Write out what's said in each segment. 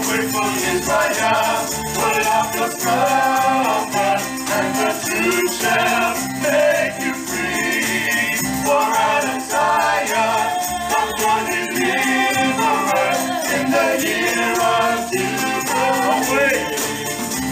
Awake, O Israel, put off the slumber, and the truth shall make you free. For out of Zion comes your deliverer in the year of Jubilee.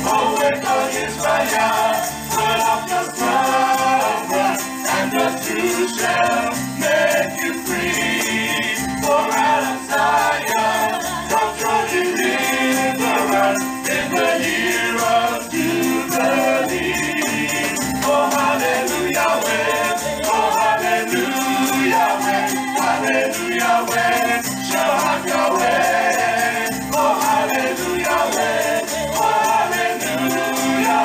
Awake, O Israel, put off the slumber, and the truth shall make you free. For out of Zion comes your deliverer in the year of Jubilee. Oh, hallelujah, oh, hallelujah, hallelujah, Shabbat Yahweh. Oh, hallelujah, oh, hallelujah,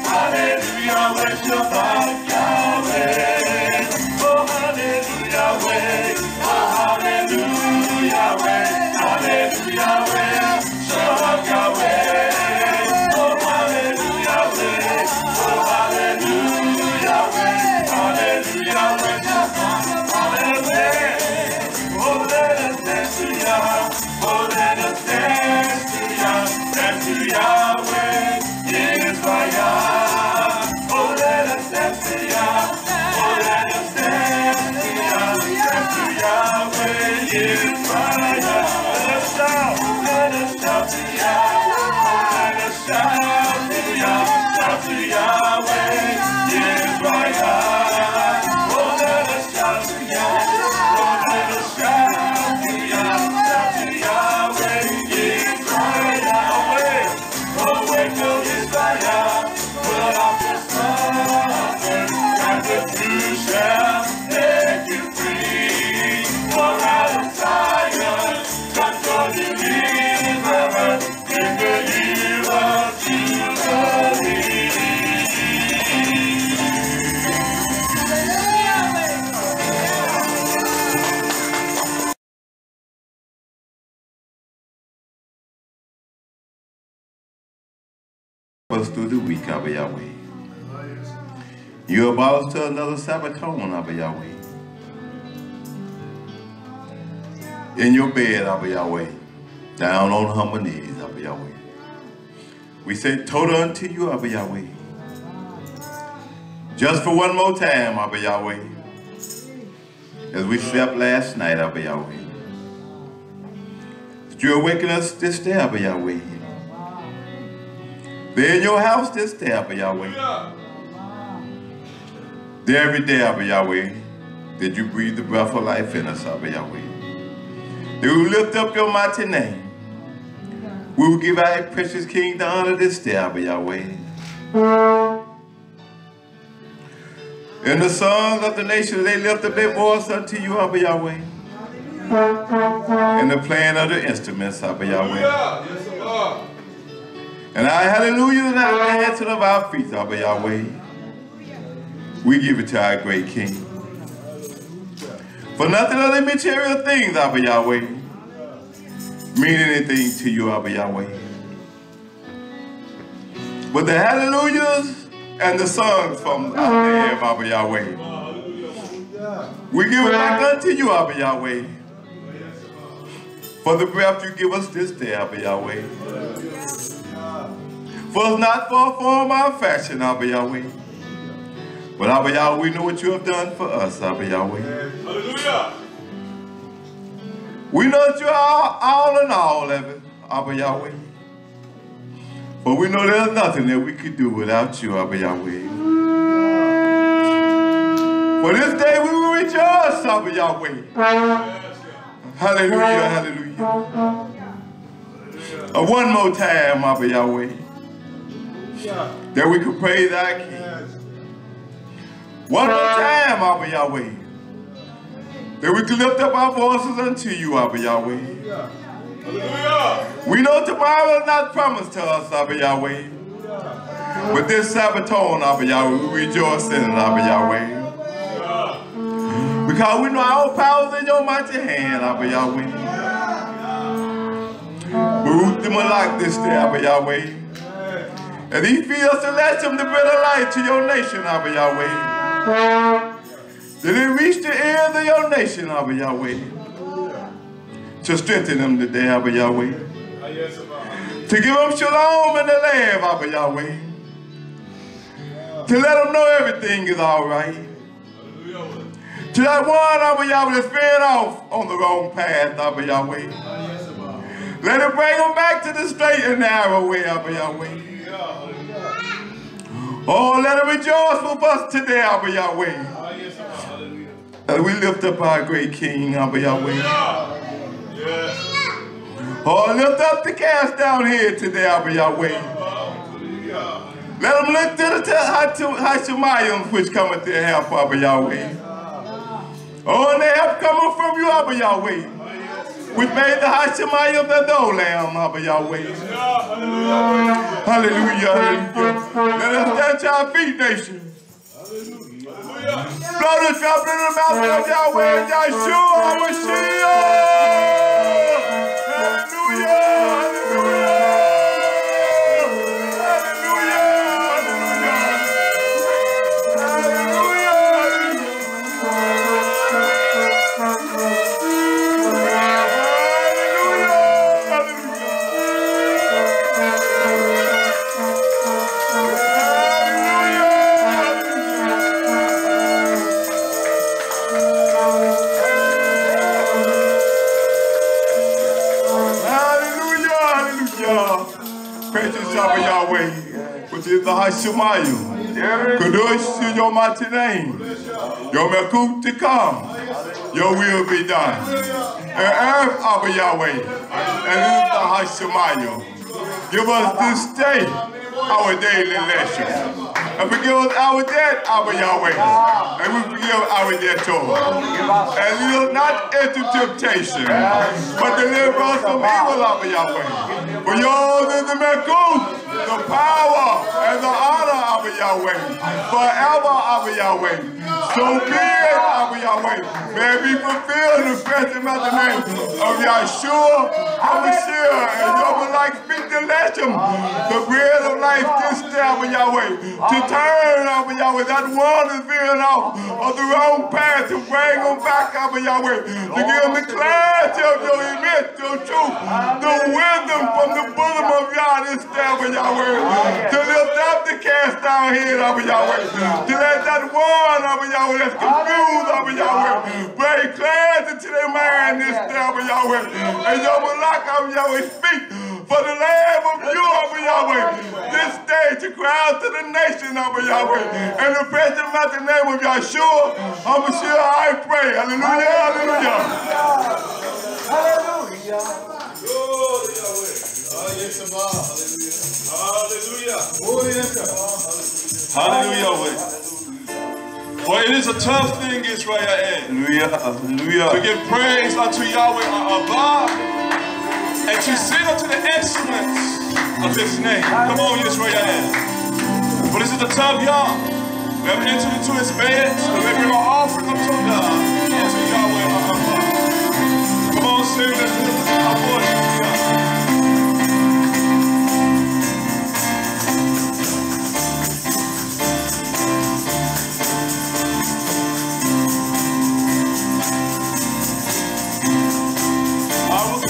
hallelujah, Shabbat Yahweh. Oh, hallelujah, oh, hallelujah, hallelujah, Shabbat Yahweh. Oh, hallelujah, oh, hallelujah, hallelujah, hallelujah. Oh, let us dance to Yah, oh, let us dance to Yah, dance to Yahweh, YisraYah'ale. Oh, let us dance to Yah, oh, let us dance to Yah, dance to Yahweh, YisraYah'ale. Let us shout to Yah, oh, let us shout to Yah, shout to Yahweh, YisraYah'ale. Oh, let us shout to Yah, oh, let us shout to Yah, shout to Yahweh, YisraYah'ale. Awake, O Israel, put off the slumber, and the truth shall make you free. For out of Zion comes your deliverer in the year of Jubilee. Us through the week, Abba Yahweh. You about us to another Sabbath home, Abba Yahweh. In your bed, Abba Yahweh. Down on humble knees, Abba Yahweh. We say Torah unto you, Abba Yahweh. Just for one more time, Abba Yahweh. As we slept last night, Abba Yahweh. That you awaken us this day, Abba Yahweh. They're in your house this day, Abba Yahweh. There every day, Abba Yahweh, that you breathe the breath of life in us, Abba Yahweh. That we lift up your mighty name. We will give our precious King the honor this day, Abba Yahweh. In the songs of the nation, they lift up their voice unto you, Abba Yahweh. In the playing of the instruments, Abba Yahweh. And our hallelujah is our dancing of our feet, Abba Yahweh. We give it to our great King. For nothing of the material things, Abba Yahweh, mean anything to you, Abba Yahweh. But the hallelujahs and the songs from out there, Abba Yahweh, we give it back unto you, Abba Yahweh, for the breath you give us this day, Abba Yahweh. For it's not for a form or fashion, Abba Yahweh. But Abba Yahweh, we know what you have done for us, Abba Yahweh. Hallelujah. We know that you are all in all of it, Abba Yahweh. But we know there's nothing that we could do without you, Abba Yahweh. For this day we will rejoice, Abba Yahweh. Hallelujah, hallelujah. One more time, Abba Yahweh, that we could praise our King. One more time, Abba Yahweh, that we could lift up our voices unto you, Abba Yahweh. We know tomorrow is not promised to us, Abba Yahweh. But this Sabbath on, Abba Yahweh, we rejoice in it, Abba Yahweh. Because we know our power is in your mighty hand, Abba Yahweh. Baruch the Malak this day, Abba Yahweh. And he feeds us to let him the bread of life to your nation, Abba Yahweh. That it reach the ears of your nation, Abba Yahweh. To strengthen them today, Abba Yahweh. To give them shalom in the land, Abba Yahweh. To let them know everything is all right. To that one, Abba Yahweh, that's veering off on the wrong path, Abba Yahweh. Let it bring them back to the straight and narrow way, Abba Yahweh. Oh, let them rejoice with us today, Abba Yahweh. As we lift up our great King, Abba Yahweh. Oh, lift up the cast down here today, Abba Yahweh. Let them look to the Hashemayim which cometh their help, Abba Yahweh. Oh, and their help coming from you, Abba Yahweh, which made the Hashemayim the dough lamb, Abba Yahweh. Hallelujah, hallelujah. Let us stand to our feet, nation. Blow the trumpet in the mouth of Yahweh and YHWH Mashiach. Hallelujah, hallelujah. Yahweh, which is the Hashemayim. Kadosh is your mighty name. Your Melkut to come. Your will be done. And earth, Abba Yahweh, and in the Hashemayim. Give us this day our daily lesson. And forgive us our debt, Abba Yahweh. And we forgive our debtors. And lead us not into temptation, but deliver us from evil, Abba Yahweh. For yours is the Melkut, the power, and the honor, Abba Yahweh. Forever, Abba Yahweh. So be it, Abba Yahweh. May it be fulfilled in the present mighty name of YHWH HaMashiach. And your like speak the lesson, the bread of life this day, Abba Yahweh. To turn, Abba Yahweh, that one is veering off of the wrong path, to bring them back, Abba Yahweh. To give them the clarity of your image, your truth, the wisdom from the bosom of God this day, Abba Yahweh. To lift up the cast down head, Abba Yahweh. To let that one, Abba Yahweh, that's confused, Abba Yahweh, bring clarity to their mind this day, Abba Yahweh. And your Malak, Abba Yahweh, speak for the Lamb of you, Abba Yahweh, this day to cry out to the nation, Abba Yahweh. In the present mighty name of YHWH HaMashiach, I pray. Hallelujah, hallelujah. Hallelujah. Hallelujah. Hallelujah. For it is a tough thing, YisraYah'ale. Hallelujah, hallelujah. To give praise unto Yahweh Abba and to sing unto the excellence of his name. Come on, YisraYah'ale. For this is the tough yom. We have entered into his beds and we bring our offering up to God and to Yahweh Abba. Come on, sing, let's lift our voice to God. Oh,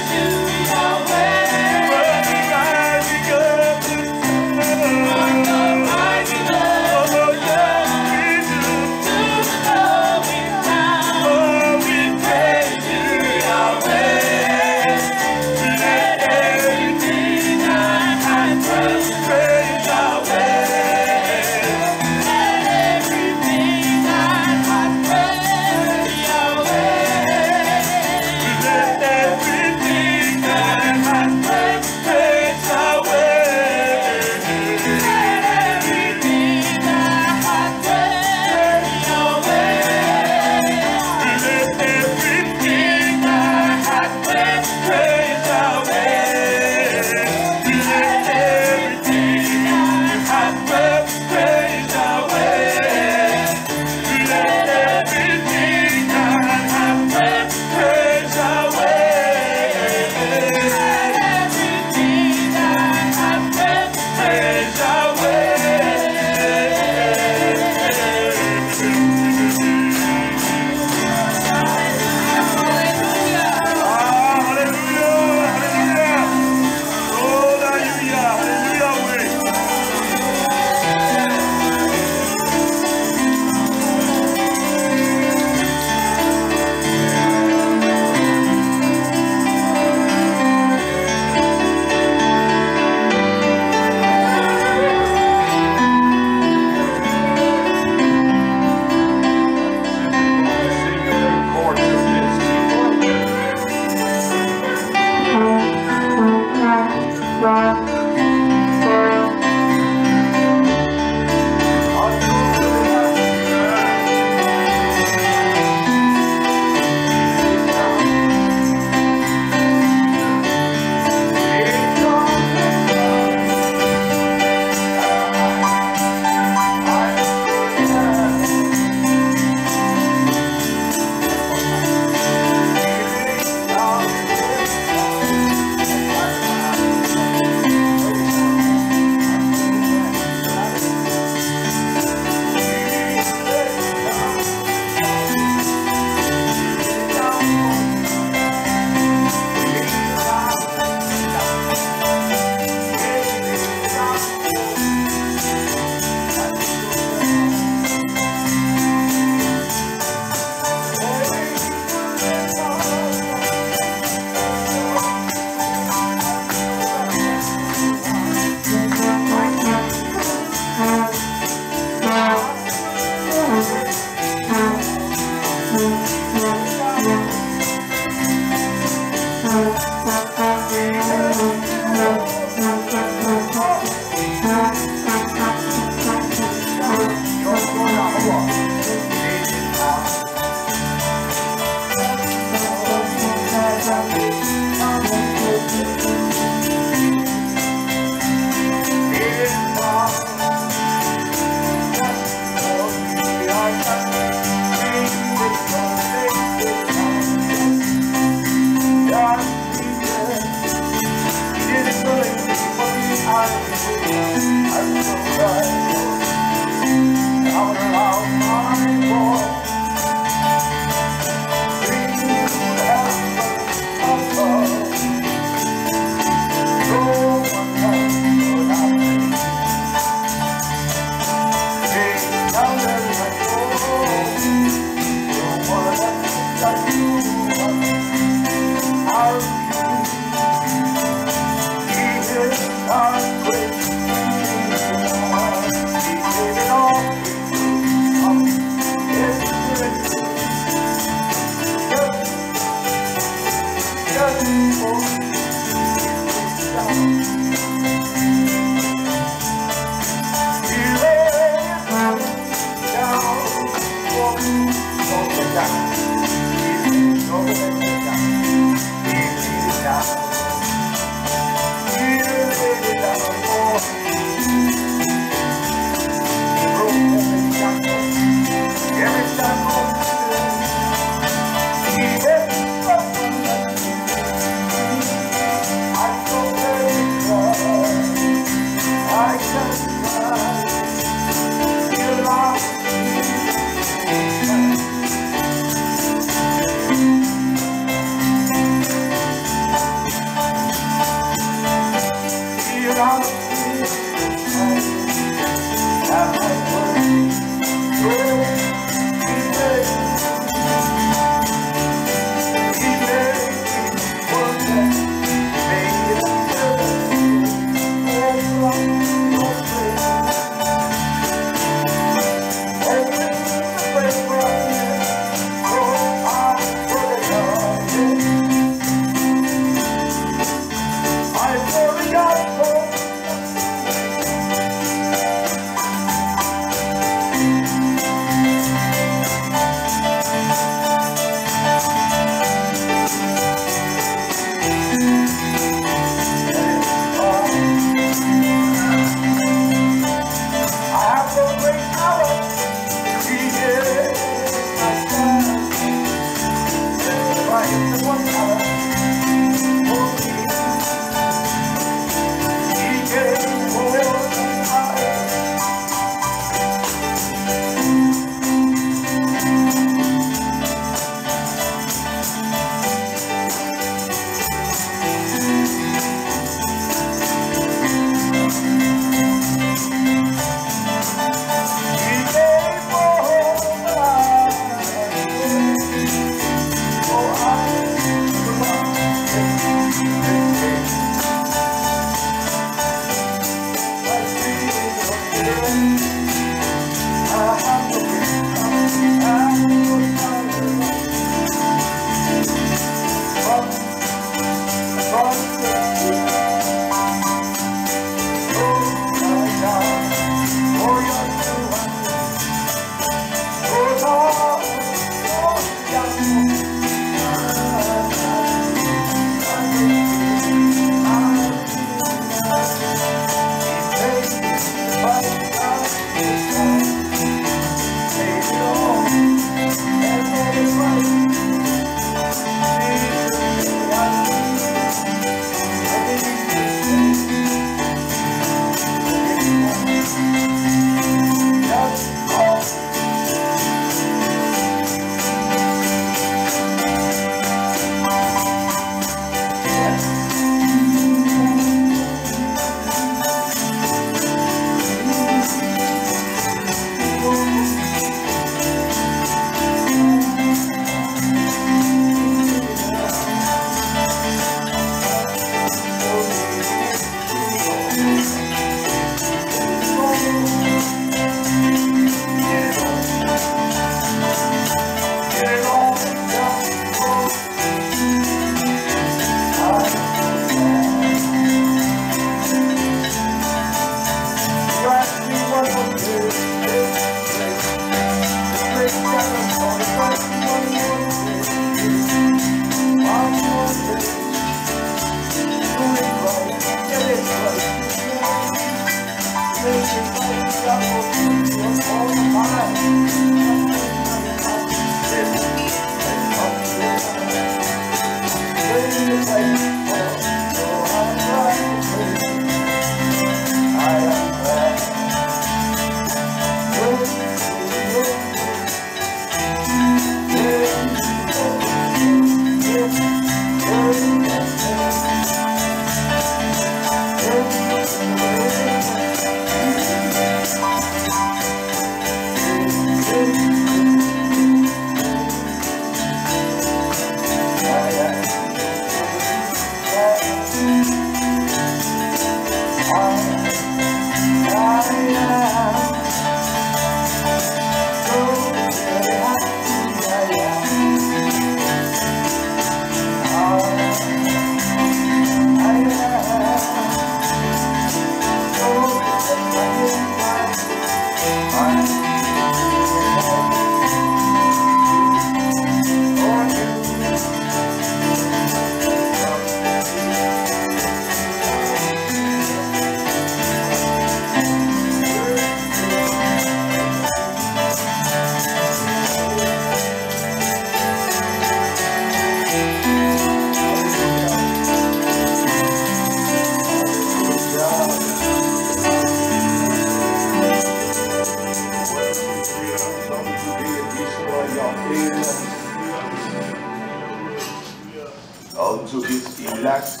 Unto his elect,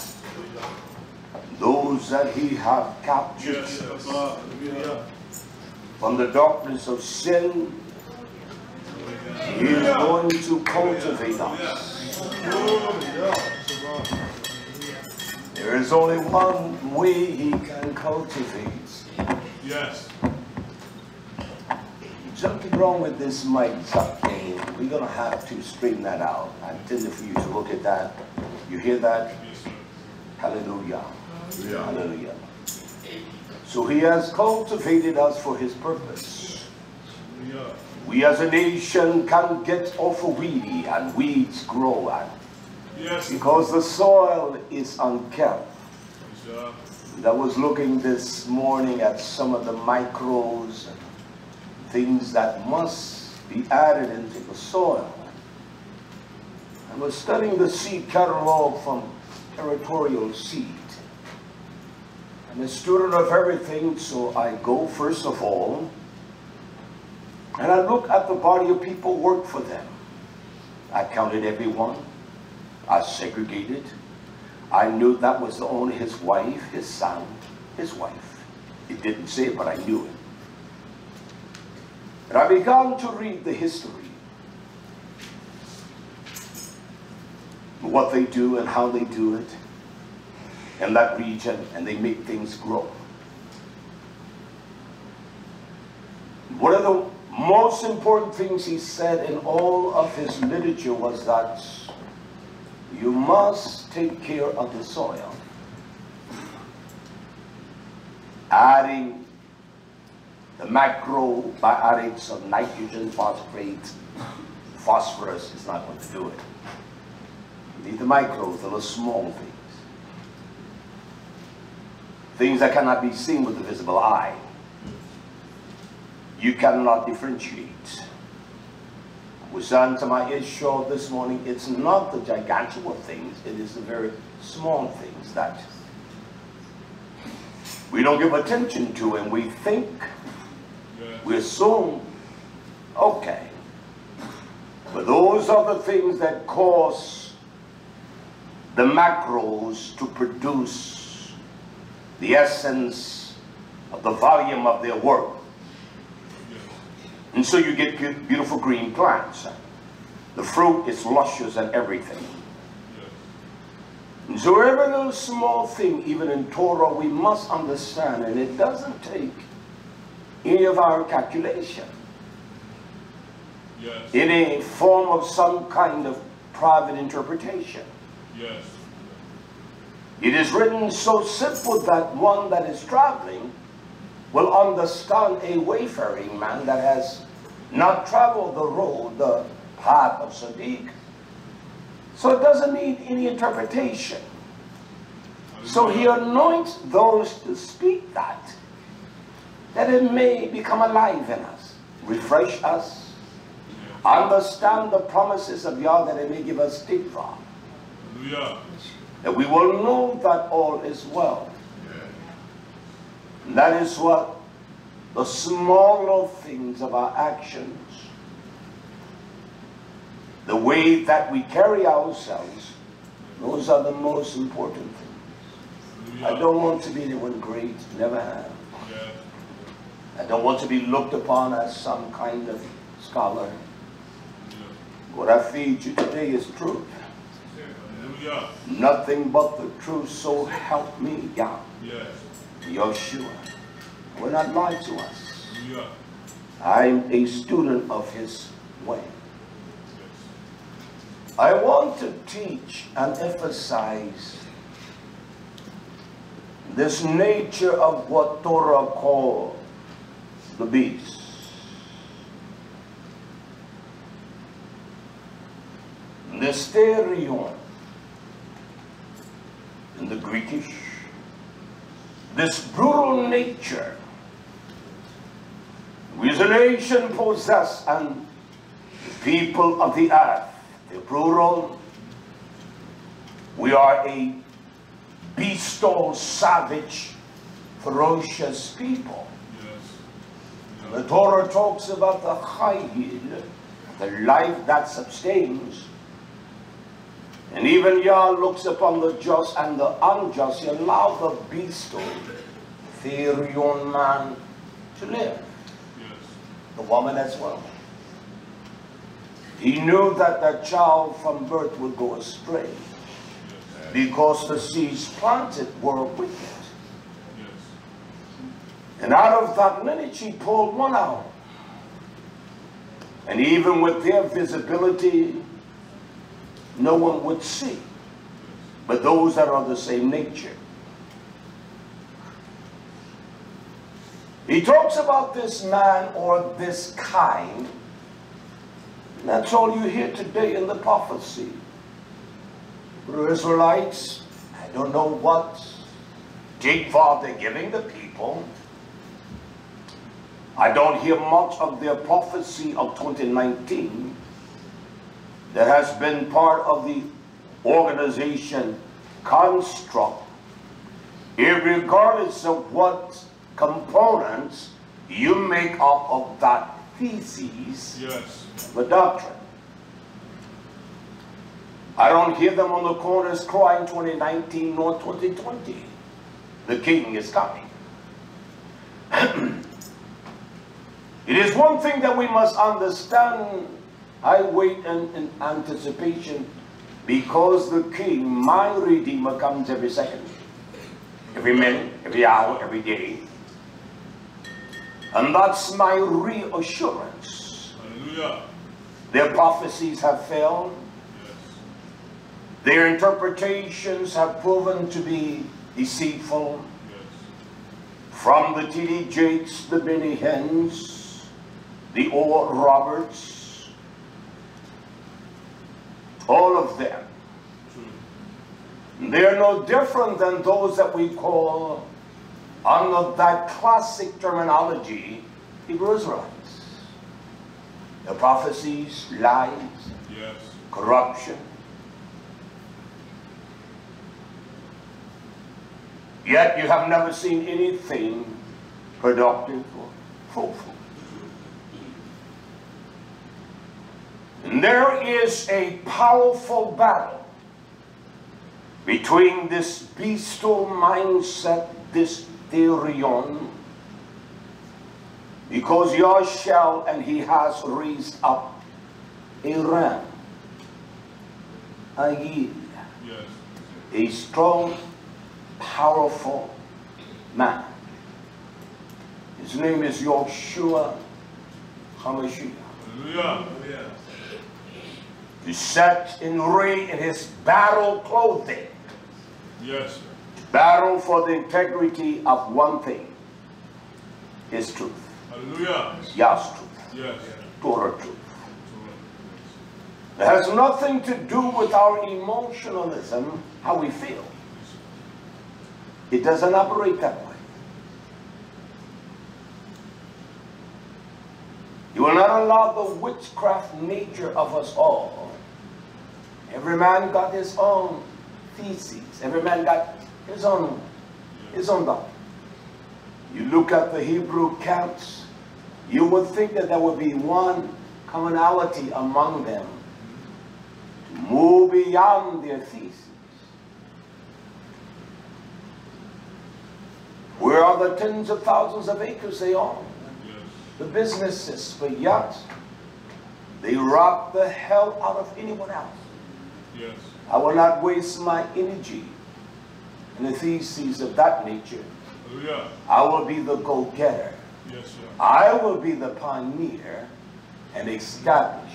those that he hath captured from the darkness of sin, he is going to cultivate us. There is only one way he can cultivate. Yes. Something wrong with this mic, okay. We're going to have to straighten that out. I intended for you to look at that. You hear that? Hallelujah. Yeah. Hallelujah. So he has cultivated us for his purpose. Yeah. We as a nation can get awful weedy and weeds grow and Yes. because the soil is unkept. Yes, I was looking this morning at some of the microbes and things that must be added into the soil. I was studying the seed catalog from Territorial Seed. I'm a student of everything, so I go first of all, and I look at the body of people work for them. I counted everyone. I segregated. I knew that was only his wife, his son, his wife. It didn't say it, but I knew it. And I began to read the history. What they do and how they do it in that region, and they make things grow. One of the most important things he said in all of his literature was that you must take care of the soil. Adding the macrobiotics of nitrogen, phosphate, phosphorus is not going to do it. You need the microbes, the little small things. Things that cannot be seen with the visible eye. You cannot differentiate. I was saying to my show this morning, it's not the gigantuan things, it is the very small things that we don't give attention to, and we think, we assume, okay. But those are the things that cause the macros to produce the essence of the volume of their work. And so you get beautiful green plants. The fruit is luscious and everything. And so every little small thing, even in Torah, we must understand, and it doesn't take any of our calculation. Yes. In a form of some kind of private interpretation. Yes. It is written so simple that one that is traveling will understand a wayfaring man that has not traveled the road, the path of Sadiq. So it doesn't need any interpretation. So he anoints those to speak that it may become alive in us, refresh us, understand the promises of Yah, that it may give us tikvah. Hallelujah. that we will know that all is well. And that is what the smaller things of our actions, the way that we carry ourselves, those are the most important things. I don't want to be anyone great, never have. I don't want to be looked upon as some kind of scholar. What I feed you today is truth. Nothing but the truth, so help me, Yah. YHWH will not lie to us. I'm a student of his way. I want to teach and emphasize this nature of what Torah calls the beast. The sterion in the Greekish, this brutal nature which a nation possess, and the people of the earth, the brutal, we are a bestial, savage, ferocious people. The Torah talks about the chayil, the life that sustains. And even Yah looks upon the just and the unjust. He allowed the bestial, Therion man to live. The woman as well. He knew that the child from birth would go astray because the seeds planted were wicked. And out of that lineage he pulled one out. And even with their visibility, no one would see, but those that are the same nature. He talks about this man or this kind. And that's all you hear today in the prophecy. The Israelites, I don't know what jigsaw they're giving the people. I don't hear much of their prophecy of 2019 that has been part of the organization construct, regardless of what components you make up of that thesis, the doctrine. I don't hear them on the corners crying 2019 nor 2020. The king is coming. It is one thing that we must understand. I wait in anticipation because the king, my Redeemer, comes every second, every minute, every hour, every day. And that's my reassurance. Hallelujah. Their prophecies have failed. Their interpretations have proven to be deceitful. From the T.D. Jakes, the Benny Hinns, the Oral Roberts, all of them. They're no different than those that we call, under that classic terminology, Hebrew Israelites. The prophecies, lies, corruption. Yet you have never seen anything productive or fruitful. And there is a powerful battle between this bestial mindset, this Therion, because YHWH, and he has raised up a ram, a yield, a strong, powerful man. His name is YHWH HaMashiach. Hallelujah. He's set in array in his battle clothing. Yes, sir. Battle for the integrity of one thing, his truth. Hallelujah. Yah's truth. Yes. Torah truth. It has nothing to do with our emotionalism, how we feel. It doesn't operate that way. You will not allow the witchcraft nature of us all. Every man got his own theses. Every man got his own doctrine. You look at the Hebrew camps, you would think that there would be one commonality among them to move beyond their theses. Where are the tens of thousands of acres they own? Yes. The businesses for yachts. They rob the hell out of anyone else. Yes. I will not waste my energy in the theses of that nature. Hallelujah. I will be the go-getter. Yes, sir. I will be the pioneer and establish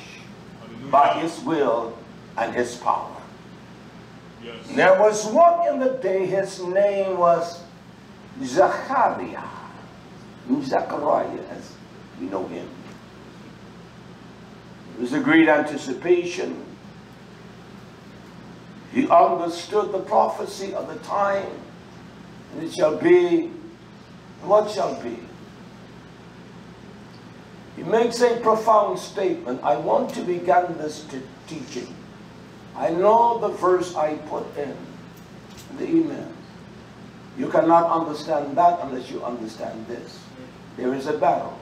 by his will and his power. Yes. There was one in the day, his name was Zachariah, as we know him. It was a great anticipation. He understood the prophecy of the time, and it shall be what shall be. He makes a profound statement. I want to begin this teaching. I know the verse I put in the email. You cannot understand that unless you understand this. There is a battle.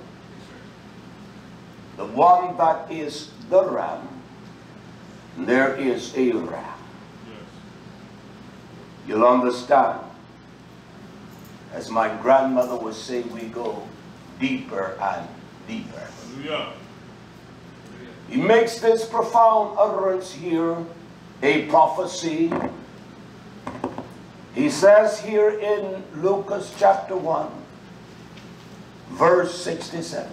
The one that is the ram, there is a ram. You'll understand. As my grandmother would say, we go deeper and deeper. Hallelujah. He makes this profound utterance here, a prophecy. He says here in Lucas chapter 1, verse 67.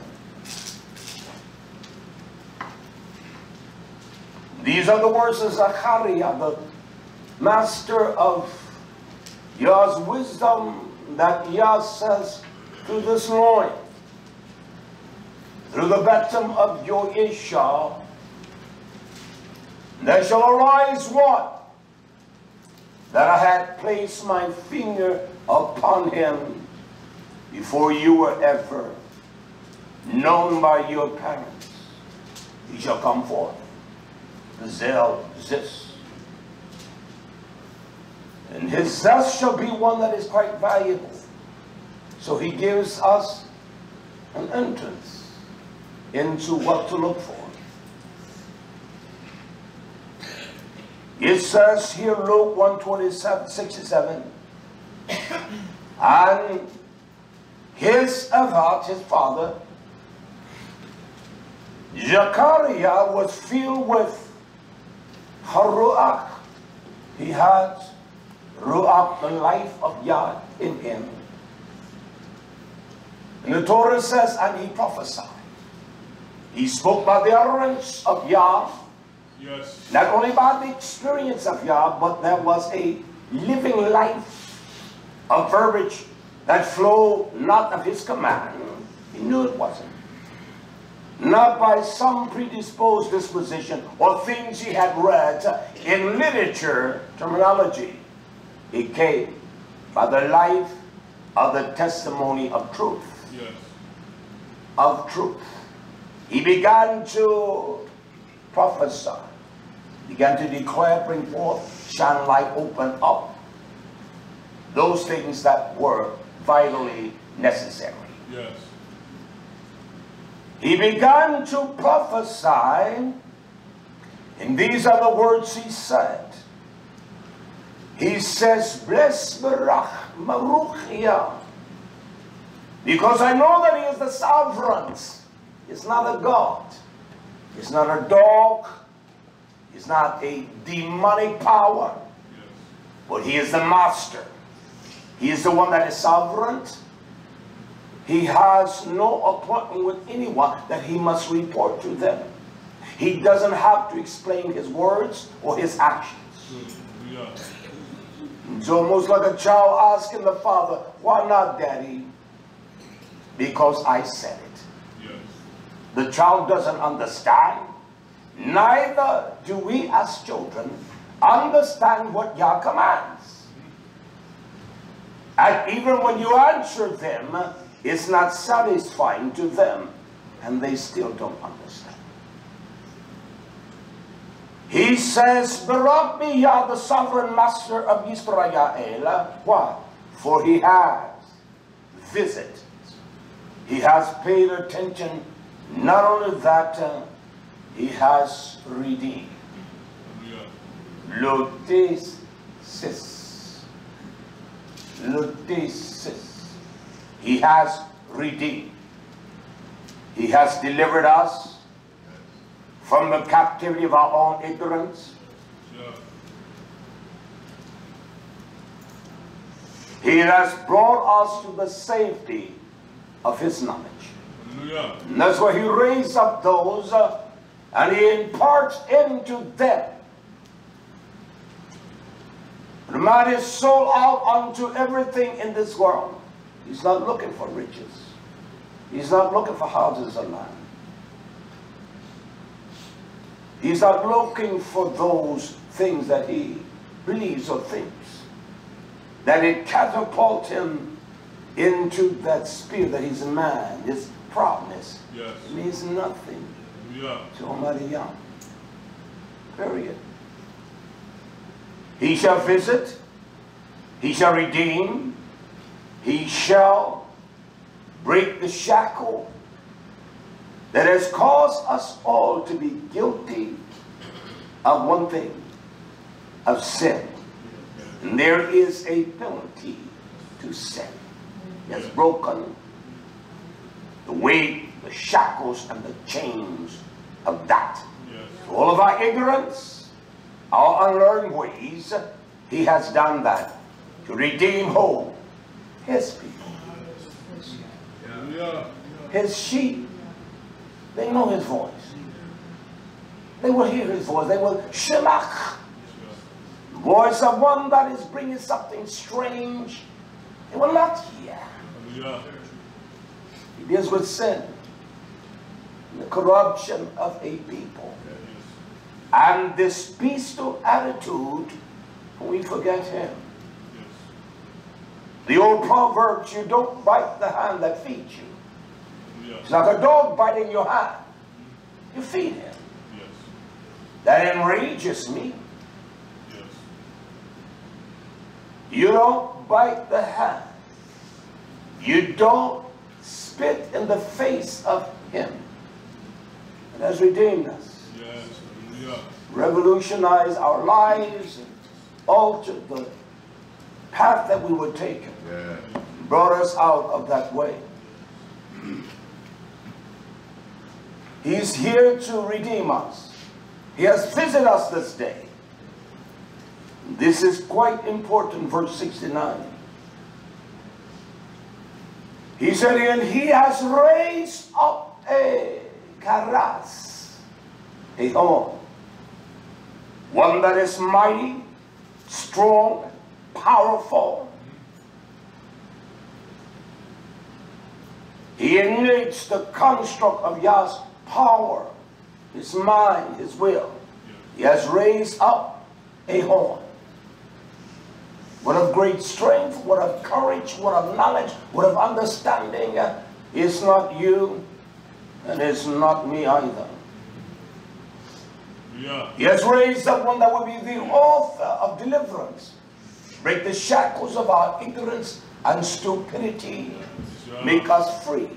These are the words of Zachariah, the master of Yah's wisdom, that Yah says to this loin, through the baptism of YHWH, there shall arise one, that I had placed my finger upon him before you were ever known by your parents. He shall come forth. The zeal zest. And his zest shall be one that is quite valuable. So he gives us an entrance into what to look for. It says here, Luke 1:67, and his father, Zechariah, was filled with Ruach. He had Ruach, the life of Yah, in him. And the Torah says, and he prophesied. He spoke by the utterance of Yah. Yes. Not only by the experience of Yah, but there was a living life, a verbiage that flowed not of his command. He knew it wasn't. Not by some predisposed disposition or things he had read in literature terminology. It came by the life of the testimony of truth. Yes. Of truth. He began to prophesy, began to declare, bring forth, shine light, open up those things that were vitally necessary. Yes. He began to prophesy, and these are the words he said. He says, bless Barak, Maruchia, because I know that he is the sovereign. He's not a god. He's not a dog. He's not a demonic power. Yes. But he is the master. He is the one that is sovereign. He has no appointment with anyone that he must report to them. He doesn't have to explain his words or his actions. Yeah. It's almost like a child asking the father, why not, Daddy? Because I said it. Yes. The child doesn't understand. Neither do we as children understand what Yah commands. And even when you answer them, it's not satisfying to them, and they still don't understand. He says, Barak Yah, the sovereign master of YisraYah'ale. Why? For he has visited. He has paid attention. Not only that, he has redeemed. Lotesis. He has redeemed. He has delivered us from the captivity of our own ignorance. He has brought us to the safety of his knowledge. And that's why he raised up those and he imparts into them. The man is sold out unto everything in this world. He's not looking for riches. He's not looking for houses and land. He's not looking for those things that he believes or thinks, that it catapults him into that spirit that he's a man. His proudness means nothing to Almighty Yah. Period. He shall visit, he shall redeem, he shall break the shackle that has caused us all to be guilty of one thing, of sin. And there is a penalty to sin. He has broken the weight, the shackles, and the chains of that. So all of our ignorance, our unlearned ways, he has done that to redeem whole his people, his sheep. They know his voice. They will hear his voice. They will shalach. Voice of one that is bringing something strange. They will not hear. He deals with sin, the corruption of a people, and this peaceful attitude when we forget him. The old proverbs, you don't bite the hand that feeds you. It's like a dog biting your hand. You feed him. That enrages me. You don't bite the hand. You don't spit in the face of him. It has redeemed us. Revolutionized our lives and altered the path that we were taking. Brought us out of that way. He's here to redeem us. He has visited us this day. This is quite important, verse 69. He said, and he has raised up a karas, a horn, one that is mighty, strong, powerful. He emulates the construct of Yah's power, his mind, his will. He has raised up a horn. What of great strength, what of courage, what of knowledge, what of understanding. It's not you, and it's not me either. He has raised up one that will be the author of deliverance. Break the shackles of our ignorance and stupidity. Make us free.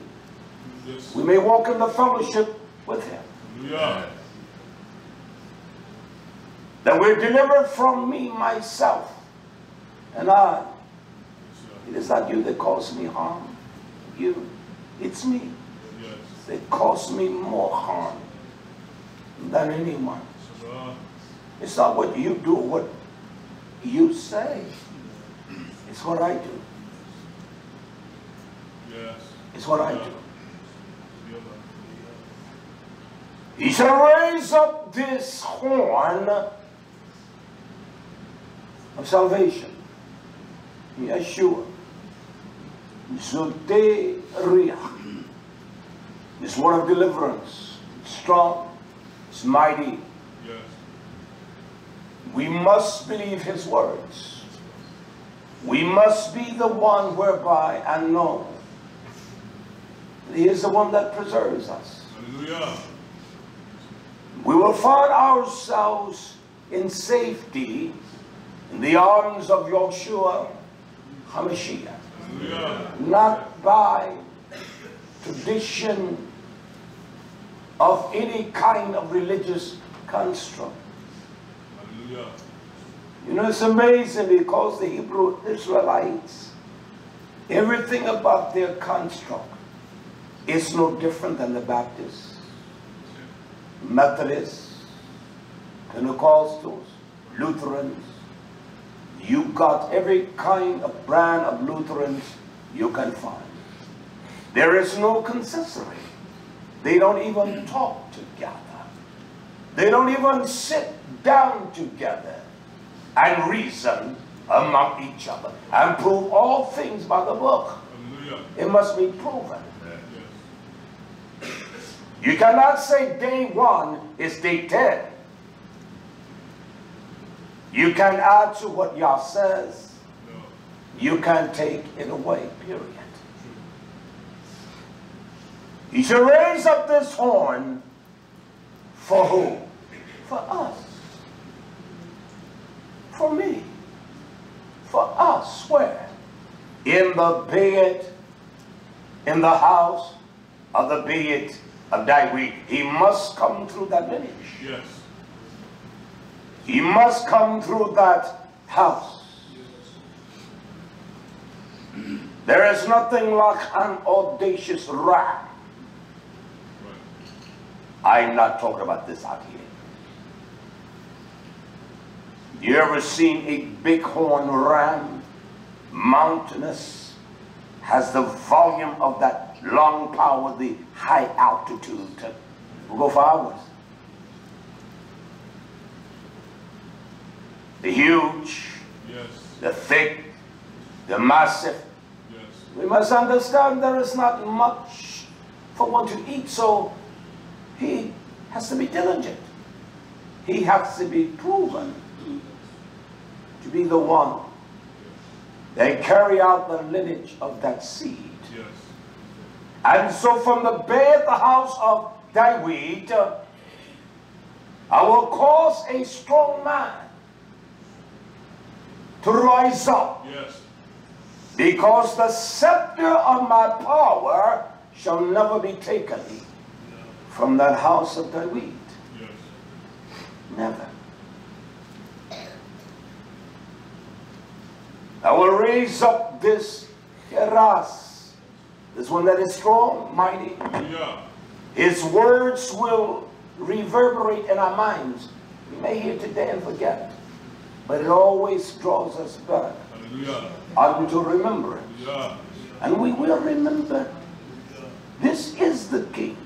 We may walk in the fellowship with him. That we're delivered from me, myself, and I. It is not you that cause me harm. It's me. That cause me more harm than anyone. It's not what you do, what you say. It's what I do. It's what I do. He shall raise up this horn of salvation. Yeshua. Zoteriach. This word of deliverance. It's strong. It's mighty. We must believe his words. We must be the one whereby and know that he is the one that preserves us. we will find ourselves in safety in the arms of YHWH HaMashiach. Not by tradition of any kind of religious construct. You know, it's amazing because the Hebrew Israelites, everything about their construct is no different than the Baptists, Methodists, Pentecostals, Lutherans. You got every kind of brand of Lutherans you can find. There is no consistory. They don't even talk together. They don't even sit down together and reason among each other and prove all things by the book. It must be proven. You cannot say day 1 is day 10. You can add to what Yah says. You can take it away, period. He should raise up this horn for who? For us. For me. For us. Where? In the bed, in the house of the bed of Dawid. He must come through that lineage. Yes. He must come through that house. Yes. There is nothing like an audacious ram. I'm not talking about this out here. You ever seen a bighorn ram, mountainous, has the volume of that lung power, the high altitude, will go for hours. The huge, Yes. the thick, the massive. Yes. We must understand there is not much for one to eat, so he has to be diligent. He has to be proven to be the one that carry out the lineage of that seed. Yes. And so from the bed, the house of Dawid, I will cause a strong man to rise up. Yes. Because the scepter of my power shall never be taken from that house of Dawid. Yes. Never. I will raise up this Keras, this one that is strong, mighty. Yeah. His words will reverberate in our minds. We may hear today and forget, but it always draws us back unto remembrance. Yeah. And we will remember. This is the King.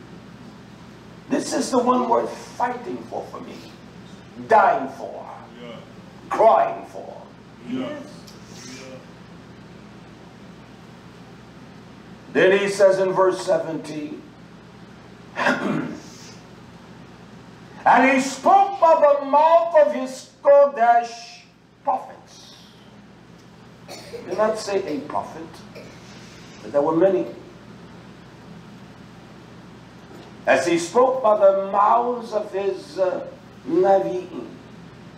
This is the one worth fighting for me, dying for, Yeah. crying for. Yeah. Yes. Then he says in verse 17, and he spoke by the mouth of his Kodesh prophets. He did not say a prophet, but there were many. As he spoke by the mouths of his Navi'im,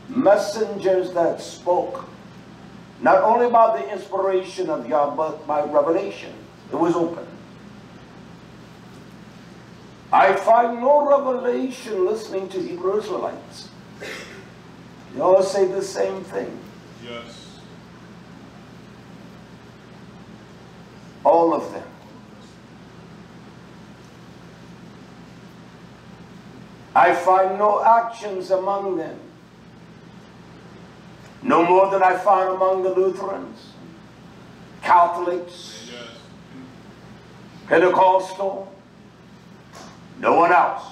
messengers that spoke, not only by the inspiration of Yah, but by revelation. It was open. I find no revelation listening to Hebrew Israelites. They all say the same thing. Yes. All of them. I find no actions among them. No more than I find among the Lutherans, Catholics, Yes. Pentecostal, no one else.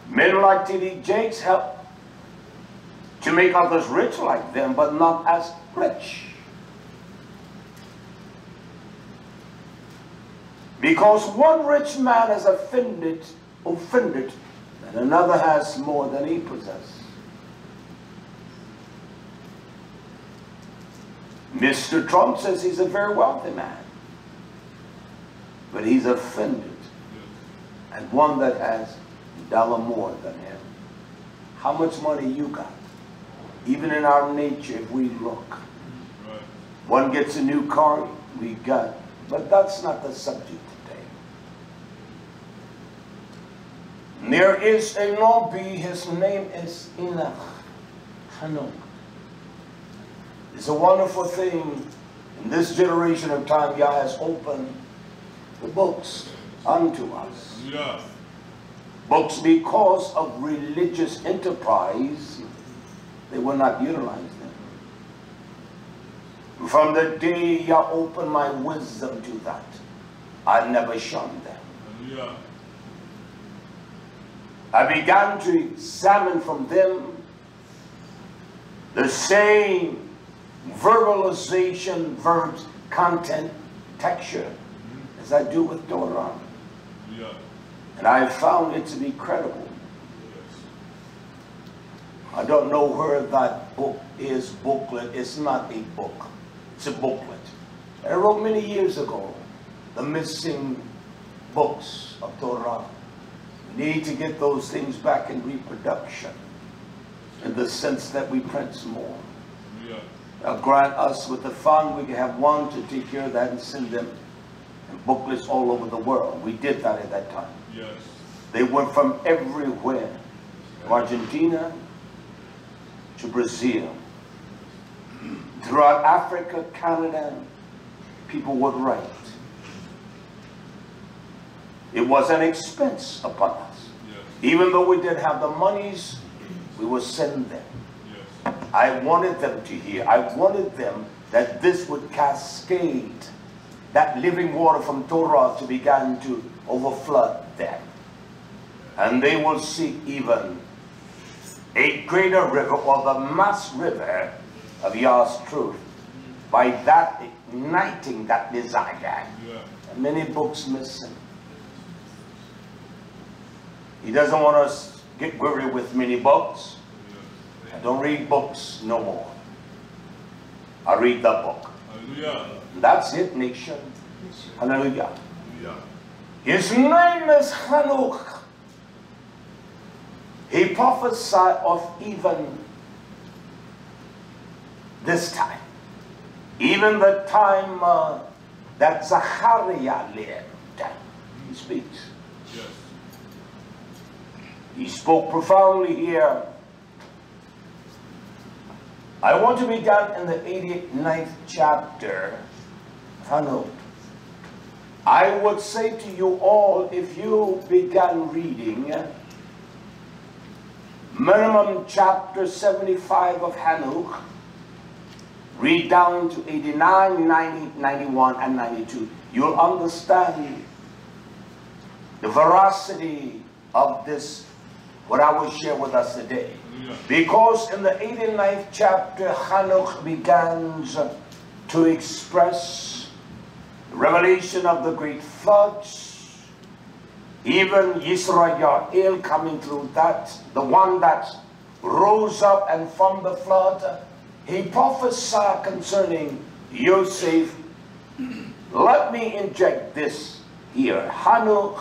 Men like T.D. Jakes help to make others rich like them, but not as rich. Because one rich man is offended, and another has more than he possesses. Mr. Trump says he's a very wealthy man, but he's offended, and one that has $1 more than him. How much money you got? Even in our nature, if we look. Right. One gets a new car, we got. But that's not the subject today. There is a Nabi, his name is Enoch. Hanok. It's a wonderful thing. In this generation of time, Yah has opened the books unto us. Yeah. Books, because of religious enterprise, they will not utilize them. From the day Yah opened my wisdom to that, I never shunned them. Yeah. I began to examine from them the same verbalization, verbs, content, texture, as I do with Torah. Yeah. And I found it to be credible. Yes. I don't know where that book is, booklet. It's not a book. It's a booklet. I wrote many years ago, the missing books of Torah. We need to get those things back in reproduction, in the sense that we print some more. Yeah. Grant us with the fund, we can have one to take care of that and send them in booklets all over the world. We did that at that time. Yes. They went from everywhere, from Argentina to Brazil. Throughout Africa, Canada, people would write. It was an expense upon us. Yes. Even though we didn't have the monies, we would send them. Yes. I wanted them to hear. I wanted them that this would cascade that living water from Torah to begin to overflood them. And they will seek even a greater river, or the mass river of Yah's truth, by that igniting that desire. Yeah. And many books missing. He doesn't want us to get weary with many books. I don't read books no more. I read the book. Hallelujah. That's it, nation. Hallelujah. Hallelujah. His name is Hanuk. He prophesied of even this time. Even the time that Zachariah lived. He speaks. Yes. He spoke profoundly here. I want to begin in the 89th chapter. Hanuk. I would say to you all, if you began reading minimum chapter 75 of Hanuk, read down to 89, 90, 91, and 92, you'll understand the veracity of this, what I will share with us today. Because in the 89th chapter, Hanuk begins to express the revelation of the great floods, even YisraYah'ale coming through that, the one that rose up and from the flood. He prophesied concerning Yosef. Let me inject this here. Hanuk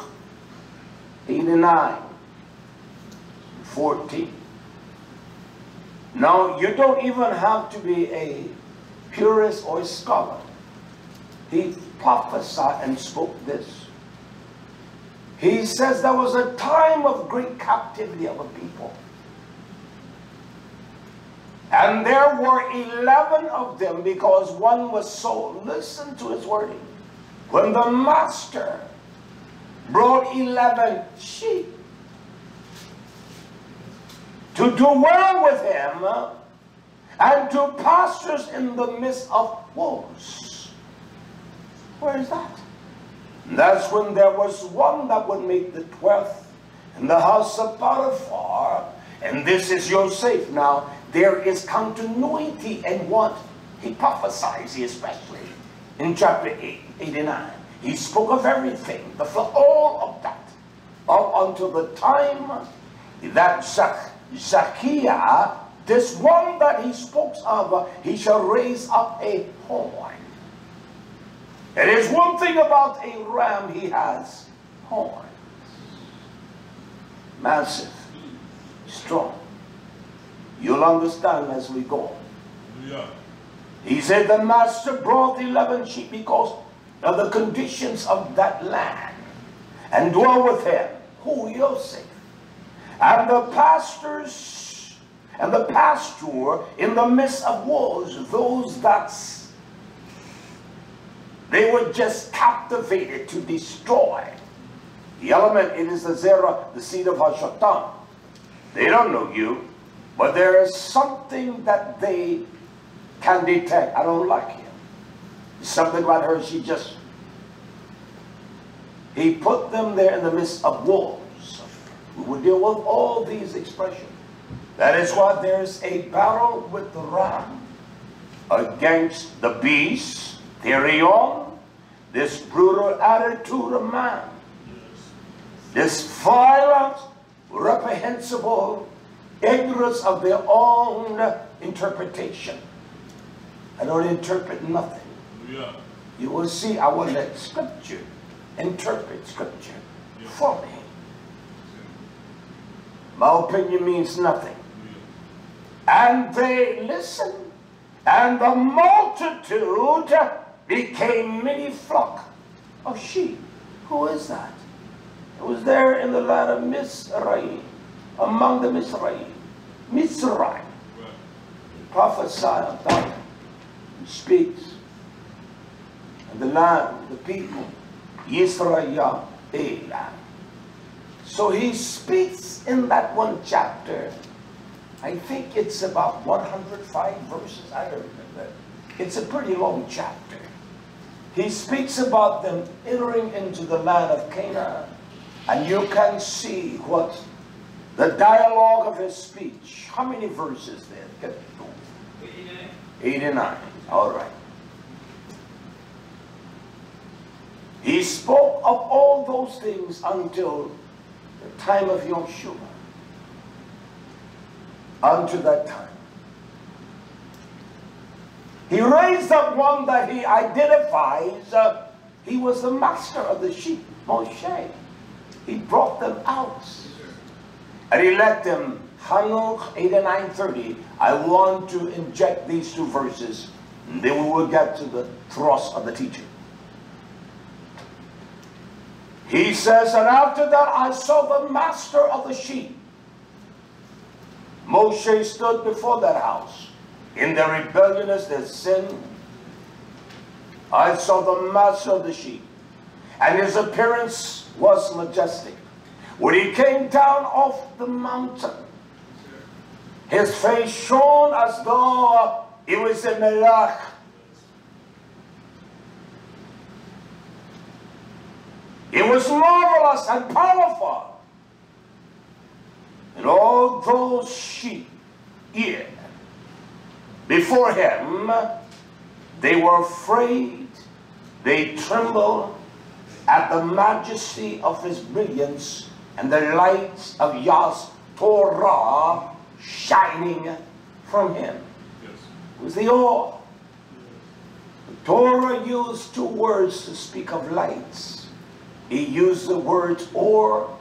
89, 14. Now, you don't even have to be a purist or a scholar. He prophesied and spoke this. He says there was a time of great captivity of a people. And there were 11 of them, because one was sold. Listen to his wording. When the master brought 11 sheep to do well with him, and to pastures in the midst of wolves. Where is that? And that's when there was one that would make the 12th in the house of Potiphar, and this is Yosef. Now, there is continuity in what he prophesies, especially in chapter 89. He spoke of everything, all of that, up until the time that Zacchaeus, this one that he spoke of, he shall raise up a horn. It is one thing about a ram, he has horns. Massive. Strong. You'll understand as we go. Yeah. He said the master brought 11 sheep because of the conditions of that land, and dwell with him. Who? Yosef. And the pastors and the pasture in the midst of wolves, those that's they were just captivated to destroy. The element, it is the Zerah, the seed of Hashatan. They don't know you, but there is something that they can detect. I don't like him. Something about her, he put them there in the midst of wolves. We will deal with all these expressions. That is why there's a battle with the ram against the beast, Therion, this brutal attitude of man, this violent, reprehensible ignorance of their own interpretation. I don't interpret nothing. Yeah. You will see, I will let Scripture interpret Scripture for me. My opinion means nothing. And they listened, and the multitude became many flock of sheep. Who is that? It was there in the land of Mizraim, among the Mizraim. Mizraim. Prophesied about it. He speaks. And the land, the people, YisraYah'ale. So he speaks in that one chapter. I think it's about 105 verses. I don't remember. It's a pretty long chapter. He speaks about them entering into the land of Canaan. And you can see what the dialogue of his speech. How many verses there? 89. 89. All right. He spoke of all those things until the time of YHWH. Unto that time. He raised up one that he identifies. He was the master of the sheep, Moshe. He brought them out. And he let them, Hanuk 89:30. I want to inject these two verses. And then we will get to the thrust of the teaching. He says, and after that I saw the master of the sheep. Moshe stood before that house. In their rebelliousness, their sin. I saw the master of the sheep. And his appearance was majestic. When he came down off the mountain, his face shone as though it was a melech. It was marvelous and powerful. And all those sheep here before him, they were afraid, they trembled at the majesty of his brilliance and the light of Yah's Torah shining from him. Yes. It was the awe. The Torah used two words to speak of lights. He used the words or,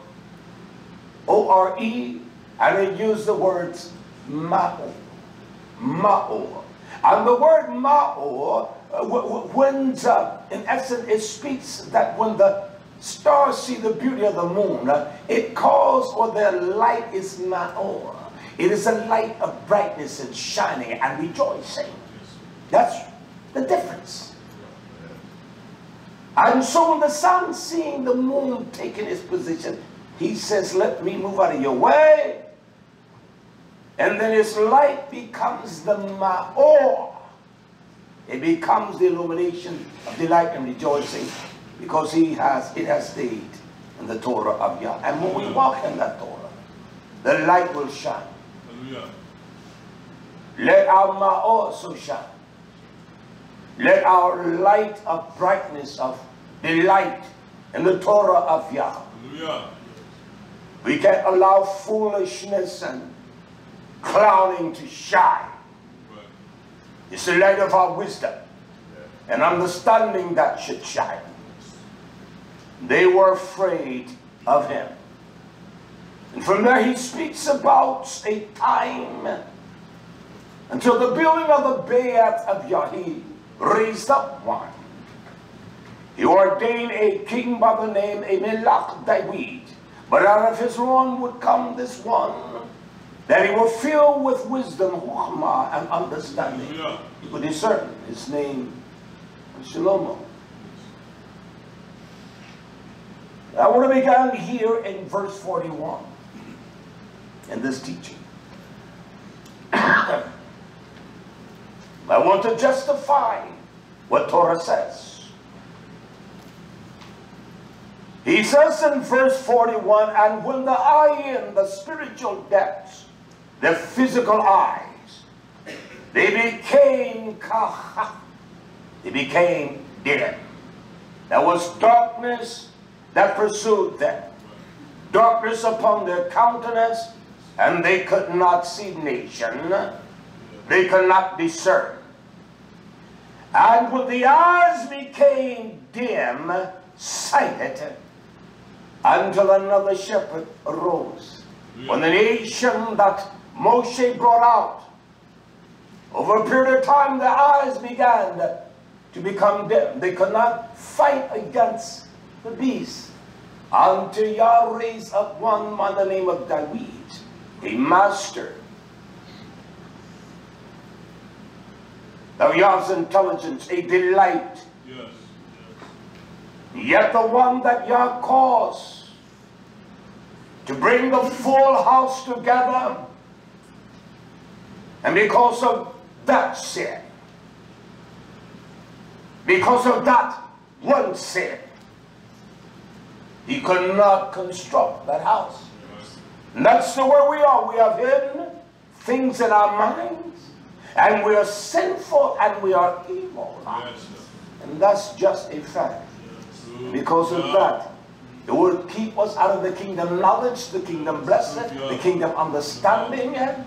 O-R-E, and he used the words ma'o. Ma'o. And the word ma'o, when in essence it speaks that when the stars see the beauty of the moon, it calls for their light is ma'or. It is a light of brightness and shining and rejoicing. That's the difference. And so when the sun seeing the moon taking its position, he says, let me move out of your way. And then his light becomes the ma'or. It becomes the illumination of delight and rejoicing because it has stayed in the Torah of Yah. And when we walk in that Torah, the light will shine. Hallelujah. Let our ma'or so shine. Let our light of brightness, of delight in the Torah of Yah. Hallelujah. We can't allow foolishness and clowning to shine. Right. It's the light of our wisdom and understanding that should shine. They were afraid of him. And from there he speaks about a time until the building of the Beit of Yahweh raised up one. He ordained a king by the name of Melech Dawid. But out of his loin would come this one, that he will fill with wisdom, chokhmah, and understanding. He could discern. His name was Shlomo. I want to begin here in verse 41 in this teaching. I want to justify what Torah says. He says in verse 41, and when the eye in the spiritual depths, the physical eyes, they became kahah, they became dim. There was darkness that pursued them. Darkness upon their countenance, and they could not see nation. They could not discern. And when the eyes became dim sighted, until another shepherd arose. When the nation that Moshe brought out, over a period of time, their eyes began to become dim. They could not fight against the beast until Yah raised up one by the name of Dawid, a master of Yah's intelligence, a delight. Yes. Yet the one that Yah caused to bring the full house together, and because of that sin, because of that one sin, he could not construct that house. And that's the way we are. We have hidden things in our minds, and we are sinful, and we are evil. And that's just a fact. Because of that, it will keep us out of the kingdom knowledge, the kingdom blessing, the kingdom understanding, and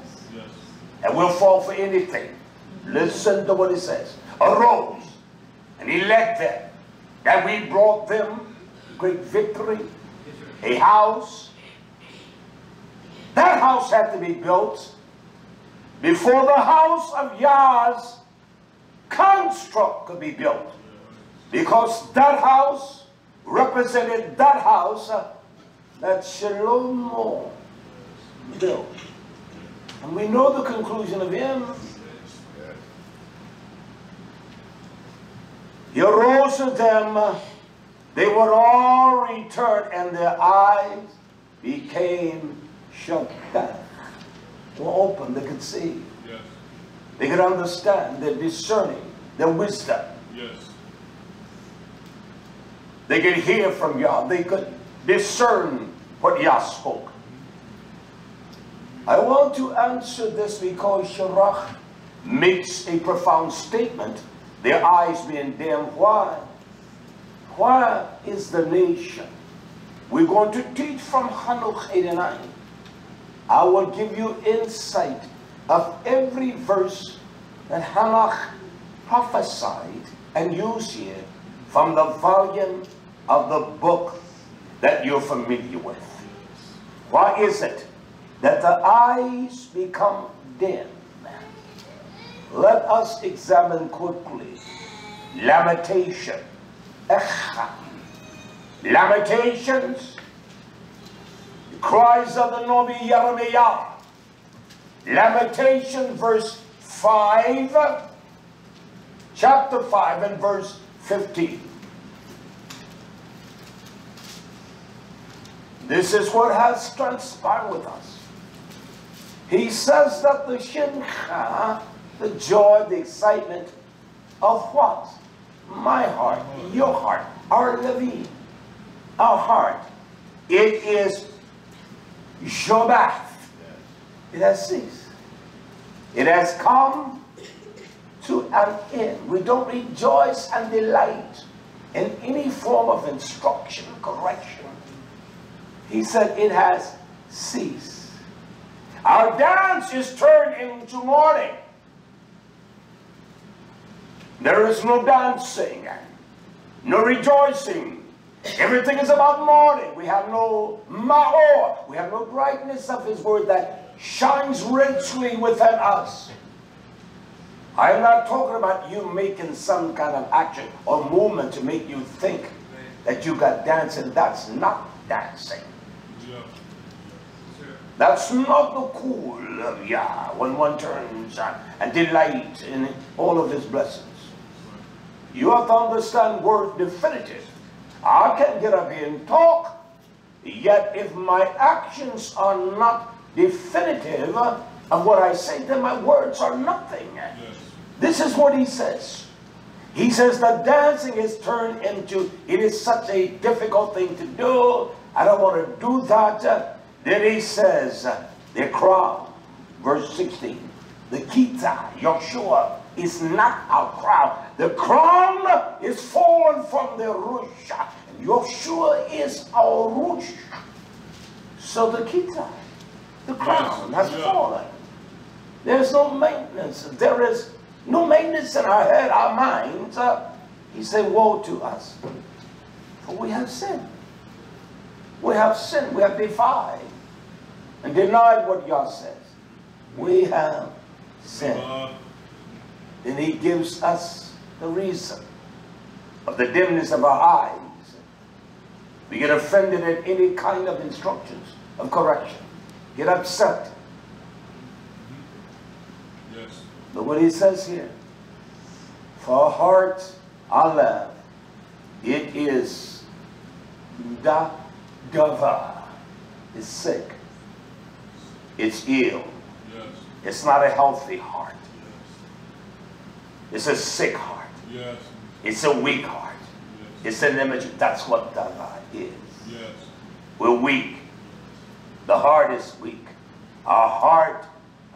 we'll fall for anything. Listen to what it says. Arose, and he led them, that we brought them great victory, a house. That house had to be built before the house of Yah's construct could be built, because that house represented that house that Shlomo built. And we know the conclusion of him. He arose to them, they were all returned, and their eyes became shut. They were open, they could see. Yes. They could understand, they're discerning, their wisdom. Yes. They could hear from Yah. They could discern what Yah spoke. I want to answer this because Shirach makes a profound statement. Their eyes being dim. Why? Why is the nation? We're going to teach from Hanukkah 89. I will give you insight of every verse that Hanukkah prophesied and used here from the volume of the book that you're familiar with. Why is it that the eyes become dim? Let us examine quickly Lamentation. Lamentations, the cries of the Navi Yeremiah. Lamentation verse 5, chapter 5 and verse 15. This is what has transpired with us. He says that the shimcha, the joy, the excitement of what? My heart, your heart, our Levi, our heart. It is Shabbat. It has ceased. It has come to an end. We don't rejoice and delight in any form of instruction, correction. He said it has ceased. Our dance is turned into mourning. There is no dancing, no rejoicing, Everything is about mourning. We have no ma'or. We have no brightness of his word that shines richly within us. I am not talking about you making some kind of action or movement to make you think that you got dancing. That's not dancing. That's not the cool of Yah when one turns and delight in all of his blessings. You have to understand word definitive. I can get up here and talk, yet if my actions are not definitive of what I say, then my words are nothing. Yes. This is what he says. He says that dancing is turned into, it is such a difficult thing to do. I don't want to do that. Then he says, the crown, verse 16, the kita, Yeshua, is not our crown. The crown is fallen from the Rush. And Yeshua is our Rush. So the kita, the crown, has fallen. There's no maintenance. There is no maintenance in our head, our minds. He said, woe to us. For we have sinned. We have sinned. We have defied and denied what Yah says. We have sinned. And he gives us the reason of the dimness of our eyes. We get offended at any kind of instructions of correction. Get upset. Yes. Look what he says here. For heart, Allah, it is dava, is sick. It's ill. Yes. It's not a healthy heart. Yes. It's a sick heart. Yes. It's a weak heart. Yes. It's an image. That's what dava is. Yes. We're weak. The heart is weak. Our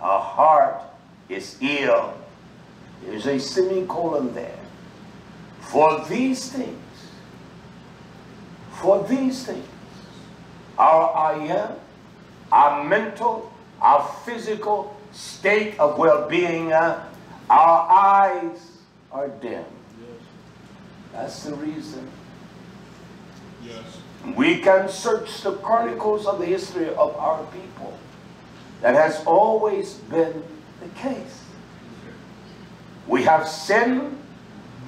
heart is ill. There's a semicolon there. For these things, our ayam, our mental, our physical state of well-being, our eyes are dim. Yes. That's the reason. Yes. We can search the chronicles of the history of our people. That has always been the case. We have sinned,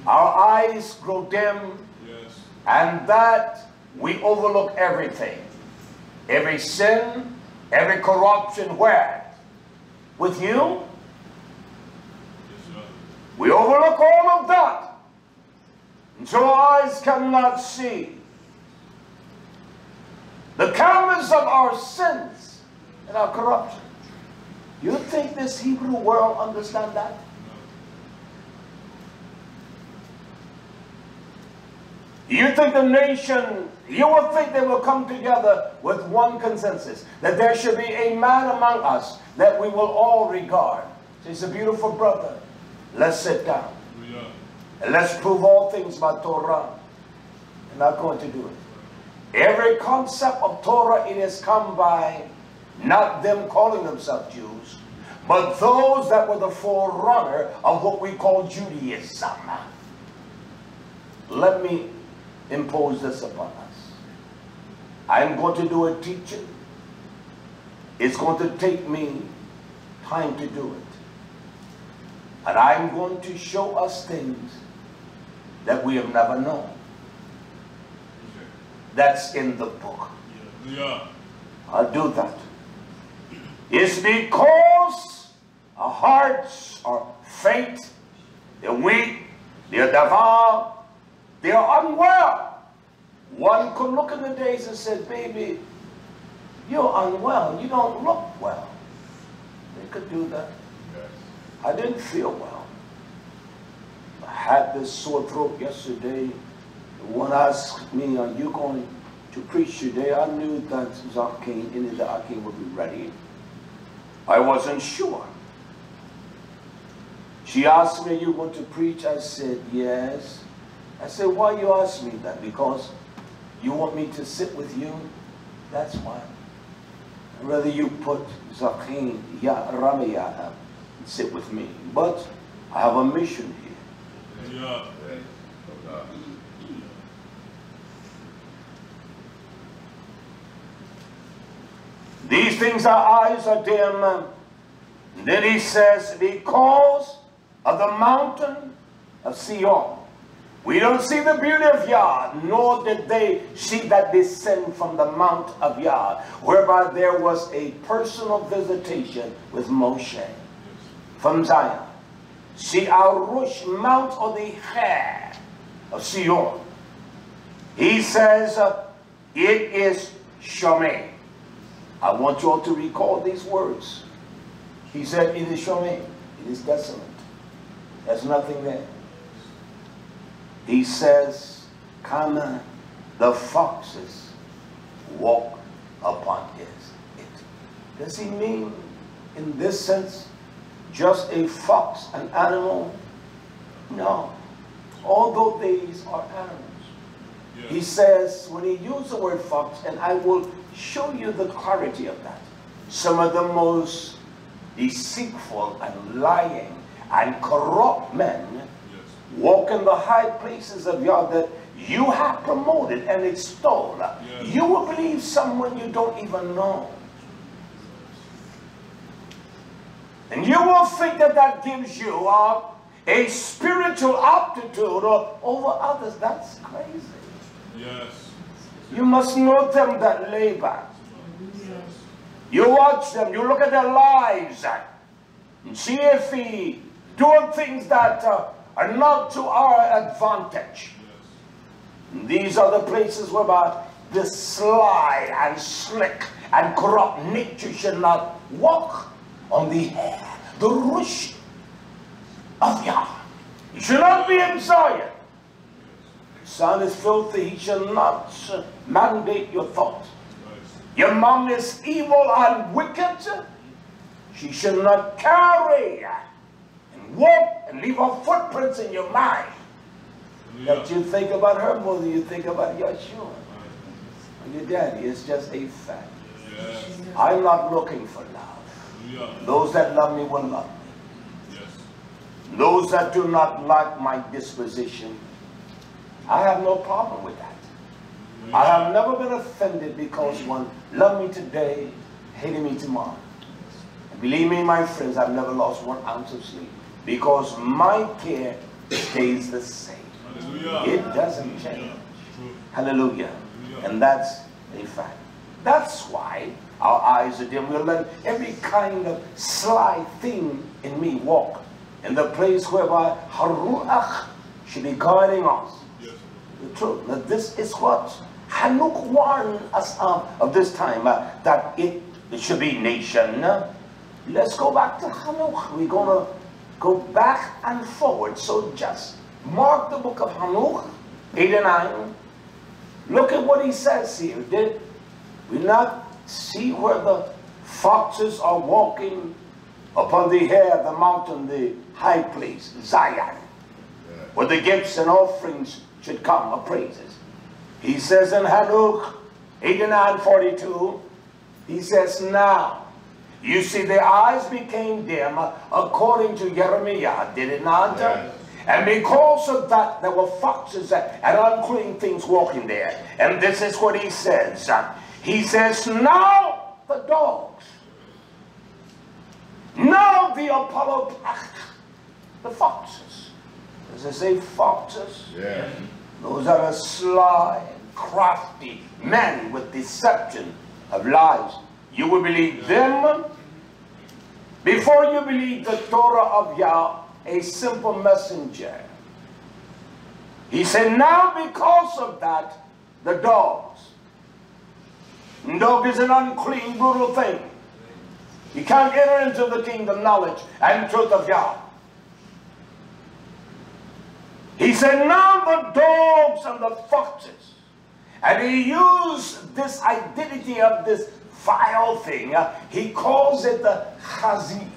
our eyes grow dim, Yes. and that we overlook everything. Every sin, every corruption, where? With you? Yes, sir. We overlook all of that. And so our eyes cannot see the canvas of our sins and our corruption. You think this Hebrew world understand that? You think the nation, you would think they will come together with one consensus, that there should be a man among us that we will all regard. So he's a beautiful brother. Let's sit down. Yeah. And let's prove all things by Torah. I'm not going to do it. Every concept of Torah, it has come by not them calling themselves Jews, but those that were the forerunner of what we call Judaism. Let me impose this upon us. I'm going to do a teaching. It's going to take me time to do it. And I'm going to show us things that we have never known. That's in the book. Yeah. I'll do that. It's because our hearts are faint, they're weak, they're davar, they are unwell. One could look in the days and say, baby, you're unwell, you don't look well. They could do that. Yes. I didn't feel well. I had this sore throat yesterday. One asked me, are you going to preach today? I knew that the Akin would be ready. I wasn't sure. She asked me, are you going to preach? I said, yes. I said, why you ask me that? Because you want me to sit with you? That's why. I'd rather you put Zakin, Ya Ramiyah, and sit with me. But I have a mission here. Yeah. thinks our eyes are dim. Then he says, because of the mountain of Sion. We don't see the beauty of Yah, nor did they see that descend from the mount of Yah, whereby there was a personal visitation with Moshe from Zion. See our Rush Mount of the hair of Sion. He says, it is Shomeh. I want you all to recall these words. He said, it is Shomeh. It is desolate. There's nothing there. He says, come, the foxes walk upon it. Does he mean, in this sense, just a fox, an animal? No. Although these are animals. Yeah. He says, when he used the word fox, and I will show you the clarity of that, some of the most deceitful and lying and corrupt men walk in the high places of Yah that you have promoted and extolled. Yes. You will believe someone you don't even know. And you will think that that gives you a spiritual aptitude over others. That's crazy. Yes. You must know them that labor. Yes. You watch them. You look at their lives and see if he doing things that are not to our advantage. Yes. These are the places whereby the sly and slick and corrupt nature should not walk on the hair, the rush of Yah. He should not be in Zion. Son is filthy, he shall not mandate your thoughts. Your mom is evil and wicked, she shall not carry and walk and leave her footprints in your mind. That you think about her more than you think about Yeshua. And your daddy is just a fact. Yes. I'm not looking for love. Those that love me will love me. Yes. Those that do not like my disposition, I have no problem with that. I have never been offended because one loved me today, hated me tomorrow. And believe me, my friends, I've never lost 1 ounce of sleep because my care stays the same. Hallelujah. It doesn't change. Hallelujah. And that's a fact. That's why our eyes are dim. We'll let every kind of sly thing in me walk in the place whereby Haruach should be guiding us. Yes. The truth. Now this is what Hanuk warned us of this time, that it should be nation. Let's go back to Hanuk. We're going to go back and forward. So just mark the book of Hanuk, 8 and 9. Look at what he says here. Did we not see where the foxes are walking upon the hair of the mountain, the high place, Zion, where the gifts and offerings should come of praises? He says in Hanuk 89:42, he says, now, you see their eyes became dim according to Jeremiah, did it not? Yes. And because of that, there were foxes and unclean things walking there. And this is what he says. He says, now the dogs, now the Apollo, the foxes. Does it say foxes? Yeah. Those are sly, crafty men with deception of lies. You will believe them before you believe the Torah of Yah, a simple messenger. He said, now because of that, the dogs. Dog is an unclean, brutal thing. You can't enter into the kingdom knowledge and truth of Yah. He said, now the dogs and the foxes. And he used this identity of this vile thing. He calls it the chazir.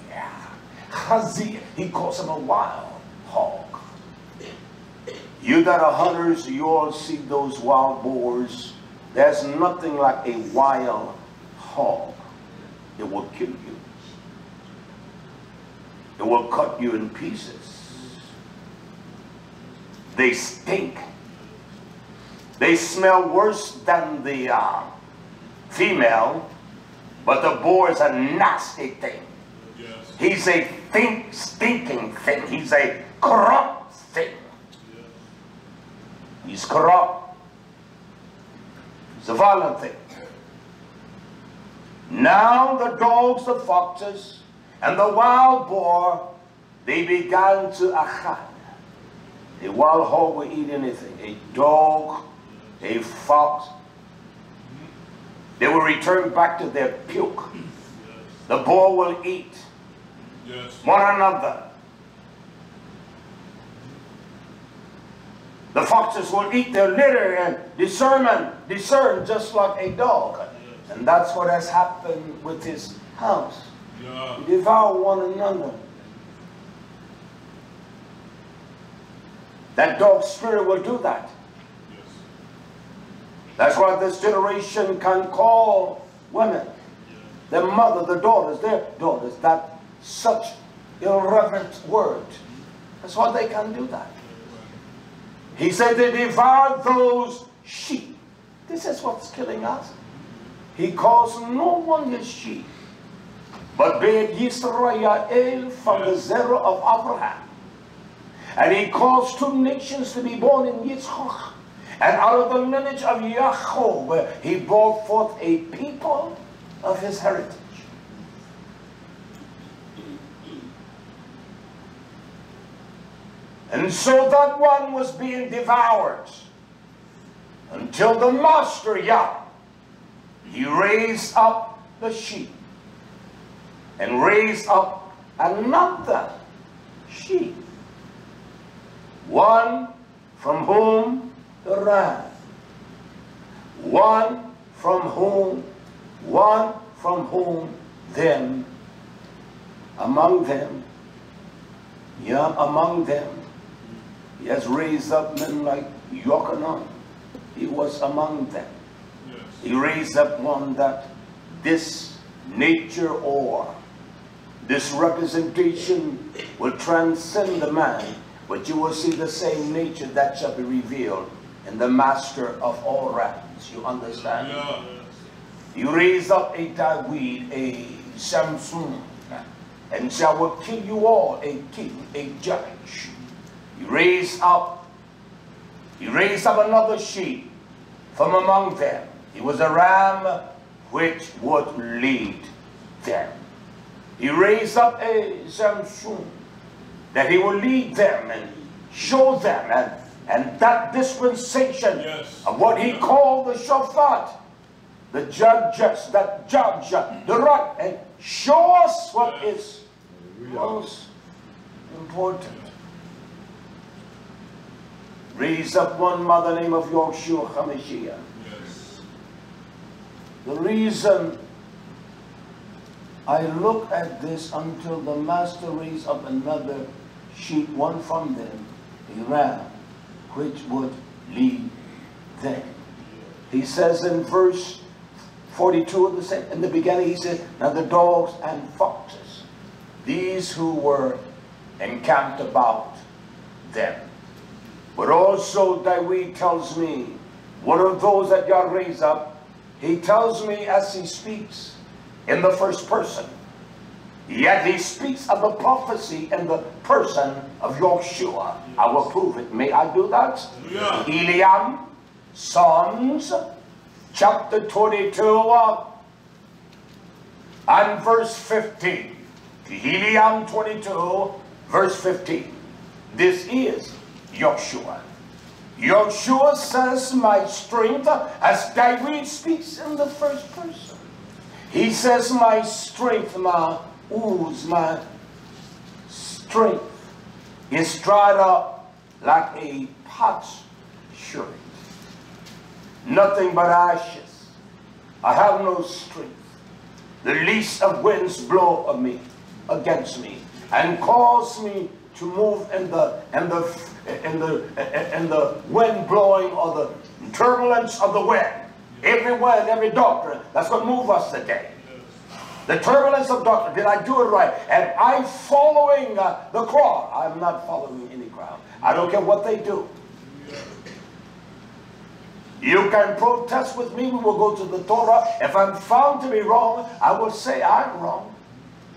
Chazir. He calls him a wild hog. You that are hunters, you all see those wild boars. There's nothing like a wild hog. It will kill you. It will cut you in pieces. They stink. They smell worse than the female. But the boar is a nasty thing. Yes. He's a stinking thing. He's a corrupt thing. Yes. He's corrupt. He's a violent thing. Now the dogs, the foxes, and the wild boar, they began to achad. A wild hog will eat anything. A dog, a fox. They will return back to their puke. Yes. The boar will eat Yes. one another. The foxes will eat their litter and discern just like a dog. Yes. And that's what has happened with his house. Yeah. They devour one another. That dog spirit will do that. Yes. That's why this generation can call women, their mother, their daughters, that such irreverent word. That's why they can do that. He said they devour those sheep. This is what's killing us. He calls no one his sheep, but be it YisraYah'ale from the zera of Abraham. And he calls two nations to be born in Yitzchak. And out of the lineage of Yaakov, he brought forth a people of his heritage. And so that one was being devoured until the master Yah, he raised up the sheep and raised up another sheep, one from whom the ram, one from whom them, among them, he has raised up men like Yochanan. He was among them. Yes. He raised up one that this nature or this representation will transcend the man, but you will see the same nature that shall be revealed in the master of all rams. You understand? Yeah. He raised up a Dawid, a Samson, and shall kill you all, a king, a judge. He raised up another sheep from among them. He was a ram which would lead them. He raised up a Samson that he will lead them and show them, and that dispensation Yes. of what he called the Shabbat, the judges that judge the right and show us what is most important. Raise up one mother name of YHWH HaMashiach. Yes. The reason I look at this until the master raised up another sheep, one from them, a ram, which would lead them. He says in verse 42 of the same, in the beginning he said, now the dogs and foxes, these who were encamped about them. But also Dawid tells me, one of those that God raised up, he tells me as he speaks in the first person. Yet he speaks of the prophecy in the person of YHWH. I will prove it. May I do that? Yeah. Eliam, Psalms, chapter 22 and verse 15. Eliam 22, verse 15. This is YHWH. YHWH says, my strength, as Dawid speaks in the first person. He says, my strength, my ooze, my strength is dried up like a potsherd. Nothing but ashes. I have no strength. The least of winds blow of me, against me, and cause me to move in the wind blowing, or the turbulence of the wind. Everywhere and every doctrine, that's what moves us today. The turbulence of doctrine. Did I do it right? And I'm following the crowd. I'm not following any crowd. I don't care what they do. You can protest with me. We will go to the Torah. If I'm found to be wrong, I will say I'm wrong.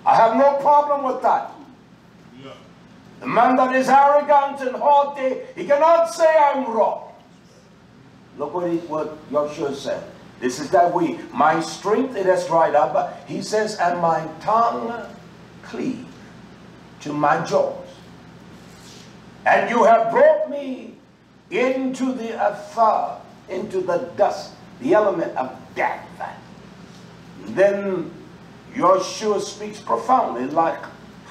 I have no problem with that. Yeah. The man that is arrogant and haughty, he cannot say I'm wrong. Look what YHWH said. This is that we, my strength it has dried up. He says, and my tongue cleave to my jaws. And you have brought me into the athar, into the dust, the element of death. Then YHWH speaks profoundly like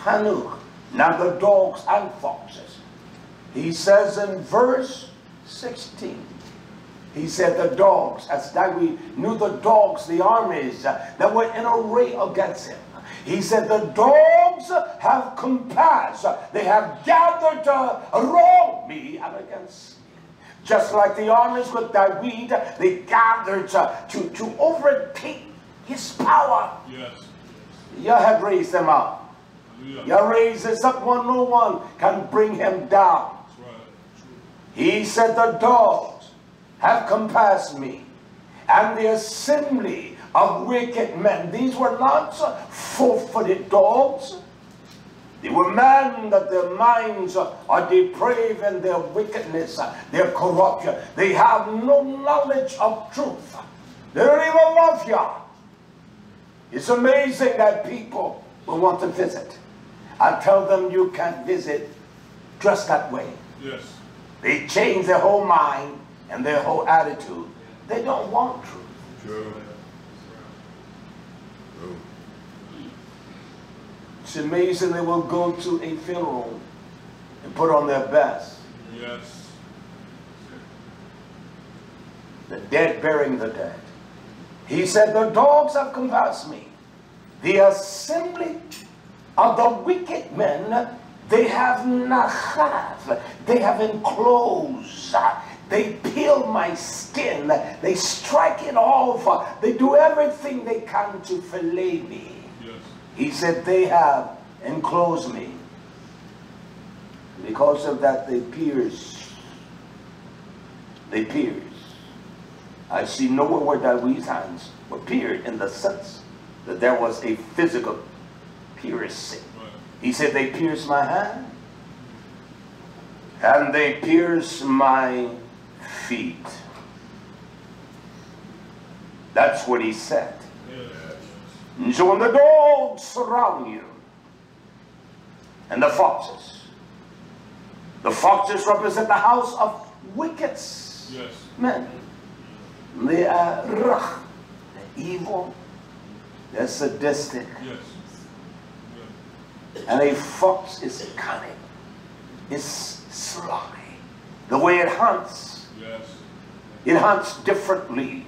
Hanuk, now the dogs and foxes. He says in verse 16, he said the dogs, as Dawid knew the dogs, the armies that were in array against him. He said the dogs have compassed, they have gathered around me and against me. Just like the armies with Dawid, they gathered to overtake his power. Yes. Yah had raised them up. Yah raises up one, no one can bring him down. Right. He said the dogs have compassed me, and the assembly of wicked men. These were not four-footed dogs. They were men that their minds are depraved in their wickedness, their corruption. They have no knowledge of truth. They don't even love Yah. It's amazing that people will want to visit. I tell them you can't visit just that way. Yes. They change their whole mind and their whole attitude. They don't want truth. True. It's amazing they will go to a funeral and put on their best. Yes. The dead burying the dead. He said, the dogs have compassed me. The assembly of the wicked men, they have nachav. They have enclosed. They peel my skin. They strike it off. They do everything they can to fillet me. Yes. He said, they have enclosed me. Because of that, they pierce. They pierce. I see nowhere where Dawid's hands were pierced in the sense that there was a physical piercing. Right. He said, they pierced my hand and they pierced my feet. That's what he said. Yes. And so when the dogs surround you, and the foxes represent the house of wicked men. They are they're evil, they're sadistic. Yes. Yes. And a fox is cunning, it's sly. The way it hunts, yes. It hunts differently.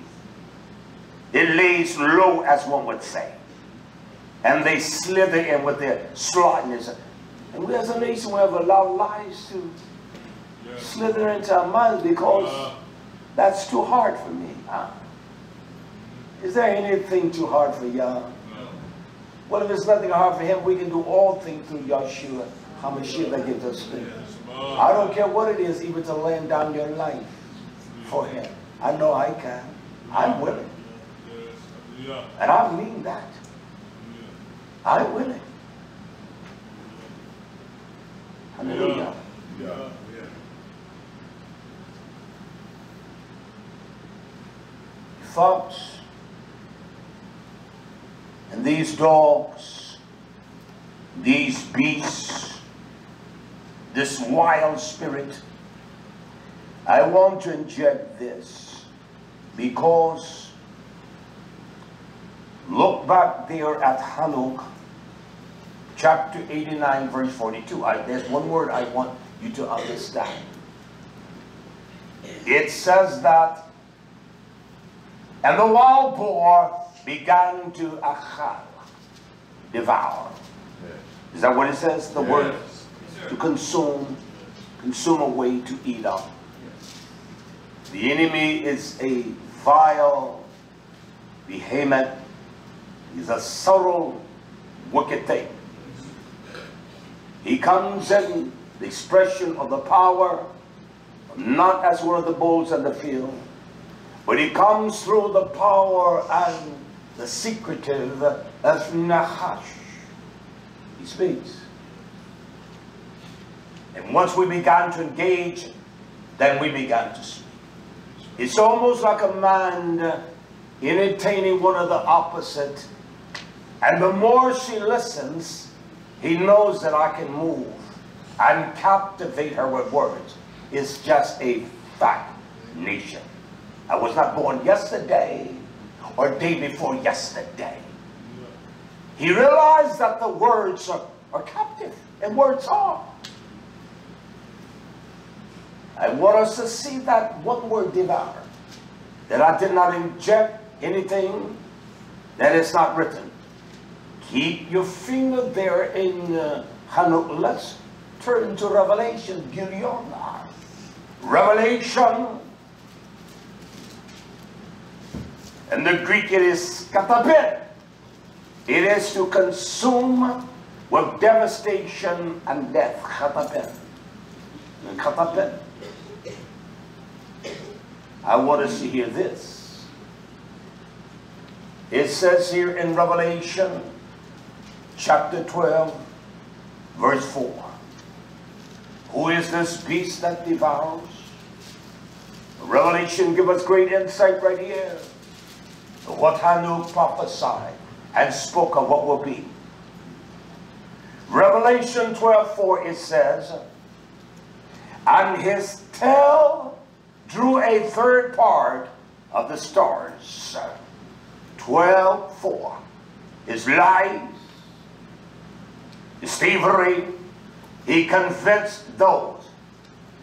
It lays low, as one would say. And they slither in with their slyness. And we as a nation, we have allowed lies to slither into our minds because that's too hard for me. Huh? Is there anything too hard for Yah? No. Well, if there's nothing hard for him, we can do all things through YHWH HaMashiach that gives us strength. I don't care what it is, even to lay down your life for him. I know I can. I'm willing. And I mean that. I'm willing. Hallelujah. Yeah. Fox and these dogs, these beasts, this wild spirit, I want to inject this because look back there at Hanuk chapter 89 verse 42. There's one word I want you to understand. It says that, and the wild boar began to achal, devour. Yes. Is that what it says? The word to consume away, to eat up. Yes. The enemy is a vile behemoth. He's a subtle, wicked thing. He comes in the expression of the power, not as one of the bulls in the field, But he comes through the power and the secretive of Nahash. He speaks. And once we began to engage, then we began to speak. It's almost like a man entertaining one of the opposite. And the more she listens, he knows that I can move and captivate her with words. It's just a fact, nation. I was not born yesterday or day before yesterday. He realized that the words are captive, and words are. I want us to see that one word devour. That I did not inject anything that is not written. Keep your finger there in Hanuk. Let's turn to Revelation, GILYAHNA. Revelation. In the Greek it is katapin. It is to consume with devastation and death. Katapin. Katapin. I want us to hear this. It says here in Revelation chapter 12 verse 4. Who is this beast that devours? Revelation gives us great insight right here. What Hanuk prophesied and spoke of what will be. Revelation 12:4 it says, and his tail drew a third part of the stars. 12:4. His lies, his thievery, he convinced those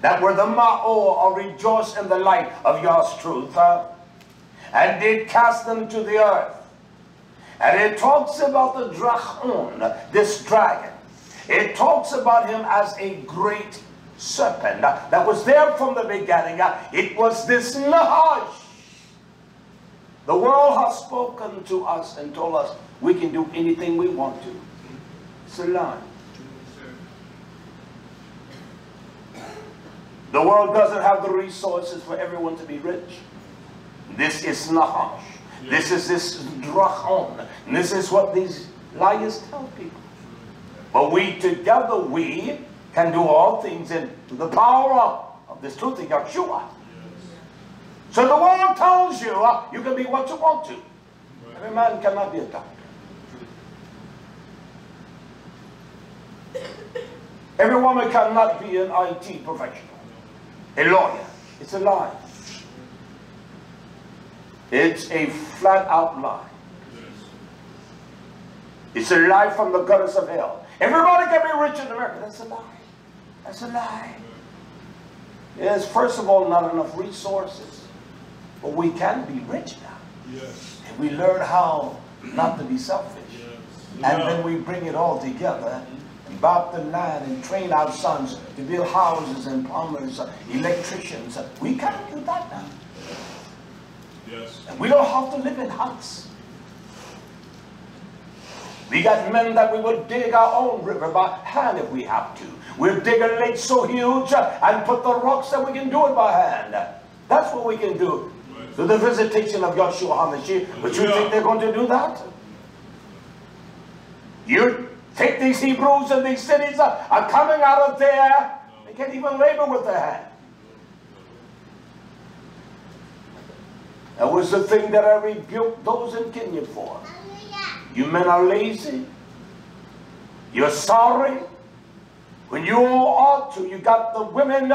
that were the ma'or or rejoice in the light of Yah's truth, and did cast them to the earth. And it talks about the drachon, this dragon. It talks about him as a great serpent that was there from the beginning. It was this Nahash. The world has spoken to us and told us we can do anything we want to. It's a lie. The world doesn't have the resources for everyone to be rich. This is Nahash. This is this drachon. And this is what these liars tell people. But we together, we can do all things in the power of this truth in Yahshua. So the world tells you, you can be what you want to. Every man cannot be a doctor. Every woman cannot be an IT professional. A lawyer. It's a lie. It's a flat out lie. It's a lie from the gutters of hell. Everybody can be rich in America. That's a lie. That's a lie. There's first of all not enough resources. But we can be rich now. Yes. And we learn how not to be selfish. Yes. And then we bring it all together and bop the land and train our sons to build houses and plumbers, electricians. We can do that now. Yes. And we don't have to live in huts. We got men that we will dig our own river by hand if we have to. We'll dig a lake so huge and put the rocks that we can do it by hand. That's what we can do. So the visitation of Yahshua HaMashiach. But you think they're going to do that? You take these Hebrews and these cities are coming out of there. They can't even labor with their hand. That was the thing that I rebuked those in Kenya for. You men are lazy. You're sorry. When you all ought to, you got the women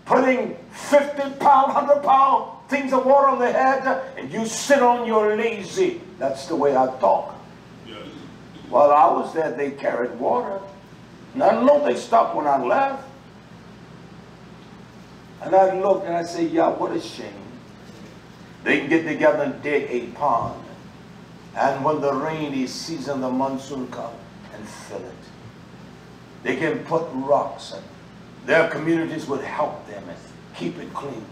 putting 50-pound, 100-pound things of water on their head, and you sit on your lazy. That's the way I talk. Yes. While I was there, they carried water. And I know they stopped when I left. And I looked and I said, yeah, what a shame. They can get together and dig a pond. And when the rainy season, the monsoon comes, and fill it. They can put rocks, and their communities would help them and keep it clean.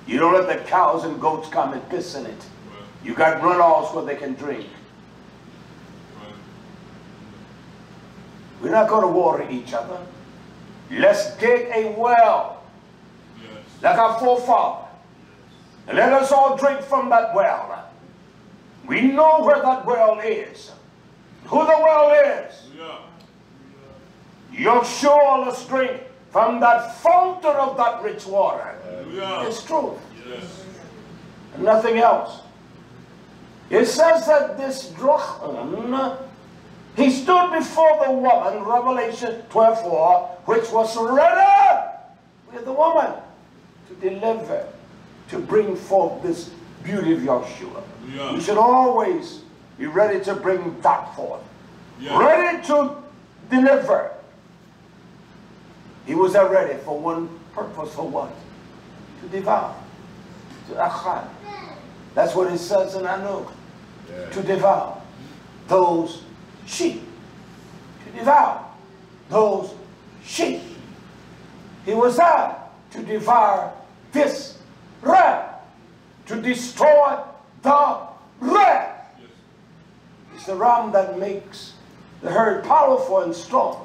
You don't let the cows and goats come and piss in it. You got runoffs where they can drink. We're not going to water each other. Let's dig a well, like our forefather. And let us all drink from that well. We know where that well is. Who the well is. YHWH, let's drink from that fountain of that rich water. It's truth. And nothing else. It says that this drachman, he stood before the woman, Revelation 12:4, which was ready with the woman to deliver, to bring forth this beauty of YHWH. We should always be ready to bring that forth. Ready to deliver. He was ready for one purpose, for what? To devour. To achad. That's what it says in Anuk. To devour those sheep. To devour those sheep. He was there to devour this ram. To destroy the ram. It's the ram that makes the herd powerful and strong.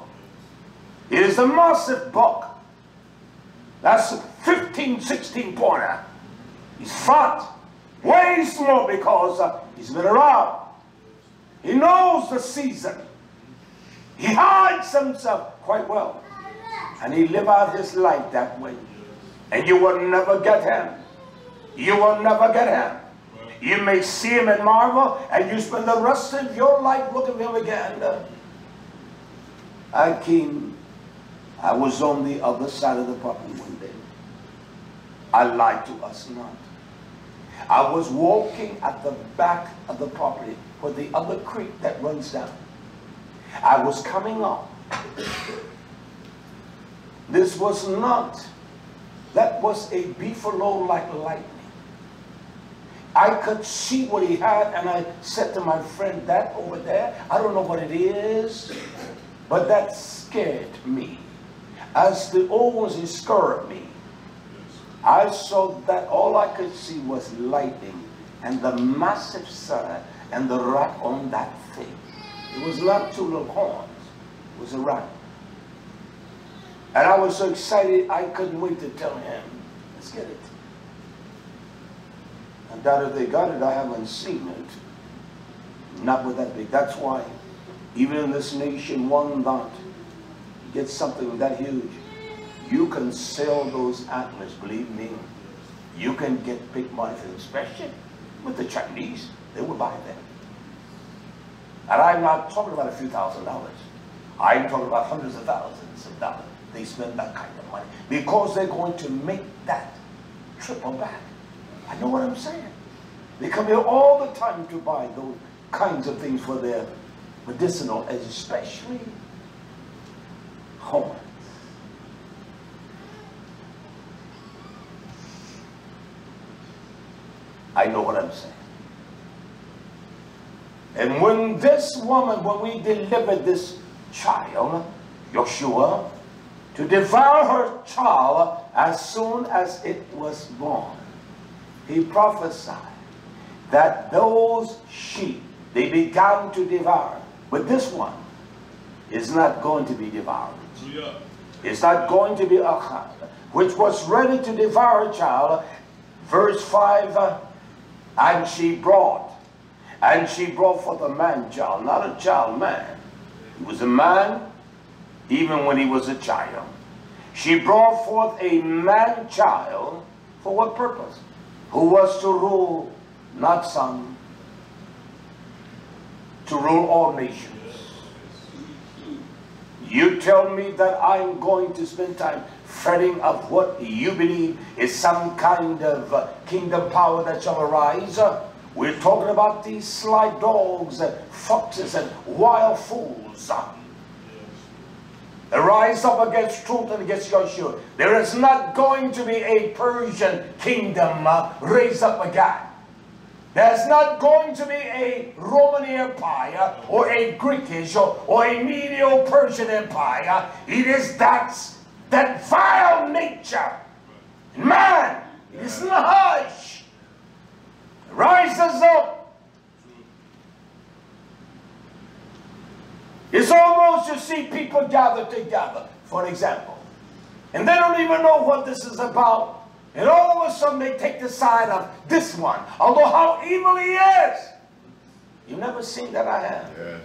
It is a massive buck. That's a 15, 16 pointer. He's fat. Weighs more because he's been around. He knows the season. He hides himself quite well. And he lives out his life that way. And you will never get him. You will never get him. You may see him and marvel, and you spend the rest of your life looking for him again. I was on the other side of the property one day. I lied to us not. I was walking at the back of the property where the other creek that runs down. I was coming up. This was not, that was a beefalo like lightning. I could see what he had, and I said to my friend, that over there, I don't know what it is, but that scared me. As the old ones, it scared me. I saw that all I could see was lightning and the massive sun and the rat on that thing. It was not two little horns. It was a rat. And I was so excited, I couldn't wait to tell him, let's get it. And that if they got it, I haven't seen it. Not with that big. That's why, even in this nation, one that gets something that huge, you can sell those antlers, believe me. You can get big money for them, especially with the Chinese. They will buy them. And I'm not talking about a few $1,000s. I'm talking about hundreds of thousands of dollars. They spend that kind of money because they're going to make that triple back. I know what I'm saying. They come here all the time to buy those kinds of things for their medicinal, especially horns. I know what I'm saying. And when this woman, when we delivered this child, YHWH, to devour her child as soon as it was born, he prophesied that those sheep, they began to devour. But this one is not going to be devoured. It's not going to be achad, which was ready to devour a child. Verse 5, and she brought forth a man-child, not a child man. He was a man even when he was a child. She brought forth a man-child for what purpose? Who was to rule, not some, to rule all nations. You tell me that I'm going to spend time fretting of what you believe is some kind of kingdom power that shall arise. We're talking about these sly dogs and foxes and wild fools. They rise up against truth and against YHWH. There is not going to be a Persian kingdom raised up again. There's not going to be a Roman Empire or a Greekish or a Medo-Persian Empire. It is that vile nature. Man, it is Nahash. Rises up. It's almost, you see, people gather together. For example, And they don't even know what this is about. And all of a sudden they take the side of this one. Although how evil he is. You've never seen that, I have. Yes.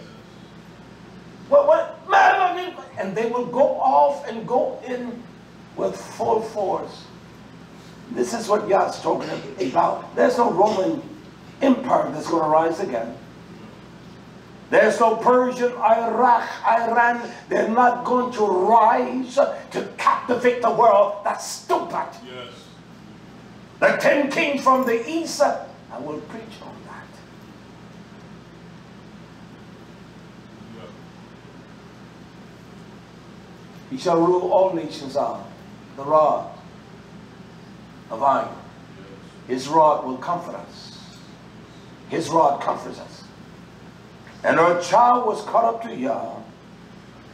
What, man, I mean, and they will go off and go in with full force. This is what God's talking about. There's no Roman Empire that's going to rise again. There's no Persian, Iraq, Iran. They're not going to rise to captivate the world. That's stupid. Yes. The 10 kings from the east, I will preach on that. Yeah. He shall rule all nations on the rod of iron. His rod will comfort us. His rod comforts us. And our child was caught up to Yah,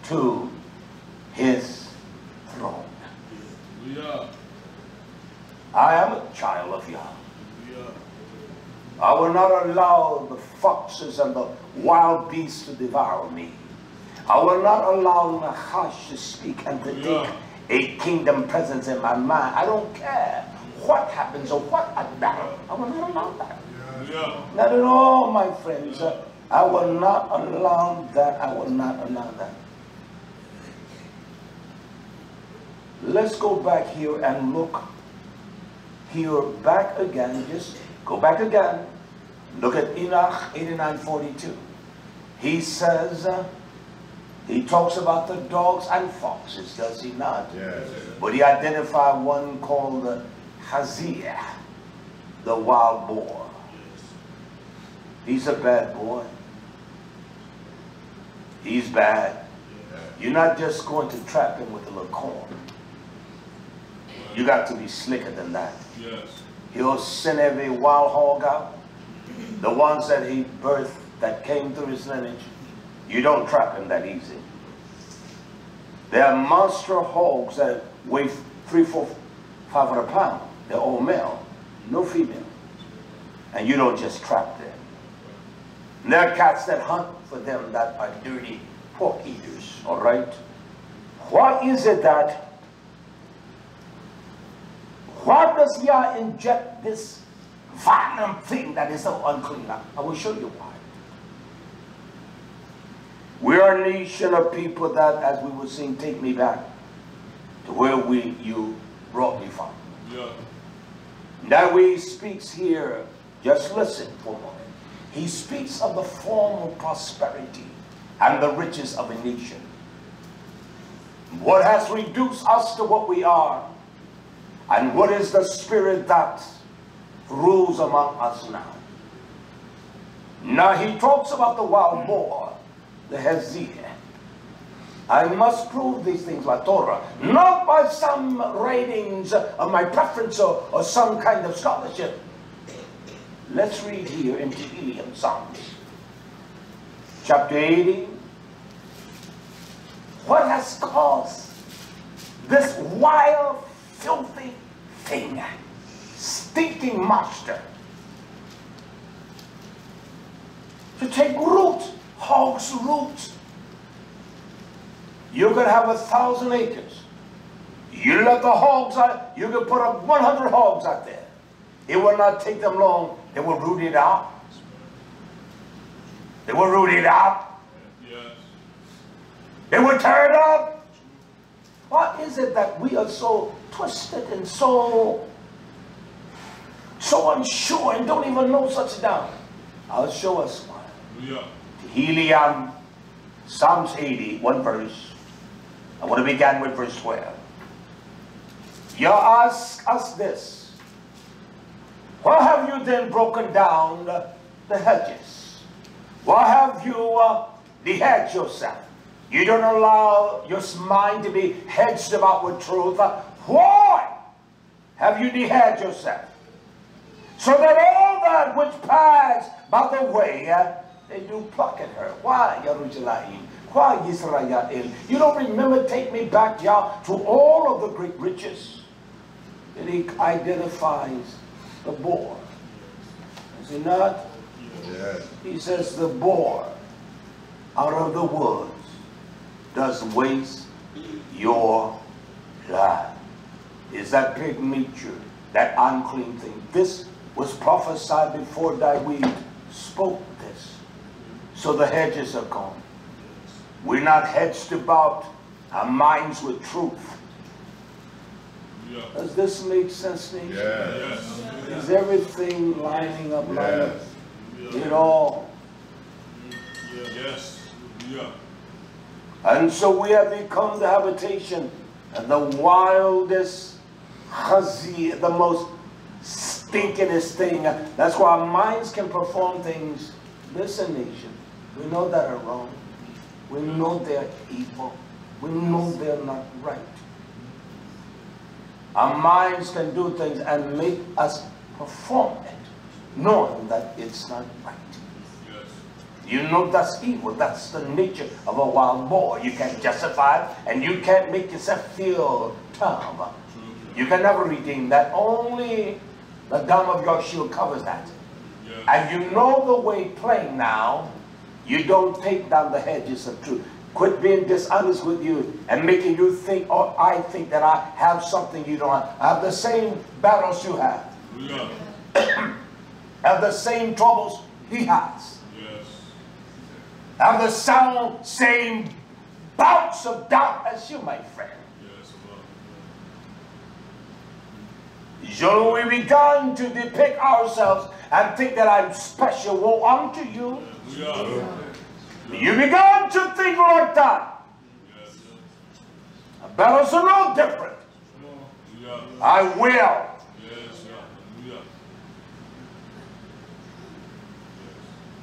to his throne. Yeah. I am a child of Yah. Yeah. I will not allow the foxes and the wild beasts to devour me. I will not allow Nachash to speak and to take a kingdom presence in my mind. I don't care what happens or what I die. I will not allow that. Yeah. Not at all, my friends. I will not allow that. I will not allow that. Let's go back here and look here back again. Just go back again. Look at Enoch 89:42. He says, he talks about the dogs and foxes, does he not? Yes. But he identified one called Hazir, the wild boar. He's a bad boy. He's bad. You're not just going to trap him with a little corn. You got to be slicker than that. Yes. He'll send every wild hog out. The ones that he birthed, that came through his lineage. You don't trap him that easy. There are monster hogs that weigh 300, 400, 500 pounds. They're all male, no female. And you don't just trap them. And there are cats that hunt for them that are dirty pork eaters, all right? Why is it that, why does Yah inject this violent thing that is so unclean? I will show you why. We are a nation of people that, as we were saying, take me back to where you brought me from. Yeah. That he speaks here, just listen for a moment. He speaks of the form of prosperity and the riches of a nation. What has reduced us to what we are, and what is the spirit that rules among us now. Now he talks about the wild boar, the Hazir. I must prove these things by Torah, not by some writings of my preference or some kind of scholarship. Let's read here in Tehillim, Psalms, chapter 80. What has caused this wild, filthy thing, stinking monster, to take root, hog's root? You could have 1,000 acres. You let the hogs out, you could put up 100 hogs out there. It will not take them long. They will root it out. They will root it out. Yes. They will tear it up. Why is it that we are so twisted and so unsure and don't even know such down? I'll show us one. Yeah. Tehillim, Psalms 80, one verse. I want to begin with verse 12. You ask us this. Why have you then broken down the hedges? Why have you de-hedged yourself? You don't allow your mind to be hedged about with truth. Why have you de-hedged yourself? So that all that which pass by the way, they do pluck at her. Why, YHWH? Why, YisraYah'ale? You don't remember, take me back, Yah, to all of the great riches. And he identifies the boar. Is he not? Yes. He says the boar out of the woods does waste your That is that great nature, that unclean thing. This was prophesied before Dawid spoke this. So the hedges are gone. We're not hedged about our minds with truth. Does this make sense, nation? Yes. Is everything lining up like Yes. it all? Yes. Yeah. And so we have become the habitation of the wildest, chazir, the most stinkingest thing. That's why our minds can perform things. Listen, nation, we know that are wrong. We know they're evil. We know they're not right. Our minds can do things and make us perform it, knowing that it's not right. Yes. You know that's evil. That's the nature of a wild boar. You can't justify it, and you can't make yourself feel tough. You can never redeem that. Only the gum of YHWH covers that. Yes. And you know the way plain now. You don't take down the hedges of truth. Quit being dishonest with you and making you think, or I think that I have something you don't have. I have the same battles you have. Yeah. Have the same troubles he has. Yes. Have the same bouts of doubt as you, my friend. Yes. So we begun to depict ourselves and think that I'm special. Woe unto you. Yeah. You began to think like that. Yes. The battles are no different. Yeah. I will. Yes.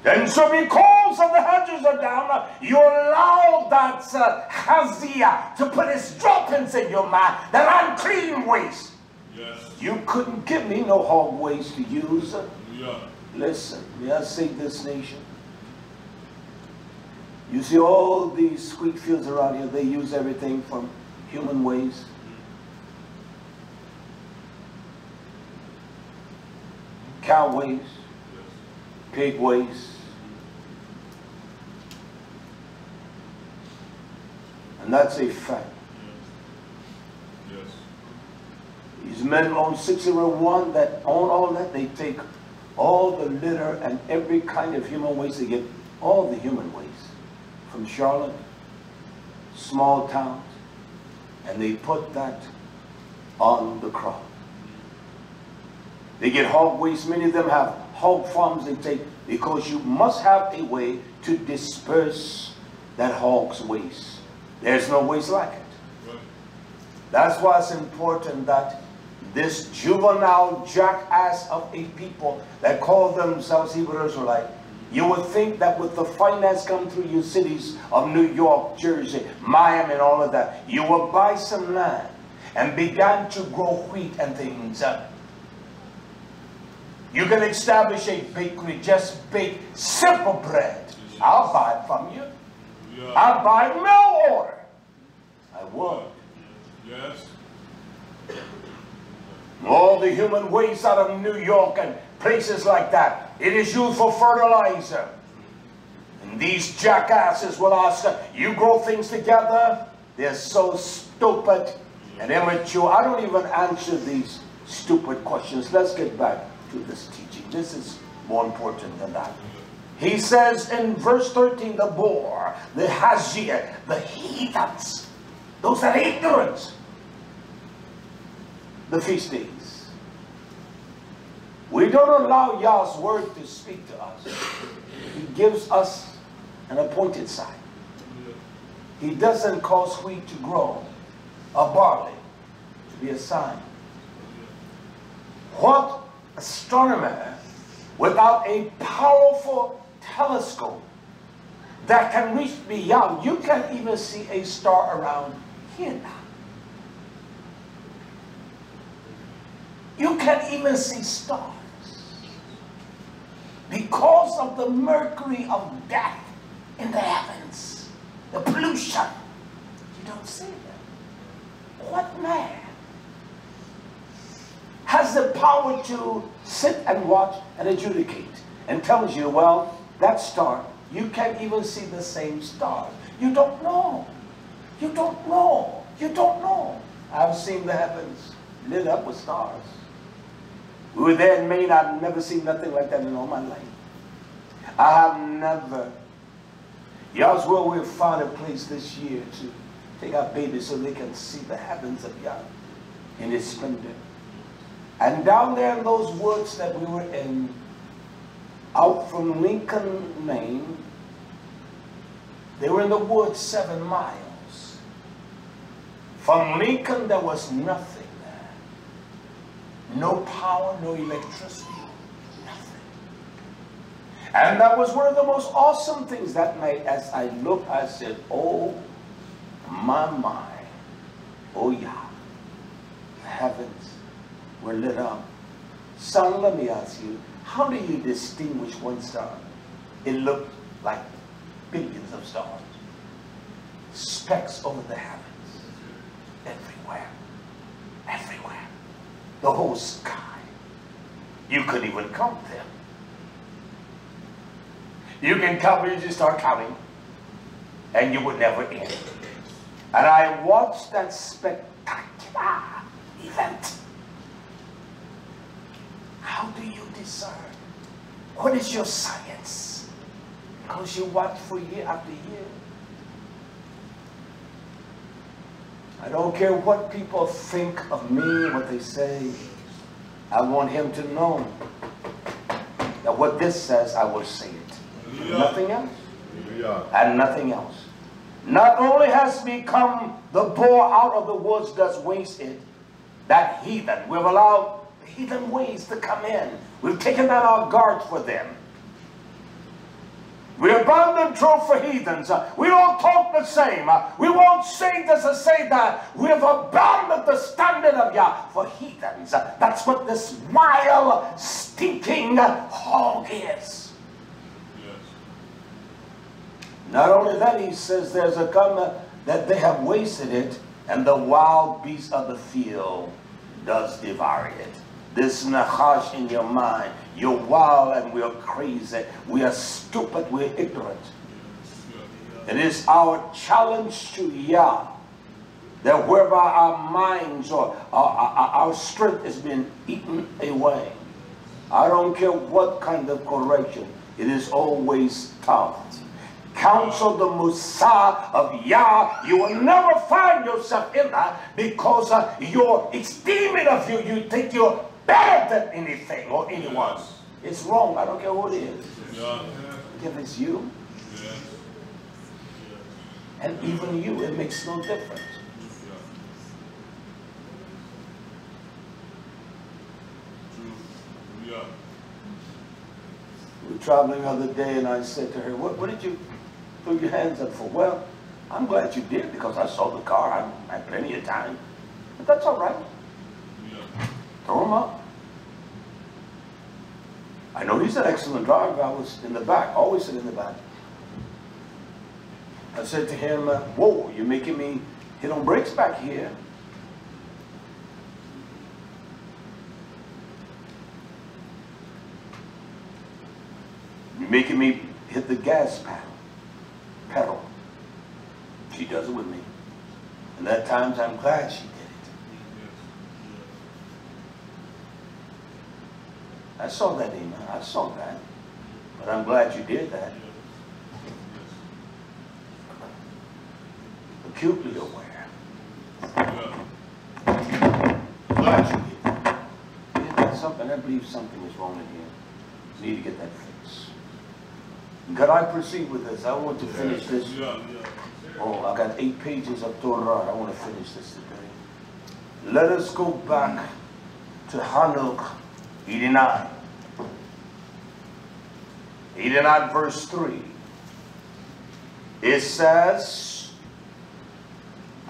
Yeah. And so because of the hedges are down, you allow that chazia to put its droppings in your mind, that unclean waste. Yes. You couldn't give me no hog waste to use. Yeah. Listen, may I say this, nation? You see all these wheat fields around here, they use everything from human waste. Cow waste, pig waste. And that's a fact. Yes. These men own 601 that own all that. They take all the litter and every kind of human waste. They get all the human waste from Charlotte, small towns, and they put that on the crop. They get hog waste. Many of them have hog farms they take, because you must have a way to disperse that hog's waste. There's no waste like it. Right. That's why it's important that this juvenile jackass of a people that call themselves Hebrew Israelite, you would think that with the finance come through your cities of New York, Jersey, Miami, and all of that, you will buy some land and begin to grow wheat and things. You can establish a bakery, just bake simple bread. I'll buy it from you. Yeah. I'll buy mail order. I would. Yes. All the human waste out of New York and places like that, it is used for fertilizer. And these jackasses will ask, you grow things together? They're so stupid and immature. I don't even answer these stupid questions. Let's get back to this teaching. This is more important than that. He says in verse 13, the boar, the hazir, the heathens, those that are ignorant, the feast days. We don't allow Yah's word to speak to us. He gives us an appointed sign. He doesn't cause wheat to grow or barley to be a sign. What astronomer without a powerful telescope that can reach beyond, you can't even see a star around here now. You can't even see stars because of the mercury of death in the heavens, the pollution. You don't see them. What man has the power to sit and watch and adjudicate and tells you, well, that star, you can't even see the same stars. You don't know. You don't know. You don't know. I've seen the heavens lit up with stars. We were there in Maine. I've never seen nothing like that in all my life. I have never. YHWH, we've found a place this year to take our babies so they can see the heavens of Yah in its splendor. And down there in those woods that we were in, out from Lincoln, Maine, they were in the woods 7 miles. From Lincoln, there was nothing there. No power, no electricity, nothing. And that was one of the most awesome things that night. As I looked, I said, oh my, oh yeah, the heavens were lit up. Son, let me ask you, how do you distinguish one star? It looked like billions of stars, specks over the heavens, everywhere, everywhere, the whole sky. You couldn't even count them. You can count when you just start counting, and you would never end. And I watched that spectacular event. How do you discern? What is your science? Because you watch for year after year. I don't care what people think of me, what they say. I want him to know that what this says, I will say it. Nothing else. And nothing else. Not only has become the boar out of the woods does waste it, that heathen, we've allowed heathen ways to come in. We've taken down our guards for them. We abandon truth for heathens. We don't talk the same. We won't say this or say that. We have abandoned the standard of Yah for heathens. That's what this vile, stinking hog is. Not only that, he says there's a come that they have wasted it, and the wild beast of the field does devour it. This nachash in your mind, you're wild and we're crazy, we are stupid, we're ignorant. It is our challenge to Yah that whereby our minds or our strength has been eaten away. I don't care what kind of correction, it is always tough. Counsel the Musah of Yah, you will never find yourself in that because your esteeming of you, you think you're better than anything or anyone. It's wrong. I don't care who it is. If it's you, and even you, it makes no difference. We were traveling the other day, and I said to her, what did you throw your hands up for? Well, I'm glad you did because I saw the car. I had plenty of time. But that's all right. Throw him up. I know he's an excellent driver. I was in the back, always sit in the back. I said to him, whoa, you're making me hit on brakes back here. You're making me hit the gas pedal. She does it with me. And at times I'm glad she did it. I saw that, Amen. I saw that. But I'm glad you did that. Acutely aware. Glad you did that. You did that something. I believe something is wrong in here. You need to get that fixed. Could I proceed with this? I want to finish this. Oh, I got 8 pages of Torah. I want to finish this today. Let us go back to Hanuk 89. 89 verse 3. It says,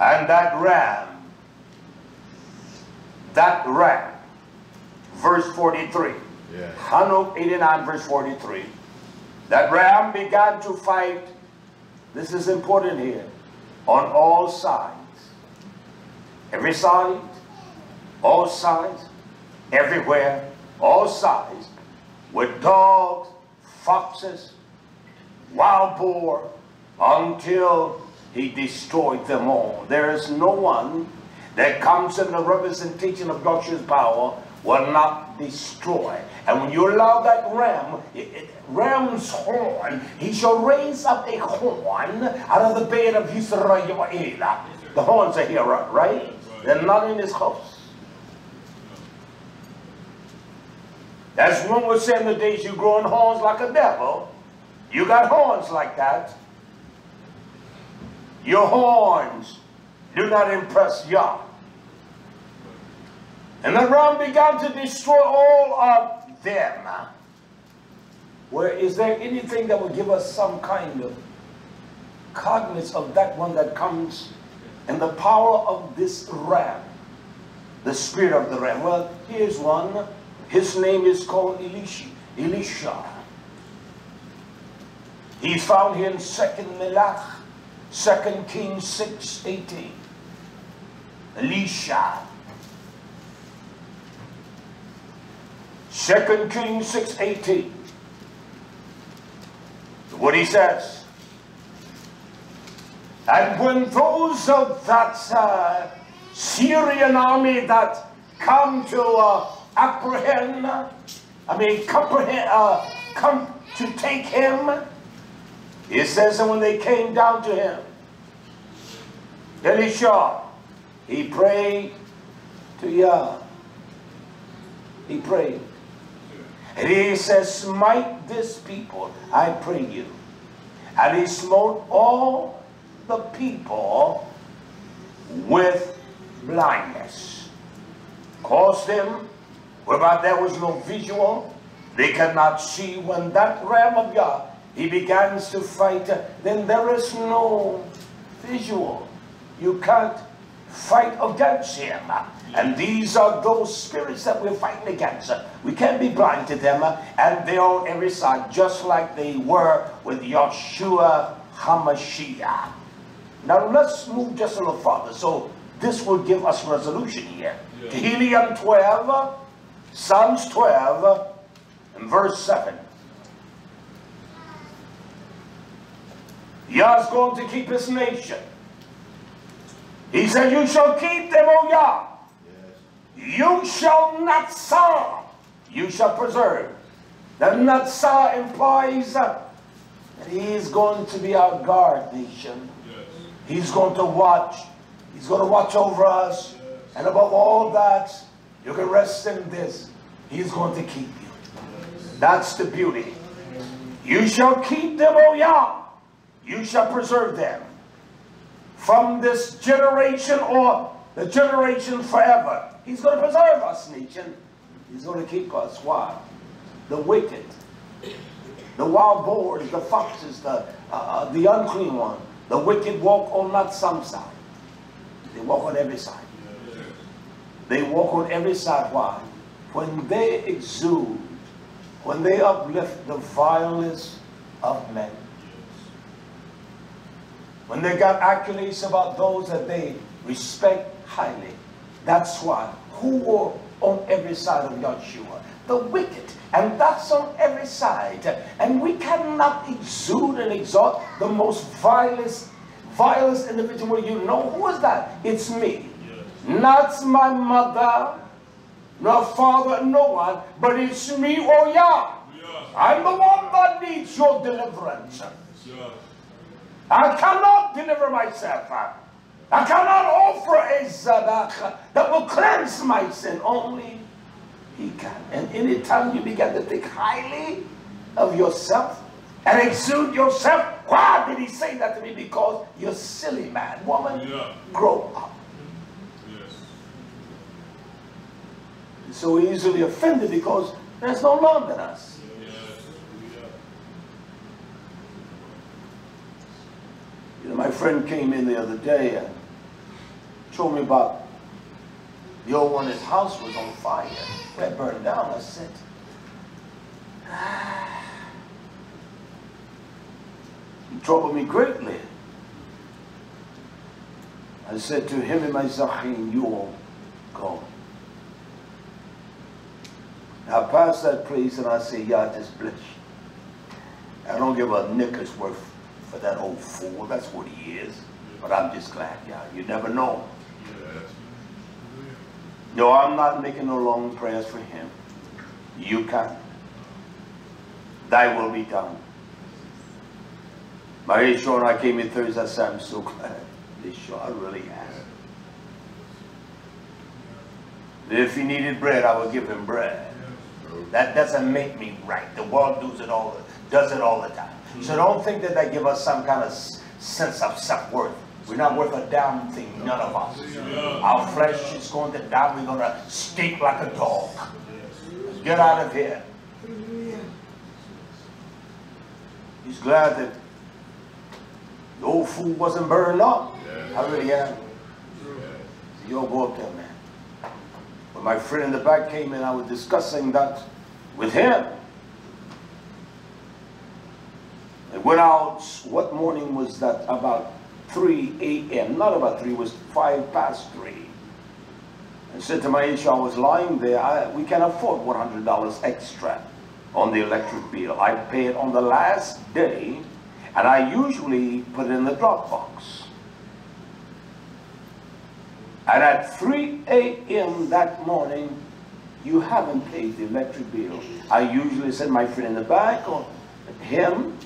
and that ram, verse 43. Yeah. Hanuk 89 verse 43. That ram began to fight, this is important here, on all sides. Every side, all sides, everywhere, all sides, with dogs, foxes, wild boar, until he destroyed them all. There is no one that comes in the representation of Yahshua's power will not destroy. And when you allow that ram's horn, he shall raise up a horn out of the bed of YisraYah'ale. The horns are here, right? They're not in his house. As one would say in the days, you growing horns like a devil. You got horns like that. Your horns do not impress Yah. And the ram began to destroy all of them. Where is there anything that will give us some kind of cognizance of that one that comes in the power of this ram, the spirit of the ram? Well, here's one. His name is called Elisha. He's found here in 2nd Melach, 2 Kings 6:18. Elisha. 2 Kings 6:18. What he says. And when those of that Syrian army that come to come to take him, it says that when they came down to him, Elisha, he prayed to Yah. He prayed. And he says, smite this people, I pray you. And he smote all the people with blindness. Caused them, whereby there was no visual, they cannot see. When that ram of Yah, he begins to fight, then there is no visual. You can't fight against him. And these are those spirits that we're fighting against. We can't be blind to them, and they're on every side, just like they were with Yahshua HaMashiach. Now let's move just a little farther. So this will give us resolution here. Yeah. Tehillim 12, Psalms 12, and verse 7. Yah's going to keep his nation. He said, you shall keep them, O Yah. Yes. You shall not sow. You shall preserve. The Natsah implies that he is going to be our guard nation. Yes. He's going to watch. He's going to watch over us. Yes. And above all that, you can rest in this. He's going to keep you. Yes. That's the beauty. You shall keep them, O Yah. You shall preserve them from this generation or the generation forever. He's going to preserve us, nation. He's going to keep us. Why? The wicked, the wild boars, the foxes, the unclean one. The wicked walk on not some side. They walk on every side. They walk on every side. Why? When they exude, when they uplift the vileness of men, when they got accolades about those that they respect highly, that's why. Who were on every side of Yahshua? The wicked. And that's on every side. And we cannot exude and exalt the most vilest individual. You know who is that? It's me. Yes. Not my mother, nor father, no one, but it's me, oh Yah. Yes. I'm the one that needs your deliverance. Yes. I cannot deliver myself. I cannot offer a zadach that will cleanse my sin. Only he can. And anytime you begin to think highly of yourself and exude yourself, why did he say that to me? Because you're silly, man, woman. Yeah. Grow up. Yes. So easily offended because there's no love in us. My friend came in the other day and told me about the old one. His house was on fire. It burned down. I said, he troubled me greatly. I said to him and my Zachim, you will go. I passed that place and I say, Yah, just bless you. I don't give a nicker's worth for that old fool. That's what he is. But I'm just glad, yeah. You never know. No, I'm not making no long prayers for him. You can. Thy will be done. Maria Shaw, I came in Thursday, I said, I'm so glad. They sure, I really am. If he needed bread, I would give him bread. That doesn't make me right. The world does it all the time. So don't think that they give us some kind of sense of self-worth. We're not worth a damn thing, none of us. Our flesh is going to die. We're going to stink like a dog. Get out of here. He's glad that the old food wasn't burned up. I really am. So you'll go up there, man. But my friend in the back came and I was discussing that with him. I went out, what morning was that? About 3 a.m. Not about 3, it was 5 past 3. I said to Maisha, I was lying there, we can afford $100 extra on the electric bill. I pay it on the last day, and I usually put it in the drop box. And at 3 a.m. that morning, you haven't paid the electric bill. I usually send my friend in the back or him.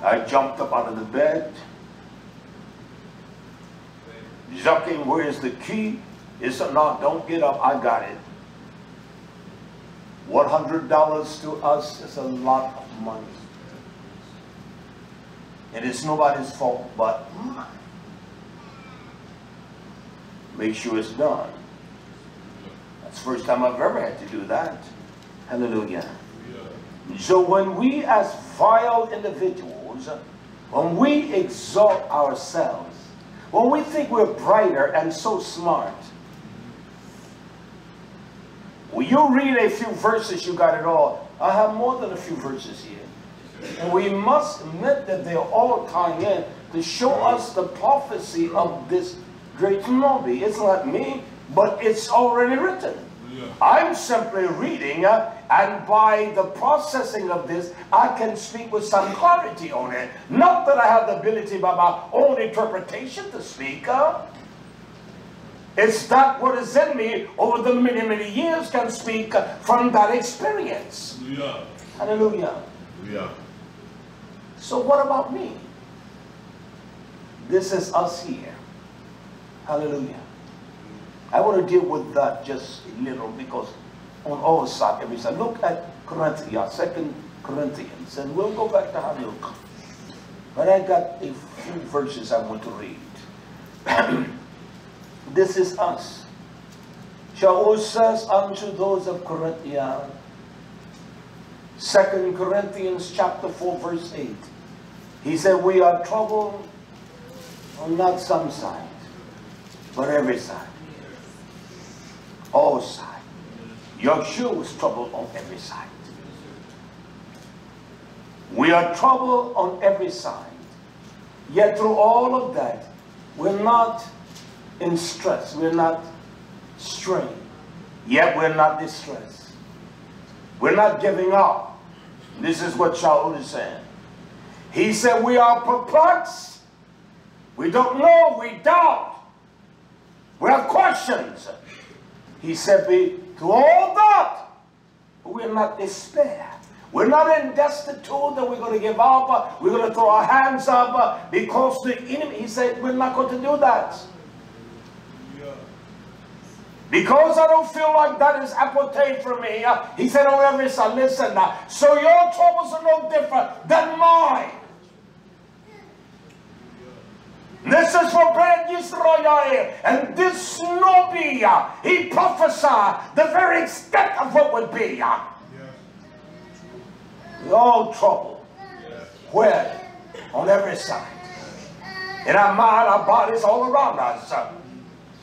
I jumped up out of the bed. Joking, where's the key? He said, no, don't get up, I got it. $100 to us is a lot of money. And it's nobody's fault but mine. Make sure it's done. That's the first time I've ever had to do that. Hallelujah. So when we as vile individuals, when we exalt ourselves, when we think we're brighter and so smart, when you read a few verses, you got it all. I have more than a few verses here. And we must admit that they're all tying in to show us the prophecy of this great movie. It's not me, but it's already written. I'm simply reading, and by the processing of this, I can speak with some clarity on it. Not that I have the ability by my own interpretation to speak. It's that what is in me over the many, many years can speak from that experience. Hallelujah. Hallelujah. So what about me? This is us here. Hallelujah. I want to deal with that just a little because on all sides, every side. Look at Corinthians, 2 Corinthians, and we'll go back to Habakkuk. But I got a few verses I want to read. This is us. Shaul says unto those of Corinthians, 2 Corinthians chapter 4 verse 8. He said, we are troubled on not some side, but every side. All sides. YHWH was troubled on every side. We are troubled on every side. Yet through all of that, we're not in stress. We're not strained. Yet we're not distressed. We're not giving up. This is what Shaul is saying. He said we are perplexed. We don't know. We doubt. We have questions. He said, to all that, we're not despair. We're not in destitute that we're going to give up. We're going to throw our hands up because the enemy, he said, we're not going to do that. Because I don't feel like that is apportate for me. He said, oh, every son, listen now. So your troubles are no different than mine. This is for bread YisraYah'ale. And this Nobia, he prophesied the very extent of what would be. We're all trouble. Where? On every side. In our mind, our bodies, all around us.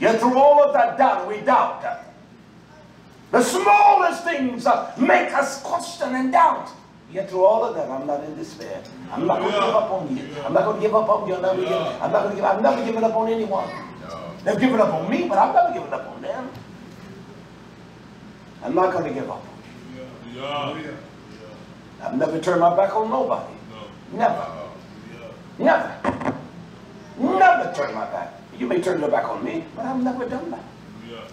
Yet through all of that doubt, we doubt. The smallest things make us question and doubt. Yet through all of that, I'm not in despair. I'm not going to give up on you. I'm not going to give up on you. I'm never giving up on anyone. They've given up on me, but I'm never giving up on them. I'm not going to give up on you. I've never turned my back on nobody. Never. Never. Never turn my back. You may turn your back on me, but I've never done that. Yeah.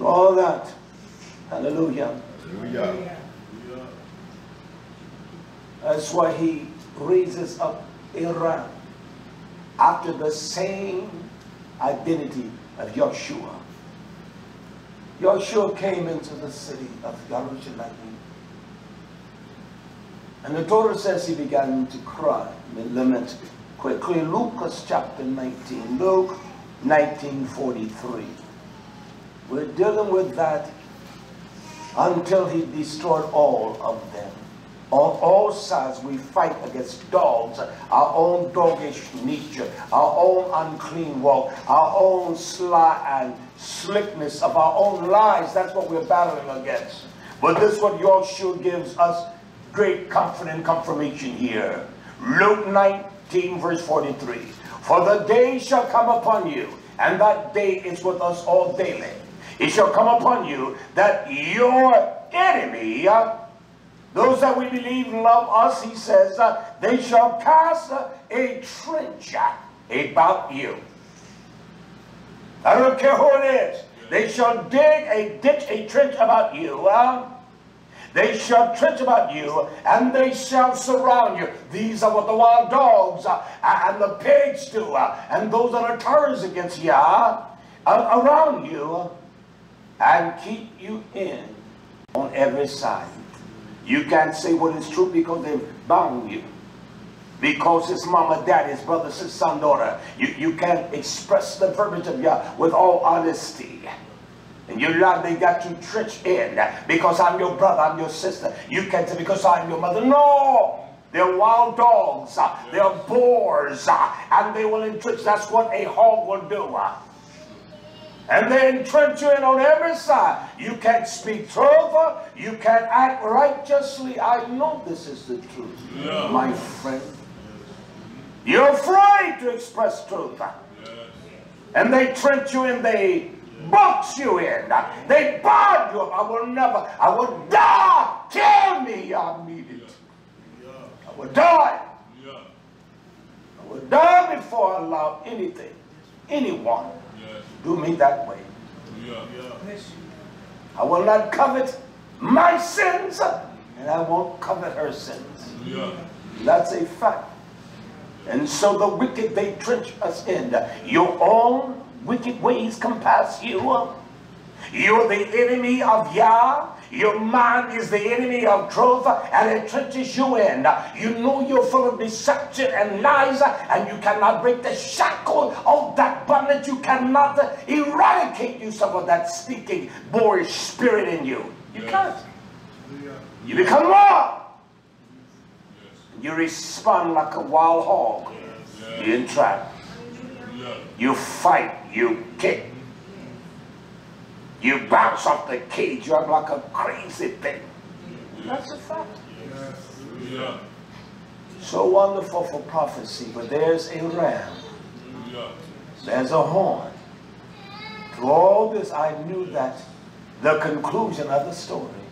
All that. Hallelujah. Hallelujah. That's why he raises up a ram after the same identity of Yahshua. Yahshua came into the city of YHWH. And the Torah says he began to cry and lament. Quickly, Lucas chapter 19. Luke 19:43. We're dealing with that until he destroyed all of them. On all sides we fight against dogs, our own doggish nature, our own unclean walk, our own sly and slickness of our own lies. That's what we're battling against. But this is what Yahshua gives us great comfort and confirmation here. Luke 19 verse 43. For the day shall come upon you, and that day is with us all daily. It shall come upon you that your enemy, those that we believe love us, he says, they shall cast a trench about you. I don't care who it is. They shall dig a ditch, a trench about you. They shall trench about you, and they shall surround you. These are what the wild dogs and the pigs do, and those that are terrorists against you, around you, and keep you in on every side. You can't say what is true because they've bound you. Because it's mama, daddy, his brother, his son, daughter. You can't express the verbiage of Yah with all honesty. And you're not, they got you trenched in. Because I'm your brother, I'm your sister. You can't say because I'm your mother. No! They're wild dogs. They're boars. And they will entrench. That's what a hog will do. And they entrench you in on every side. You can't speak truth. You can't act righteously. I know this is the truth, my friend. You're afraid to express truth. And they trench you in, they box you in. They bind you up. I will die. Kill me. I need it. I will die. I will die before I allow anything, anyone, do me that way. I will not covet my sins, and I won't covet her sins. That's a fact. And so the wicked, they trench us in. Your own wicked ways compass you. You're the enemy of Yah. Your mind is the enemy of truth, and it trenches you in. You know you're full of deception and lies, and you cannot break the shackle of that bondage. You cannot eradicate you some of that sneaking, boorish spirit in you. You can't. You become wild. You respond like a wild hog. You entrap. You fight. You kick. You bounce off the cage. You act like a crazy thing. That's a fact. So wonderful for prophecy, but there's a ram. There's a horn. Through all this, I knew that the conclusion of the story,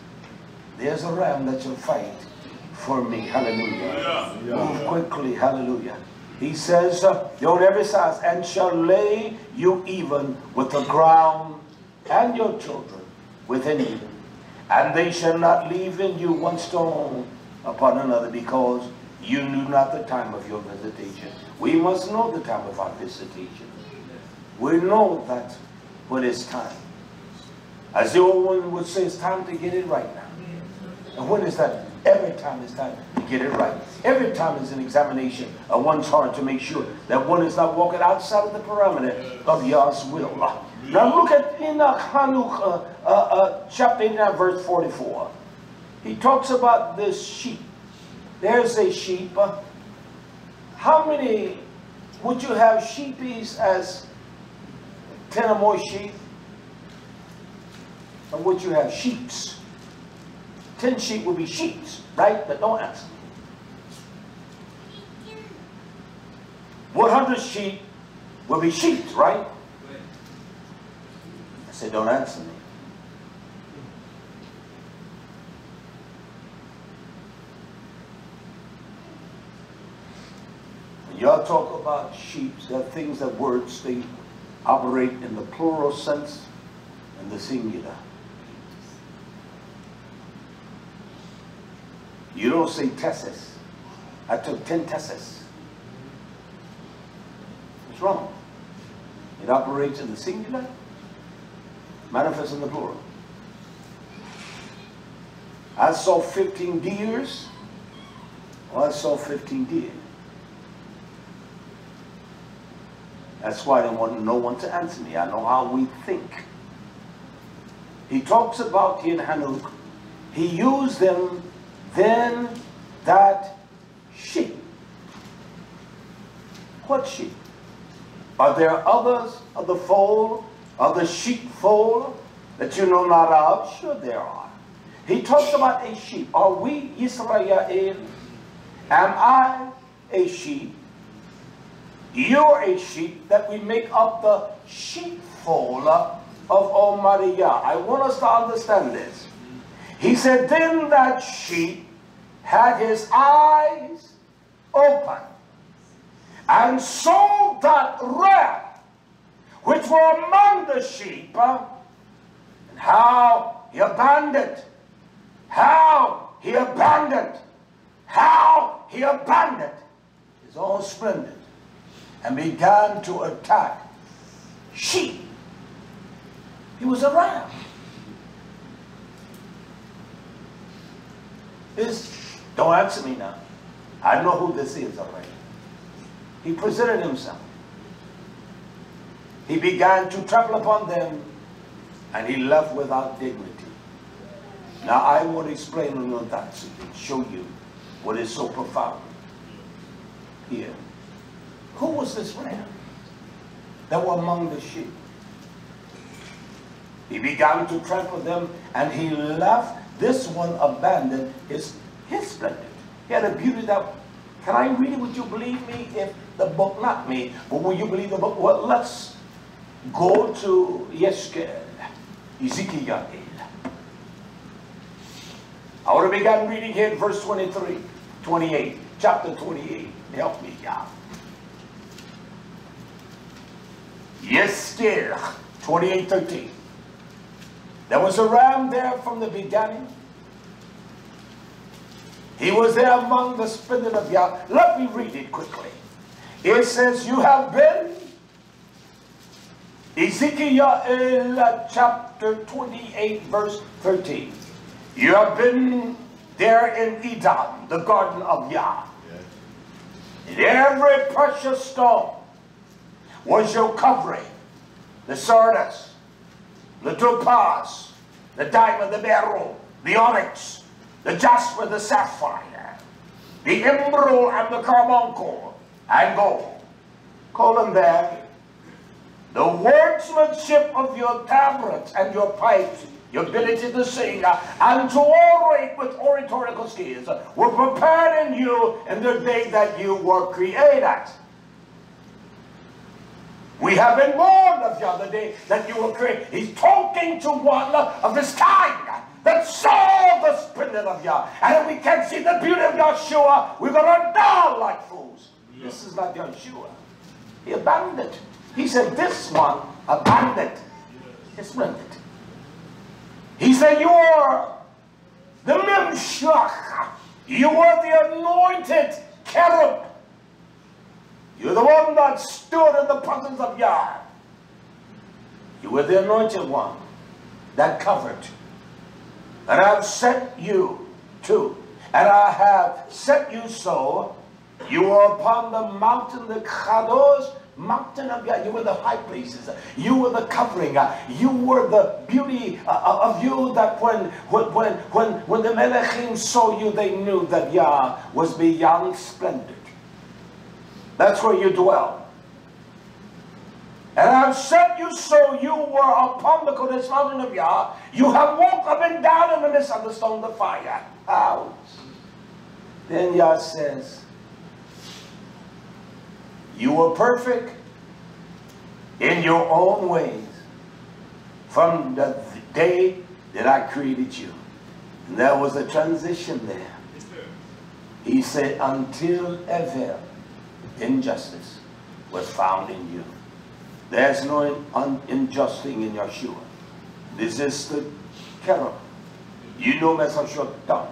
there's a ram that shall fight for me. Hallelujah. Move quickly. Hallelujah. He says, on every side, and shall lay you even with the ground and your children within you, and they shall not leave in you one stone upon another, because you knew not the time of your visitation. We must know the time of our visitation. We know that when it's time. As the old one would say, it's time to get it right now. And when is that? Every time it's time to get it right. Every time is an examination of one's heart to make sure that one is not walking outside of the parameter of Yah's will. Now look at in chapter 89 verse 44. He talks about this sheep. There's a sheep. How many would you have sheepies as 10 or more sheep? Or would you have sheeps? 10 sheep would be sheeps, right? But don't answer me. 100 sheep will be sheep, right? I said, don't answer me. y'all talk about sheep, there are things that words, they operate in the plural sense and the singular. You don't say tesses. I took 10 tesses. It's wrong. It operates in the singular, manifests in the plural. I saw 15 deers, or I saw 15 deer. That's why I didn't want no one to answer me. I know how we think. He talks about here in Hanuk, he used them, then that sheep. What sheep? Are there others of the fold, of the sheepfold, that you know not of? Sure there are. He talks about a sheep. Are we YisraYah'ale? Am I a sheep? You're a sheep, that we make up the sheepfold of Almighty Yah. I want us to understand this. He said, then that sheep had his eyes open, and saw that ram which were among the sheep, and how he abandoned, his own splendor, and began to attack sheep. He was a ram. Don't answer me now. I know who this is already. He presented himself. He began to trample upon them, and he left without dignity. Now I want to explain on your that so show you what is so profound here. Who was this ram that were among the sheep? He began to trample them, and he left this one abandoned his splendor. He had a beauty that, can I read it? Would you believe me if the book, not me, but will you believe the book? Well, let's go to YHWH. I want to begin reading here in verse 28, chapter 28. Help me, Yah. YHWH 28:13. There was a ram there from the beginning. He was there among the splendor of Yah. Let me read it quickly. It says, you have been, YisraYah'ale chapter 28 verse 13. You have been there in Eden, the garden of Yah. And every precious stone was your covering. The sardius, the topaz, the diamond, the beryl, the onyx, the jasper, the sapphire, the emerald, and the carbuncle, and gold. Call them there. The workmanship of your tabrets and your pipes, your ability to sing, and to orate with oratorical skills, were prepared in you in the day that you were created. We have been warned of you the day that you were created. He's talking to one of this kind that saw the splendor of Yah. And if we can't see the beauty of Yahshua, we're going to die like fools. This is not Yahshua. He abandoned. He said, this one abandoned his splendor. He said, you are the Memshach. You are the anointed cherub. You're the one that stood in the presence of Yah. You were the anointed one that covered. And I have sent you to, and I have set you so. You were upon the mountain, the Kadosh, mountain of Yah. You were the high places. You were the covering. You were the beauty of you, that when the Melechim saw you, they knew that Yah was beyond splendor. That's where you dwell. And I've set you so you were upon the Kodesh mountain of Yah. You have walked up and down in the midst of the stone of fire. Out. Then Yah says, you were perfect in your own ways from the day that I created you. And there was a transition there. He said, until ever injustice was found in you. There's no injustice in Yeshua. This is the character. You know him as Shaitan.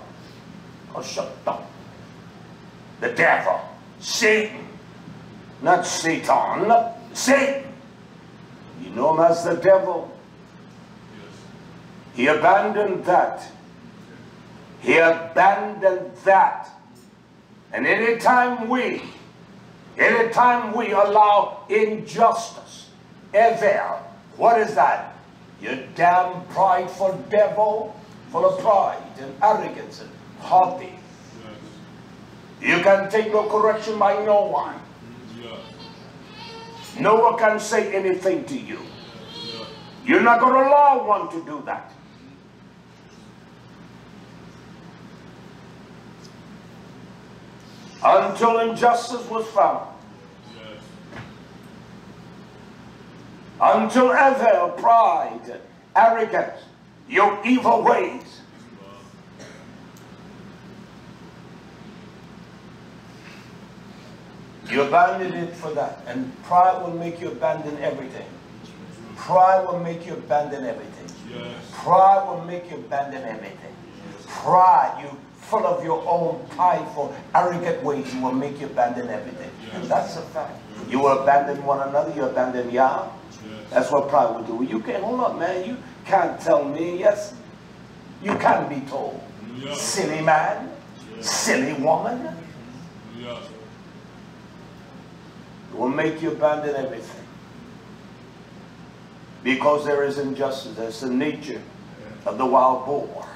The devil. Satan. Not Satan. Satan. You know him as the devil. He abandoned that. He abandoned that. And anytime we allow injustice, evil, what is that? You damn prideful devil, full of pride and arrogance and haughty. You can take no correction by no one. No one can say anything to you. You're not going to allow one to do that. Until injustice was found. Until evil, pride, arrogance, your evil ways. You abandon it for that. And pride will make you abandon everything. Pride will make you abandon everything. Pride will make you abandon everything. Pride, you full of your own prideful, arrogant ways, you will make you abandon everything. And that's a fact. You will abandon one another, you abandon Yah. That's what pride will do. You can't, hold up, man. You can't tell me. Yes, you can be told. Silly man, silly woman. It will make you abandon everything. Because there is injustice. That's the nature of the wild boar.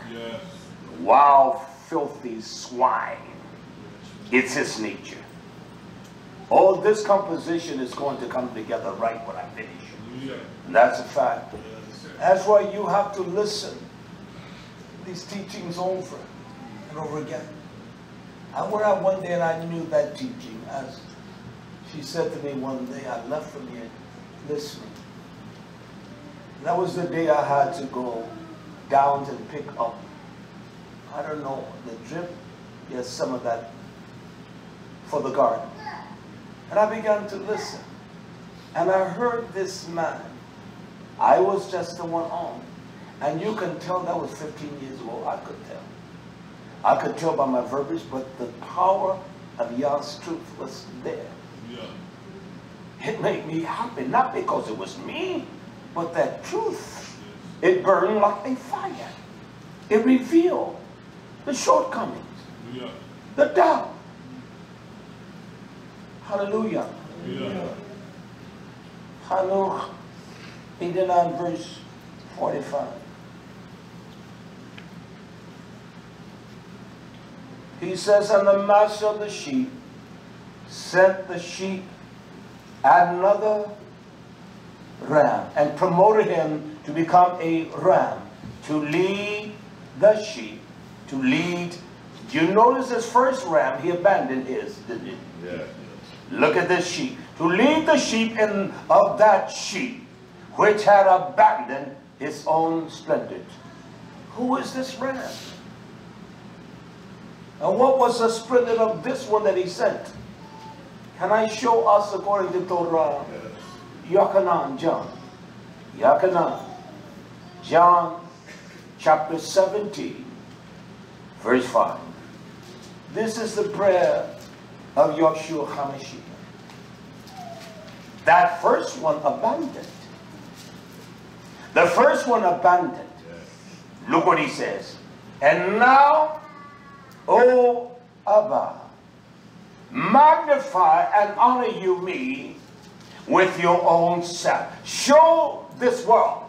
Wild, filthy swine. It's his nature. All this composition is going to come together right when I finish. And that's a fact. That's why you have to listen to these teachings over and over again. I went out one day and I knew that teaching. As she said to me one day, I left from here listening. And that was the day I had to go down to pick up, I don't know, the drip, yes, some of that for the garden. And I began to listen. And I heard this man. I was just the one on. And you can tell that was 15 years old. I could tell. I could tell by my verbiage, but the power of Yah's truth was there. It made me happy, not because it was me, but that truth. It burned like a fire. It revealed the shortcomings, the doubt. Hallelujah. Hallelujah. 89 verse 45. He says, and the master of the sheep sent the sheep another ram and promoted him to become a ram to lead the sheep, to lead. You notice his first ram, he abandoned his, didn't he? Yeah. Look at this sheep. To lead the sheep in of that sheep, which had abandoned his own splendor. Who is this ram? And what was the splendor of this one that he sent? Can I show us according to Torah? YHWH, John. YHWH, John chapter 17, verse 5. This is the prayer of Yeshua HaMashiach. That first one abandoned. The first one abandoned. Look what he says. And now, O Abba, magnify and honor you me with your own self. Show this world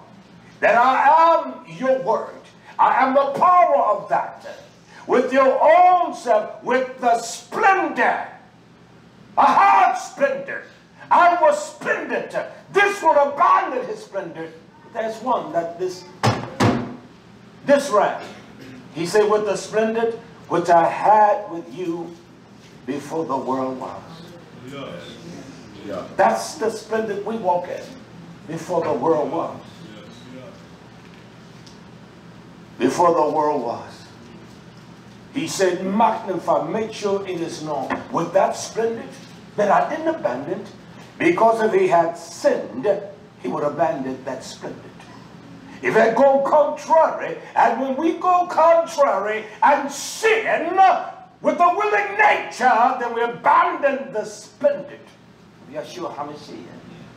that I am your word. I am the power of that. With your own self, with the splendor, a hard splendor. I was splendid. This one abandoned his splendor. There's one that this ram. He said, with the splendor which I had with you before the world was. Yes. Yeah. That's the splendor we walk in before the world was. Yes. Yeah. Before the world was. He said, magnify, make sure it is known. With that splendor, But I didn't abandon it, because if he had sinned, he would abandon that splendid. If I go contrary, and when we go contrary and sin with a willing nature, then we abandon the splendid of Yeshua HaMashiach.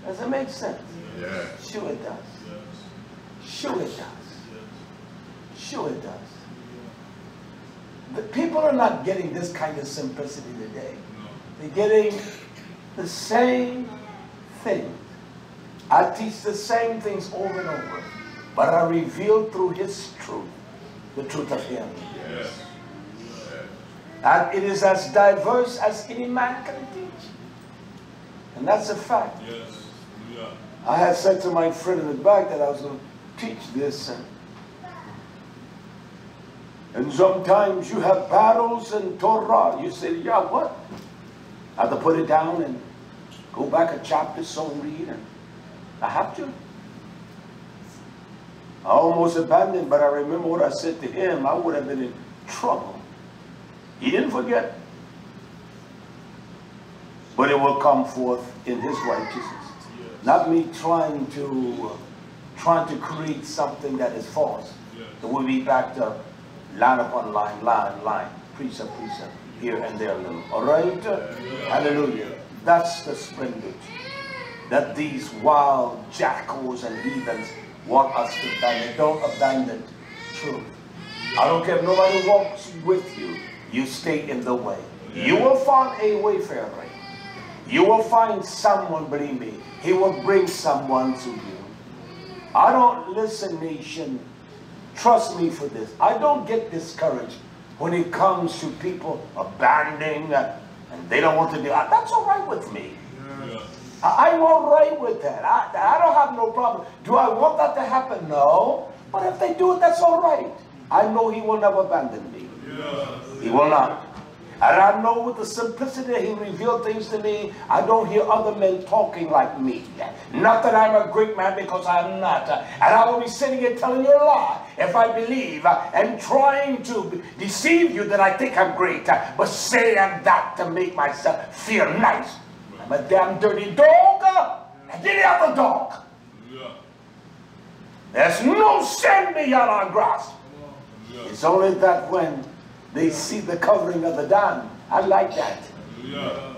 Does it make sense? Yes. Sure it does. Sure it does. Sure it does. The people are not getting this kind of simplicity today. They're getting the same thing. I teach the same things over and over, but I reveal through his truth, the truth of him. Yes. And it is as diverse as any man can teach. And that's a fact. Yes. Yeah. I had said to my friend in the back that I was going to teach this. And sometimes you have battles in Torah. You say, yeah, what? I have to put it down and go back a chapter, so read. And I have to. I almost abandoned, but I remember what I said to him. I would have been in trouble. He didn't forget. But it will come forth in his righteousness. Yes. Not me trying to create something that is false. Yes. So we'll be back to line upon line, precept, here and there a little. All right? Hallelujah. That's the splendid that these wild jackals and heathens want us to abandon. Don't abandon truth. I don't care if nobody walks with you. You stay in the way. You will find a wayfarer. You will find someone, believe me. He will bring someone to you. I don't listen, nation. Trust me for this. I don't get discouraged when it comes to people abandoning and they don't want to do it. That's all right with me. Yeah. I'm all right with that. I don't have no problem. Do I want that to happen? No. But if they do it, that's all right. I know he will never abandon me. Yeah. He will not. And I know with the simplicity that he revealed things to me, I don't hear other men talking like me. Not that I'm a great man, because I'm not. And I will be sitting here telling you a lie if I believe and trying to deceive you that I think I'm great, but saying that to make myself feel nice. I'm a damn dirty dog and any other dog. Yeah. There's no sin beyond our grasp. Yeah. It's only that when they see the covering of the dam. I like that. Yeah.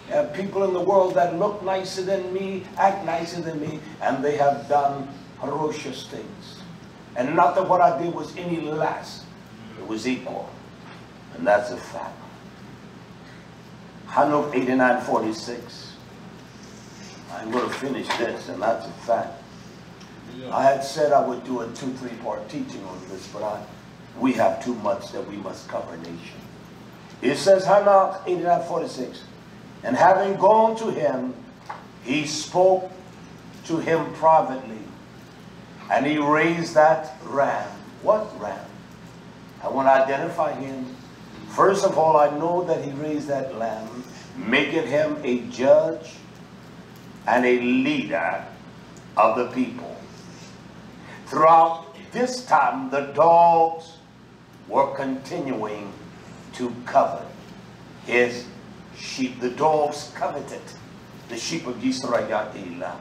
There are people in the world that look nicer than me, act nicer than me, and they have done ferocious things. And not that what I did was any less. It was equal. And that's a fact. Hanuk 89:46. I'm going to finish this, and that's a fact. Yeah. I had said I would do a 2-3 part teaching on this, but we have too much that we must cover, nation. It says, Hanok 89:46, and having gone to him, he spoke to him privately, and he raised that ram. What ram? I want to identify him. First of all, I know that he raised that lamb, making him a judge and a leader of the people. Throughout this time, the dogs were continuing to covet his sheep. The dogs coveted the sheep of YisraYah'ale.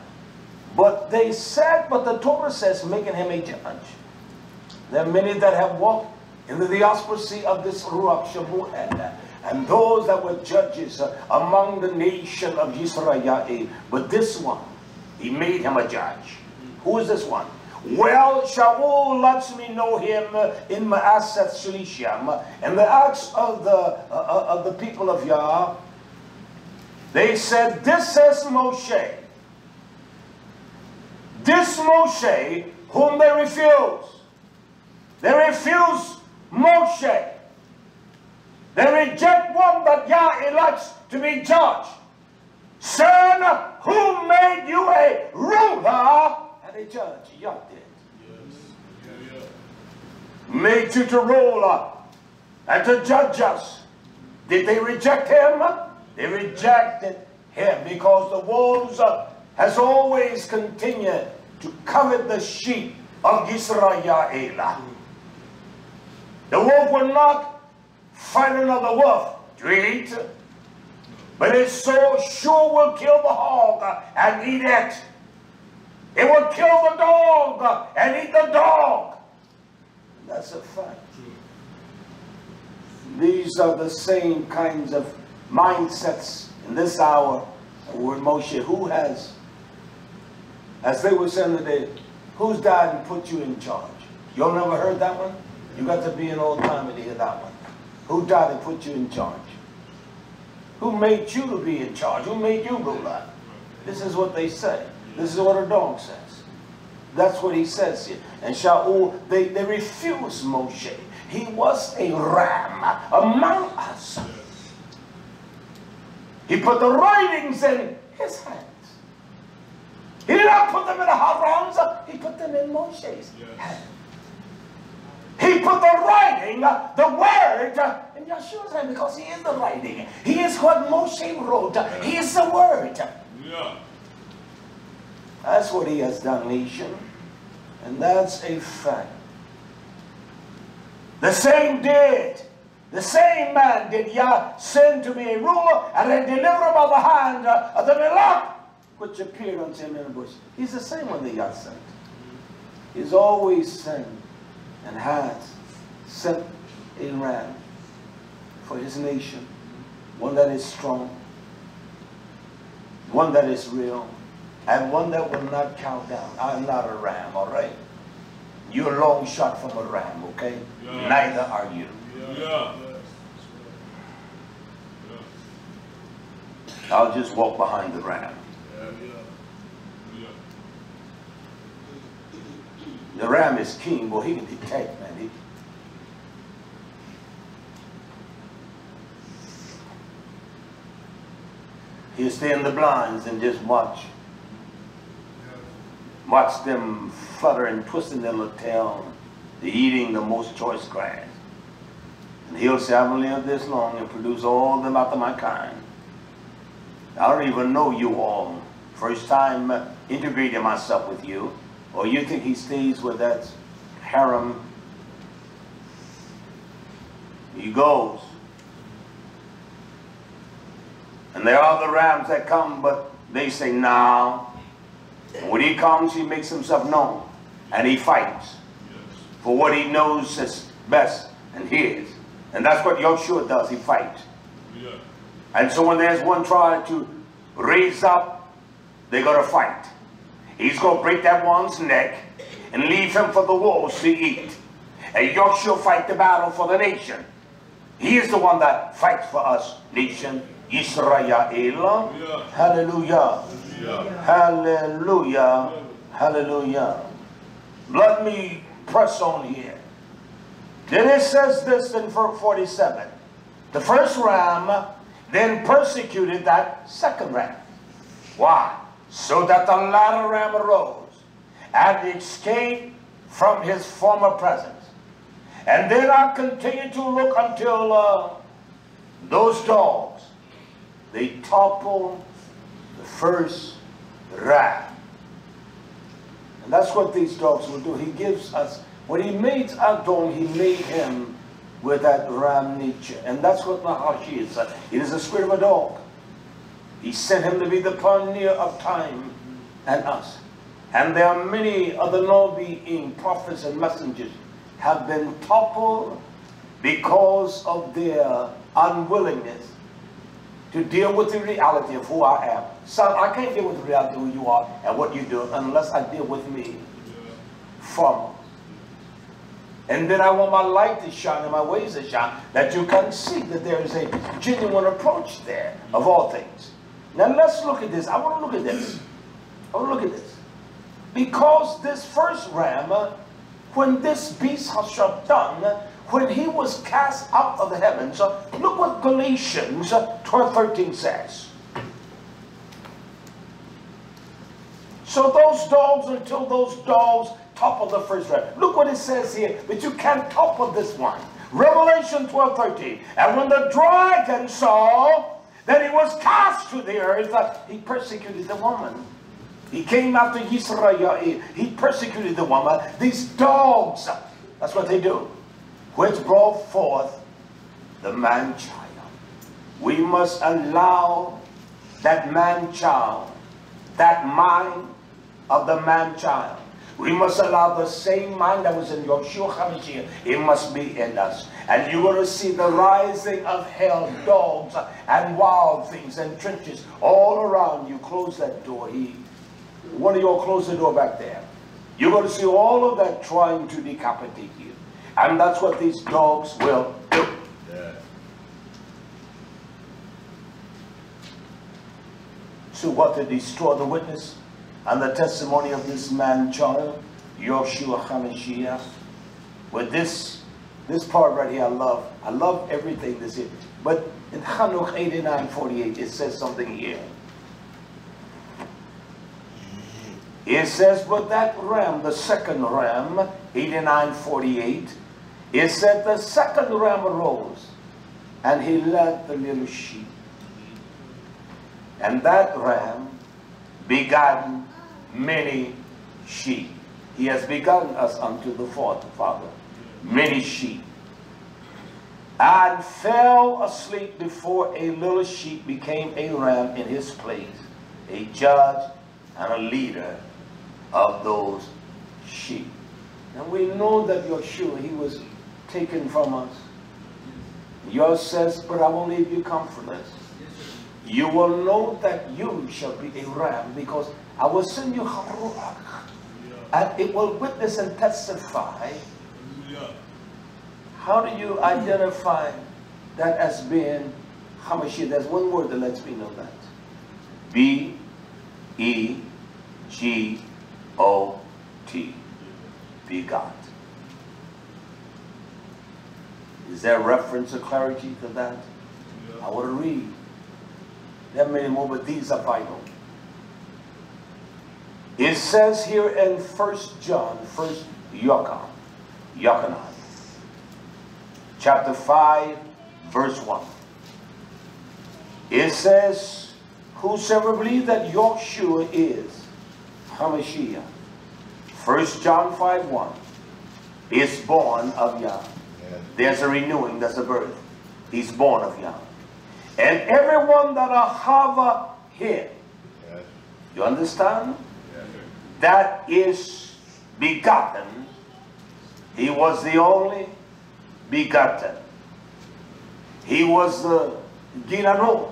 But they said, but the Torah says, making him a judge. There are many that have walked in the diaspora of this YHWH, and those that were judges among the nation of YisraYah'ale. But this one, he made him a judge. Who is this one? Well, Shaul lets me know him in Ma'aseh Shalisham. And the acts of the people of Yah, they said, this is Moshe. This Moshe whom they refuse. They refuse Moshe. They reject one that Yah elects to be judge. Son, who made you a ruler and a judge? Yah did. Yes. Made you to rule and to judge us. Did they reject him? They rejected him because the wolves has always continued to covet the sheep of YisraYah'ale. The wolf will not fight another wolf to eat. But it so sure will kill the hog and eat it. It will kill the dog and eat the dog. That's a fact. These are the same kinds of mindsets in this hour where Moshe, who has, as they were saying today, who's died and put you in charge? Y'all never heard that one? You got to be an old timer to hear that one. Who died and put you in charge? Who made you to be in charge? Who made you ruler? This is what they say. This is what a dog says. That's what he says here. And Shaul, they refuse Moshe. He was a ram among us. He put the writings in his hands. He did not put them in Aaron's. He put them in Moshe's hand. He put the writing, the word, in Yeshua's hand because he is the writing. He is what Moshe wrote. He is the word. Yeah. That's what he has done, nation. And that's a fact. The same man did Yah send to be a ruler and then deliver him by the hand of the Melech, which appeared unto him in the bush. He's the same one that Yah sent. He's always sent and has sent a ram for his nation. One that is strong, one that is real, and one that will not cow down. I'm not a ram, all right? You're a long shot from a ram, okay? Yeah. Neither are you. Yeah. I'll just walk behind the ram. The ram is keen, boy. He can detect, man. He'll stay in the blinds and just watch. Watch them fluttering, twisting their little tail, eating the most choice grass. And he'll say, I've lived this long and produce all them after my kind. I don't even know you all. First time integrating myself with you. Or you think he stays with that harem? He goes. And there are the rams that come, but they say, no. And when he comes, he makes himself known. And he fights for what he knows is best and his. And that's what YHWH does. He fights. Yeah. And so when there's one trying to raise up, they're going to fight. He's going to break that one's neck and leave him for the wolves to eat. And YHWH fight the battle for the nation. He is the one that fights for us, nation. YisraYah'ale. Yeah. Hallelujah. Yeah. Hallelujah. Hallelujah. Let me press on here. Then it says this in verse 47. The first ram then persecuted that second ram. Why? So that the latter ram arose and escaped from his former presence. And then I continued to look until those dogs, they toppled the first ram. And that's what these dogs will do. He gives us, when he made Adam, he made him with that ram nature. And that's what Nahashi is. It is the spirit of a dog. He sent him to be the pioneer of time and us. And there are many other Nabi'im, prophets and messengers have been toppled because of their unwillingness to deal with the reality of who I am. Son, I can't deal with the reality of who you are and what you do unless I deal with me foremost. And then I want my light to shine and my ways to shine, that you can see that there is a genuine approach there of all things. Now let's look at this. I want to look at this. I want to look at this. Because this first ram, when this beast has done, when he was cast out of the heavens, look what Galatians 12:13 says. So those dogs, until those dogs topple the first ram. Look what it says here, but you can't topple this one. Revelation 12:13. And when the dragon saw that he was cast to the earth, he persecuted the woman. He came after YisraYah'ale. He persecuted the woman. These dogs, that's what they do, which brought forth the man-child. we must allow that man-child, that mind of the man-child. We must allow the same mind that was in Yahshua HaMashiach. It must be in us. And you're going to see the rising of hell, dogs and wild things and trenches all around you. Close that door. One of you all close the door back there. You're going to see all of that trying to decapitate you. And that's what these dogs will do. Yeah. So what, to destroy the witness and the testimony of this man-child, Yahshua HaMashiach? With this part right here, I love everything this here. But in Chanukh 89:48, it says something here. It says, but that ram, the second ram, 89:48, it said the second ram arose, and he led the little sheep. And that ram begotten many sheep. He has begotten us unto the Father, many sheep. And fell asleep before a little sheep became a ram in his place, a judge and a leader of those sheep. And we know that Yahshua, he was taken from us. Yours says, but I will leave you comfortless. You will know that you shall be a ram, because I will send you Haruach, and it will witness and testify. How do you identify that as being Hamashiach? There's one word that lets me know that. B-E-G-O-T. Begot. Is there reference or clarity to that? I want to read. There are many more, but these are vital. It says here in 1 John, 1 Yochanan, chapter 5, verse 1. It says, whosoever believes that Yahshua is HaMashiach, 1 John 5:1, is born of Yah. Yeah. There's a renewing, there's a birth. He's born of Yah. And everyone that ahava him, yes. You understand? Yes. That is begotten. He was the only begotten. He was the GILYAHNA.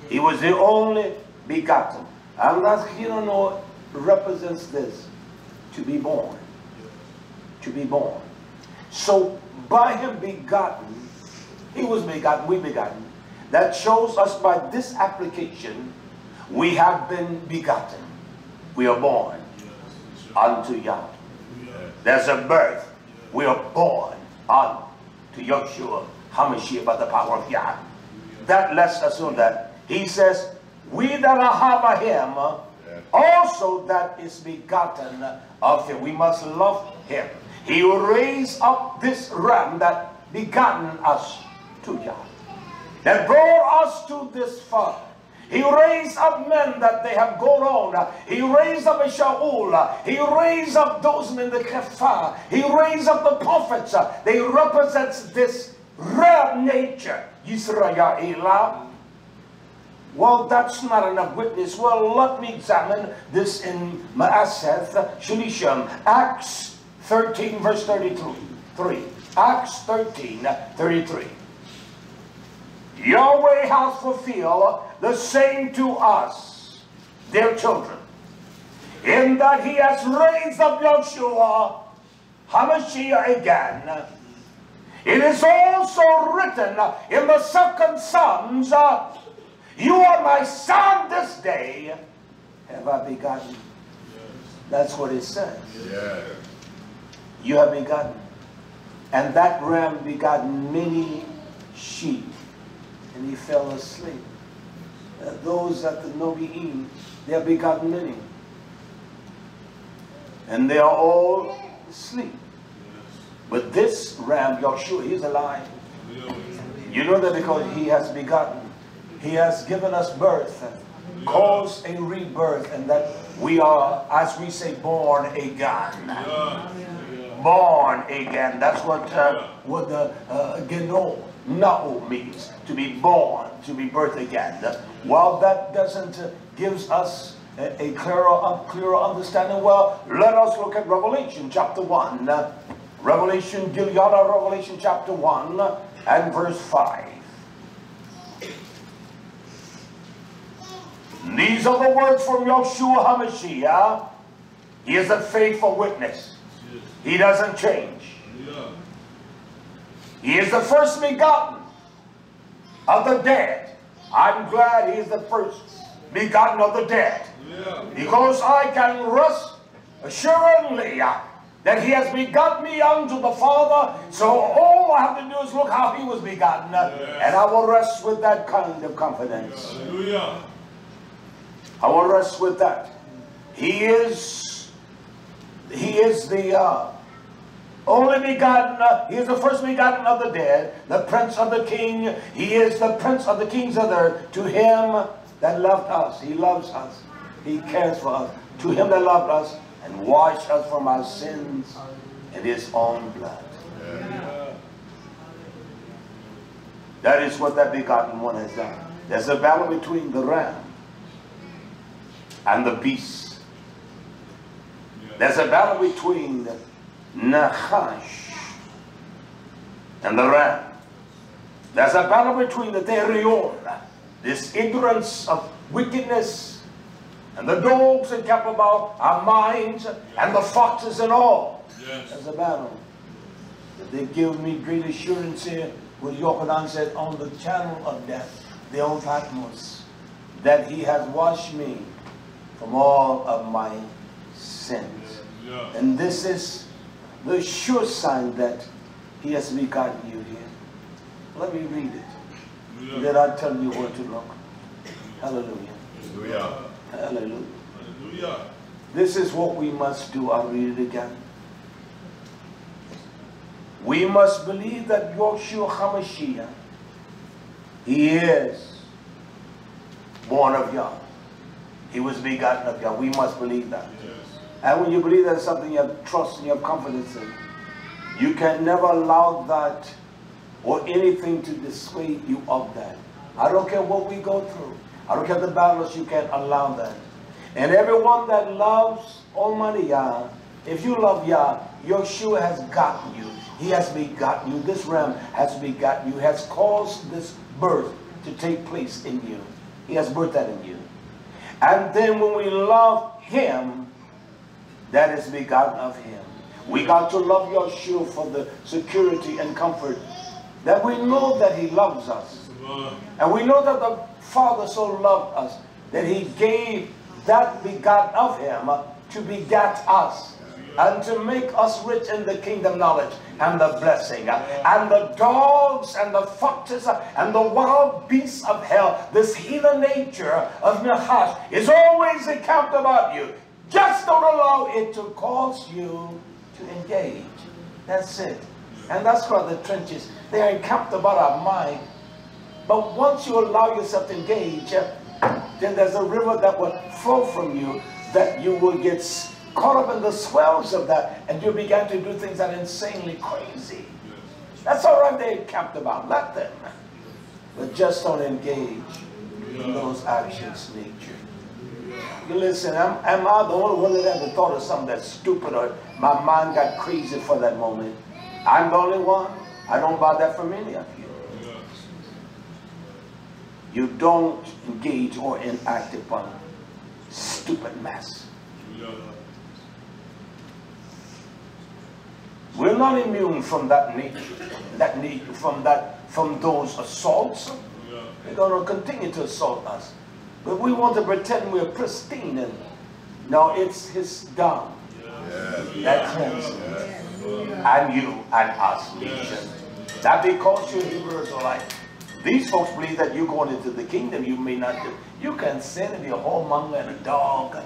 He was the only begotten. And that GILYAHNA represents this, to be born. To be born. So by him begotten, he was begotten, we begotten. That shows us by this application, we have been begotten. We are born unto Yah. There's a birth. We are born unto Yahshua HaMashiach by the power of Yah. That lets us know that. He says, we that are him, also that is begotten of him. We must love him. He will raise up this ram that begotten us to Yah, that brought us to this Father. He raised up men that they have gone on. He raised up a Shaul. He raised up those men, the Kepha. He raised up the prophets. They represent this rare nature, YisraYah'ale. Well, that's not enough witness. Well, let me examine this in Ma'aseth Shalisham, Acts 13, verse 33. Acts 13, 33. Yahweh has fulfilled the same to us, their children, in that he has raised up Yahshua HaMashiach again. It is also written in the second Psalms, you are my son this day, have I begotten. Yes. That's what it says. Yes. You have begotten. And that ram begotten many sheep. And he fell asleep. Those at the Nobi'im, they have begotten many. And they are all asleep. But this ram, Yahshua, he is alive. You know that because he has begotten. He has given us birth, caused a rebirth, and that we are, as we say, born again. Born again. That's what the Geno Na'u means to be born, to be birthed again. Well, that doesn't gives us a clearer understanding. Well, let us look at Revelation chapter 1. Revelation, GILYAHNA, Revelation chapter 1 and verse 5. These are the words from YHWH HaMashiach. He is a faithful witness. He doesn't change. He is the first begotten of the dead. I'm glad he is the first begotten of the dead. Because I can rest assuredly that he has begotten me unto the Father. So all I have to do is look how he was begotten. And I will rest with that kind of confidence. Hallelujah. I will rest with that. He is the only begotten, he is the first begotten of the dead, the prince of the king. He is the prince of the kings of the earth. To him that loved us, he loves us, he cares for us. To him that loved us and washed us from our sins in his own blood. Yeah. That is what that begotten one has done. There's a battle between the ram and the beast. There's a battle between Nachash and the ram. There's a battle between the Terion, this ignorance of wickedness, and the dogs that kept about our minds, and the foxes and all. Yes. There's a battle. But they give me great assurance here, what Yochanan said, on the channel of death, the old Patmos, that he has washed me from all of my sins. Yeah. And this is the sure sign that he has begotten you here. Let me read it. Yeah. Then I'll tell you where to look. Hallelujah. Hallelujah. Hallelujah. Hallelujah. This is what we must do. I'll read it again. We must believe that YHWH HaMashiach, he is born of Yah. He was begotten of Yah. We must believe that. Yes. And when you believe that, something you have trust and you have confidence in, you can never allow that or anything to dissuade you of that. I don't care what we go through. I don't care the battles, you can't allow that. And everyone that loves Almighty Yah, if you love Yah, YHWH has gotten you. He has begotten you. This ram has begotten you, has caused this birth to take place in you. He has birthed that in you. And then when we love him, that is begotten of him. We got to love YHWH for the security and comfort that we know that he loves us. And we know that the Father so loved us that he gave that begotten of him to beget us and to make us rich in the kingdom knowledge and the blessing. And the dogs and the foxes and the wild beasts of hell, this heathen nature of Nachash is always encamped about you. Just don't allow it to cause you to engage. That's it. And that's why the trenches, they are encamped about our mind. But once you allow yourself to engage, then there's a river that will flow from you, that you will get caught up in the swells of that, and you begin to do things that are insanely crazy. That's all right, they're encamped about. Let them. But just don't engage in those actions, nature. You listen, am I the only one that ever thought of something that's stupid or my mind got crazy for that moment? I'm the only one. I don't buy that from any of you. You don't engage or enact upon stupid mess. We're not immune from that nature, from those assaults. They're going to continue to assault us. But we want to pretend we're pristine. And no, it's his dung that cleanses. And you and us, nation. Not because you're Hebrew Israelite. These folks believe that you're going into the kingdom. You may not do. You can sin and be a whoremonger and a dog.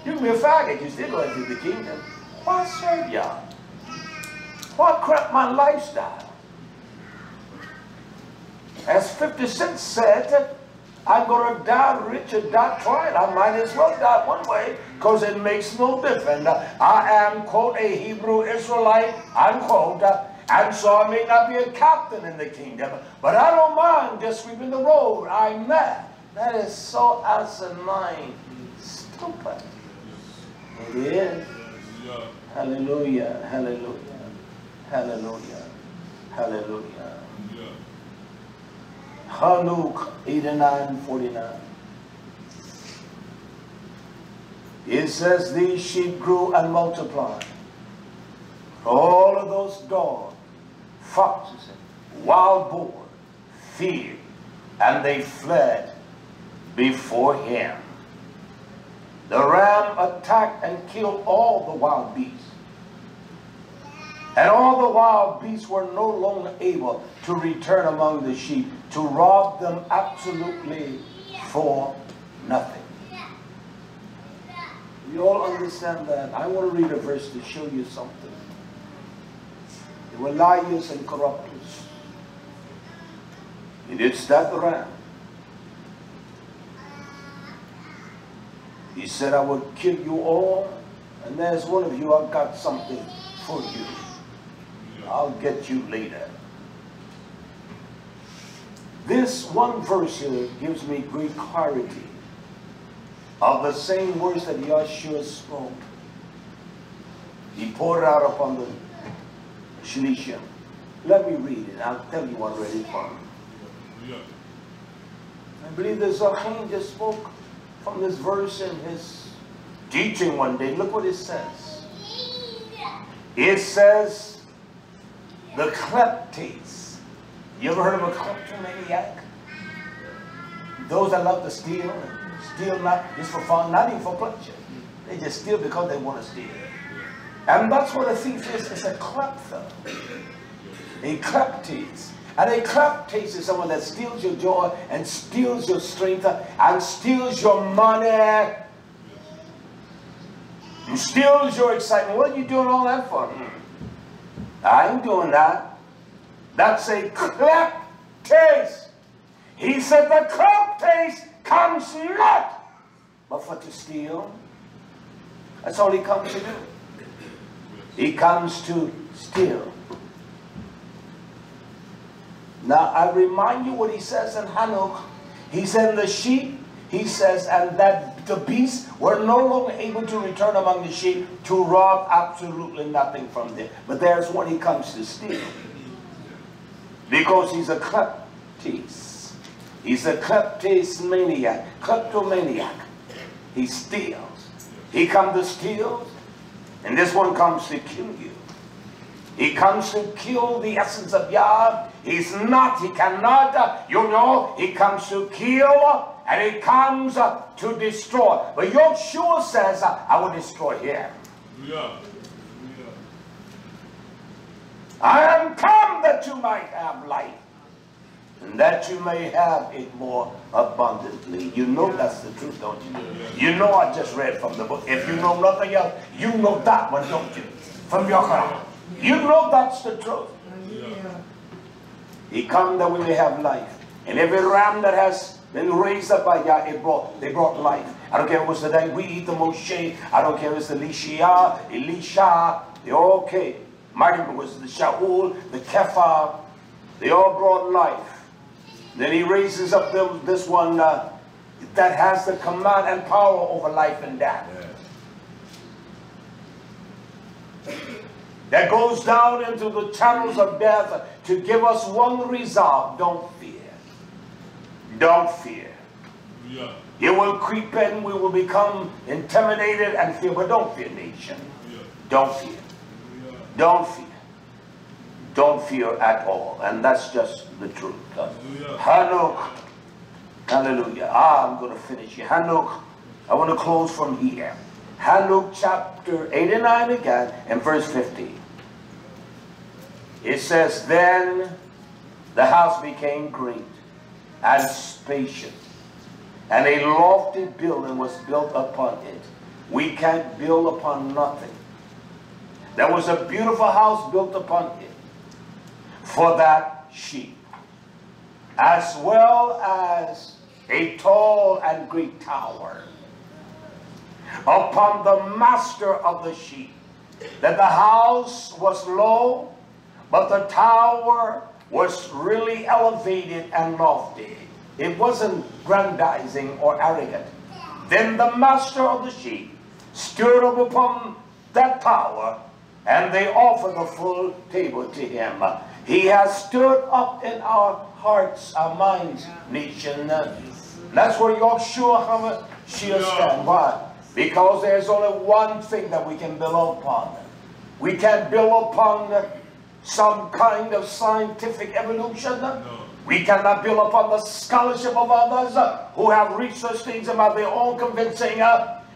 You can be a faggot. You still go into the kingdom. Why serve y'all? Why crap my lifestyle? As 50 Cent said, I'm going to die rich or die trying. I might as well die one way because it makes no difference. I am, quote, a Hebrew Israelite, unquote, And so I may not be a captain in the kingdom, but I don't mind just sweeping the road. I'm mad. That is so asinine, stupid. It is. Hallelujah, hallelujah, hallelujah, hallelujah. Hanuk 89:49. It says, these sheep grew and multiplied. All of those dogs, foxes, and wild boar feared, and they fled before him. The ram attacked and killed all the wild beasts. And all the wild beasts were no longer able to return among the sheep, to rob them absolutely for nothing. You all understand that? I want to read a verse to show you something. They were liars and corrupters. It's that ram. He said, I will kill you all, and there's one of you, I've got something for you. I'll get you later. This one verse here gives me great clarity of the same words that Yahshua spoke. He poured it out upon the Shilishim. Let me read it. I'll tell you what I read it from. I believe the Zahin just spoke from this verse in his teaching one day. Look what it says. It says, the kleptes. You ever heard of a kleptomaniac? Those that love to steal not just for fun, not even for pleasure. They just steal because they want to steal. And that's what a thief is. It's a klepto. A kleptes. And a kleptes is someone that steals your joy and steals your strength and steals your money and steals your excitement. What are you doing all that for? I ain't doing that. That's a kleptes. He said the kleptes comes not but for to steal. That's all he comes to do. He comes to steal. Now I remind you what he says in Hanuk. He said the sheep, he says, and that the beasts were no longer able to return among the sheep to rob absolutely nothing from them. But there's when he comes to steal. Because he's a kleptes. He's a kleptes maniac, kleptomaniac. He steals. He comes to steal, and this one comes to kill you. He comes to kill the essence of Yah. He's not, he cannot, you know, he comes to kill and he comes to destroy. But Yahshua says, I will destroy him. I am come that you might have life, and that you may have it more abundantly. You know that's the truth, don't you? You know I just read from the book. If you know nothing else, you know that one, don't you? From your Quran. You know that's the truth. He come that we may have life. And every ram that has been raised up by Yah, they brought life. I don't care if it was the Dawid, the Moshe. I don't care if it's the Elisha. They all came. Might even was the Shaul, the Kephah. They all brought life. Then he raises up this one that has the command and power over life and death. That goes down into the channels of death to give us one resolve. Don't fear. Don't fear. Yeah. It will creep in. We will become intimidated and fear. But don't fear, nation. Yeah. Don't fear. Yeah. Don't fear. Don't fear at all. And that's just the truth. Hanuk. Hallelujah. I'm going to finish here. Hanuk. I want to close from here. Hanuk chapter 89 again and verse 50. It says, then the house became great and spacious, and a lofty building was built upon it. We can't build upon nothing. There was a beautiful house built upon it for that sheep, as well as a tall and great tower upon the master of the sheep, that the house was low, but the tower was really elevated and lofty. It wasn't grandizing or arrogant. Then the master of the sheep stood up upon that tower, and they offered a full table to him. He has stood up in our hearts, our minds, nation. That's where YHWH stand. Why? Because there's only one thing that we can build upon. We can't build upon some kind of scientific evolution. We cannot build upon the scholarship of others who have researched things about their own convincing.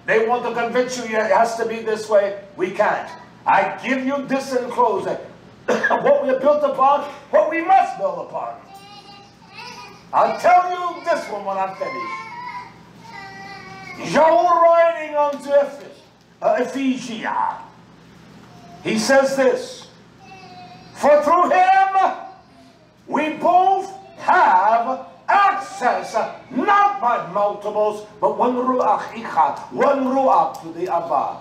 They want to convince you it has to be this way. We can't. I give you this in closing. What we are built upon, what we must build upon. I'll tell you this one when I'm finished. John writing unto Ephesia, he says this, for through him we both have access, not by multiples, but one ruach ichad, one ruach to the Abba.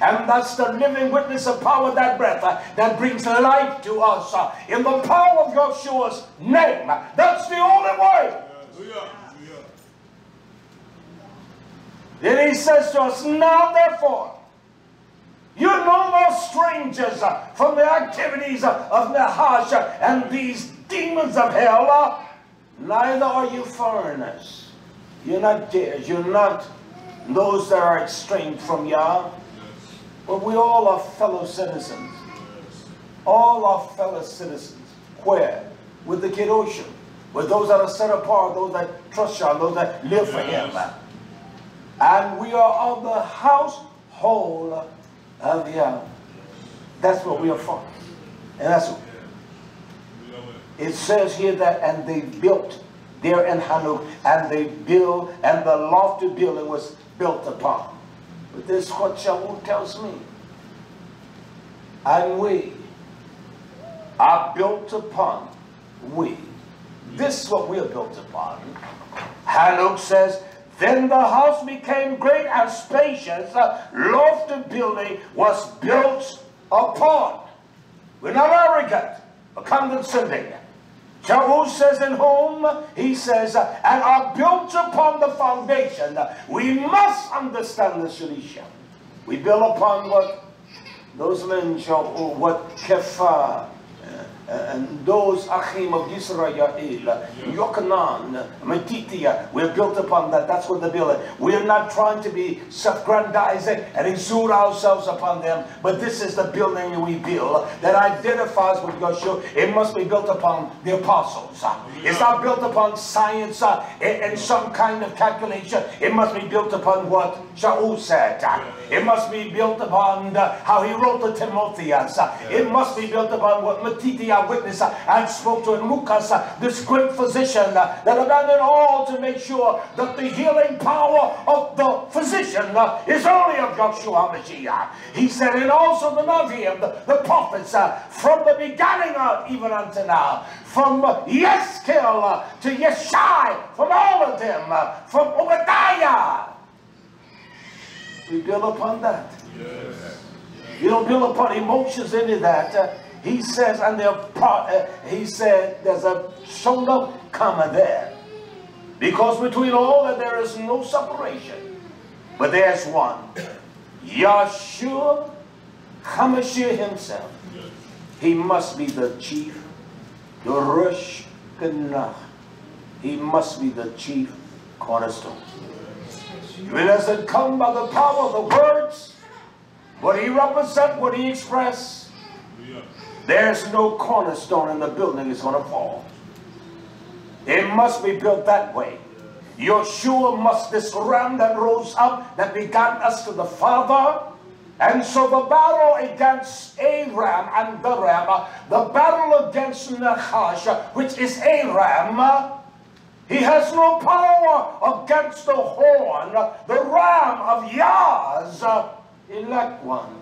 And that's the living witness of power, that breath that brings life to us in the power of YHWH's name. That's the only way. Then he says to us, now therefore, you're no more strangers from the activities of Nahash and these demons of hell. Neither are you foreigners. You're not theirs. You're not those that are estranged from Yah. But we all are fellow citizens. All are fellow citizens. Where? With the Kedoshim. With those that are set apart, those that trust Yah, those that live for Him. And we are of the household of Yah. That's what we are for. And that's what it says here that, and they built there in Hanuk, and they built, and the lofty building was built upon. But this is what Shaul tells me. And we are built upon. We. This is what we are built upon. Hanuk says, then the house became great and spacious. Lofty building was built upon. We're not arrogant or condescending. Shaul says in whom, he says, and are built upon the foundation. We must understand the Shalisha. We build upon what those men shall, what Kefa, and those Achim of YisraYah'ale, Yochanan, Matitia, we're built upon that. That's what the building. We're not trying to be self-grandizing and exude ourselves upon them, but this is the building we build that identifies with YHWH. It must be built upon the apostles. It's not built upon science and some kind of calculation. It must be built upon what Shaul said. It must be built upon how he wrote to Timotheus. It must be built upon what Matitia witness and spoke to in Lucas, this great physician that abandoned all to make sure that the healing power of the physician is only of YHWH HaMashiach. He said, and also the Naviim, the prophets, from the beginning of even unto now, from Yeskel to Yeshai, from all of them, from Obadiah. We build upon that. Yes. You don't build upon emotions, any of that. He says, and he said, there's a shoulder comma there. Because between all that there is no separation. But there's one. YHWH HaMashiach himself. He must be the chief. The Rosh Ganach. He must be the chief cornerstone. It doesn't come by the power of the words, what he represents, what he expresses. There's no cornerstone in the building is going to fall. It must be built that way. YHWH must, this ram that rose up, that begat us to the Father. And so the battle against Aram and the ram, the battle against Nahash, which is Aram, he has no power against the horn, the ram of Yah's elect one.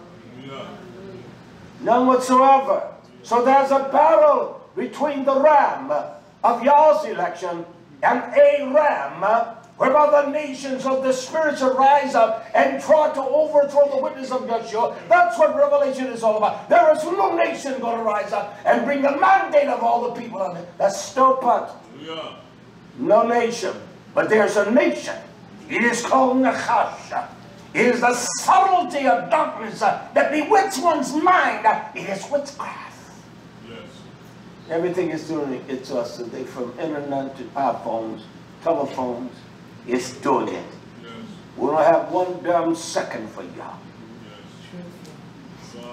None whatsoever. So there's a battle between the ram of Yah's election and Aram, whereby the nations of the spirits will rise up and try to overthrow the witness of Yeshua. That's what Revelation is all about. There is no nation going to rise up and bring the mandate of all the people on it. That's still part. Yeah. No nation. But there's a nation. It is called Nachash. It is the subtlety of darkness that bewitches one's mind. It is witchcraft. Yes. Everything is doing it to us today, from internet to iPhones, telephones. It's doing it. Yes. We don't have one damn second for y'all. Yes.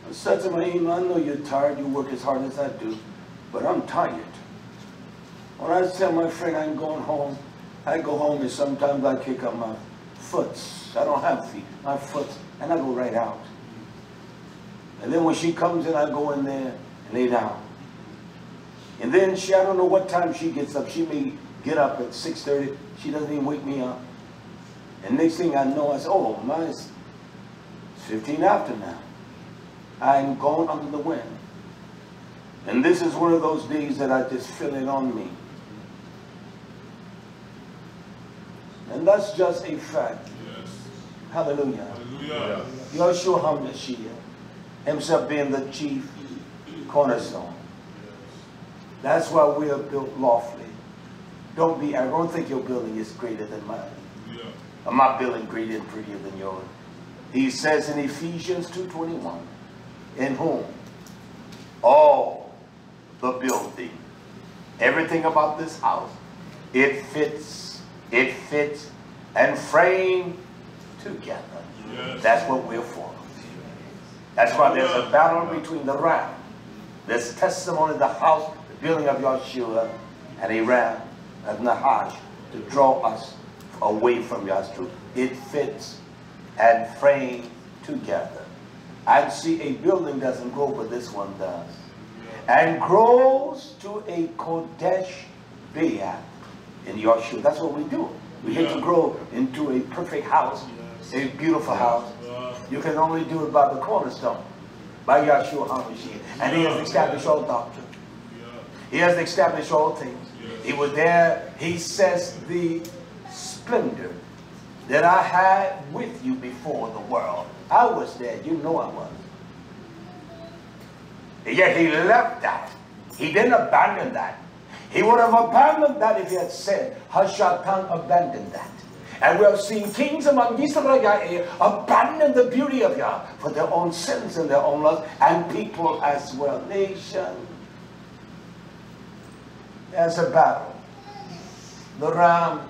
I said to my email, I know you're tired, you work as hard as I do, but I'm tired. When I tell my friend I'm going home, I go home and sometimes I kick up my foot. I don't have feet, my foot, and I go right out. And then when she comes in, I go in there and lay down. And then I don't know what time she gets up. She may get up at 6:30. She doesn't even wake me up. And next thing I know, I say, oh, mine's 15 after now. I'm going under the wind. And this is one of those days that I just feel it on me. And that's just a fact. Yes. Hallelujah. Hallelujah. YHWH HaMashiach, himself being the chief cornerstone. That's why we are built lawfully. Don't be arrogant. Don't think your building is greater than mine. Yeah. I'm not building greater and prettier than yours. He says in Ephesians 2:21, in whom all the building, everything about this house, it fits, and framed together. Yes. That's what we're for. That's why there's a battle between the ram. There's testimony in the house, the building of Yeshua, and a ram of Nahash to draw us away from Yeshua. It fits and framed together. And see, a building doesn't grow, but this one does. And grows to a Kodesh Bayat in Yeshua. That's what we do. We get to grow into a perfect house, a beautiful house. You can only do it by the cornerstone, by YHWH HaMashiach. And he has established all doctrine. He has established all things. He was there. He says, the splendor that I had with you before the world. I was there. You know I was. And yet he left that. He didn't abandon that. He would have abandoned that if he had said, Hashatan abandoned that. And we have seen kings among YisraYah'ale abandon the beauty of Yah for their own sins and their own lust, and people as well. Nation. There's a battle. The ram,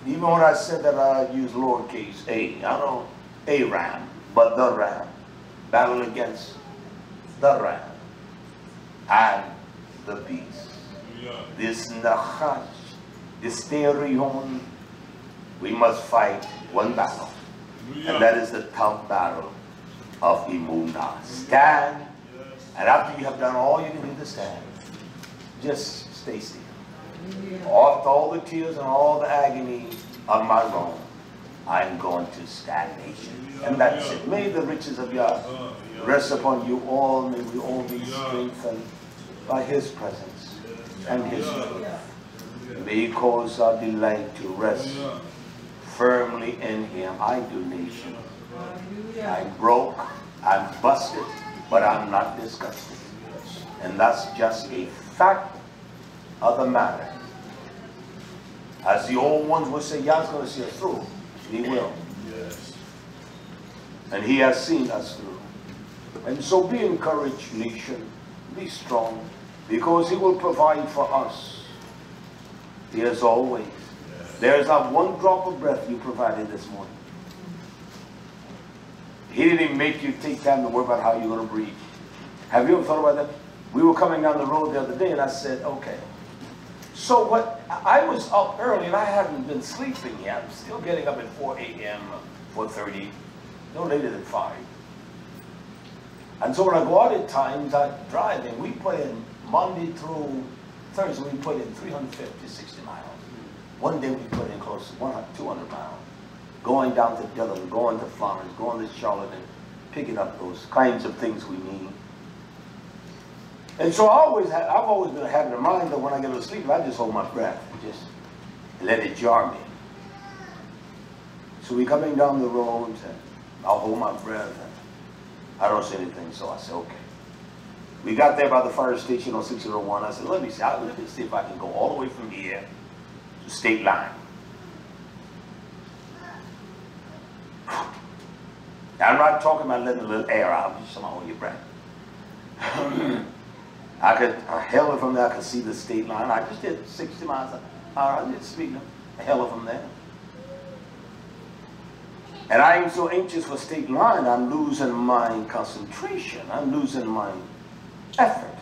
even when I said that I use lowercase a, I don't a ram, but the ram. Battle against the ram and the beast. This Nachash, this Terion, we must fight one battle. And that is the tough battle of Emunah. Stand, and after you have done all you can do to stand, just stay still. After all the tears and all the agony of my wrong, I'm going to stand, nation. And that's it. May the riches of Yah rest upon you all. May we all be strengthened by His presence and His love. May He cause our delight to rest firmly in Him. I do, nation. I'm broke, I'm busted, but I'm not disgusted. And that's just a fact of the matter. As the old ones would say, Yah's going to see us through. He will. Yes. And He has seen us through. And so be encouraged, nation. Be strong, because He will provide for us. He has always. There is not one drop of breath you provided this morning. He didn't even make you take time to worry about how you're going to breathe. Have you ever thought about that? We were coming down the road the other day, and I said, okay. So what? I was up early, and I hadn't been sleeping yet. I'm still getting up at 4 a.m., 4:30, no later than 5. And so when I go out at times, I drive, and we put in Monday through Thursday, we put in 350, 60 miles. One day we put in close to 200 miles. Going down to Dillon, going to Florence, going to Charlotte, and picking up those kinds of things we need. And so I've always been having in mind that when I get to sleep, I just hold my breath, just let it jar me. So we coming down the road, and I'll hold my breath, and I don't see anything, so I said, okay. We got there by the fire station on 601. I said, let me see if I can go all the way from here to state line. I'm not talking about letting a little air out, just somehow hold your breath. I held it from there. I could see the state line. I just did 60 miles an hour. I did speed. I held it from there. And I am so anxious for state line, I'm losing my concentration. I'm losing my effort.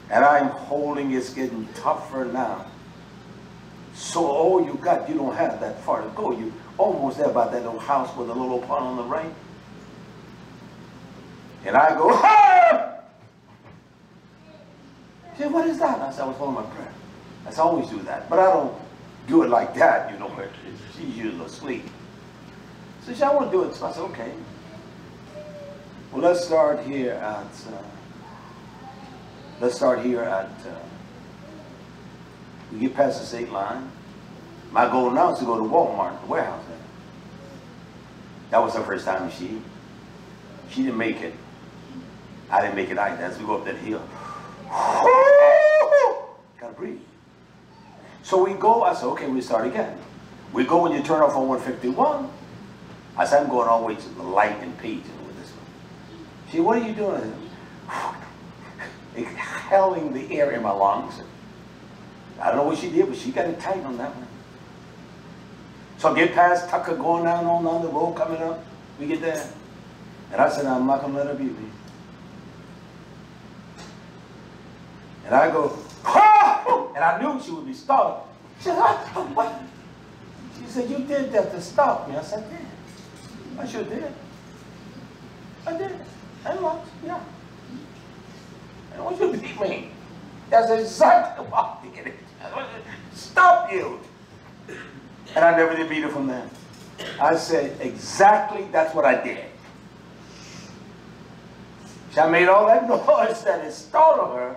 And I'm holding, it's getting tougher now. So all you got, you don't have that far to go. You almost there by that little house with a little pond on the right. And I go, ah! She said, what is that? I said, I was holding my breath. I said, I always do that. But I don't do it like that, you know, where she's usually asleep. So she said, I want to do it. So I said, okay. Well, let's start here at, we get past the state line. My goal now is to go to Walmart, the warehouse there. That was her first time. She didn't make it. I didn't make it either. As we go up that hill, gotta breathe. So we go. I said, okay, we start again. We go when you turn off on 151. I said, I'm going all the way to the light and page with this one. She said, what are you doing? Exhaling the air in my lungs. I don't know what she did, but she got it tight on that one. So I get past Tucker going down on the road coming up. We get there. And I said, I'm not going to let her beat me. And I go, ah! And I knew she would be startled. She said, ah, what? She said, you did that to stop me. I said, I did. I sure did. I did. And what? Yeah. And I want you to beat me. That's exactly what I did. Stop you. And I never did beat her from there. I said, exactly, that's what I did. I made all that noise that it startled her.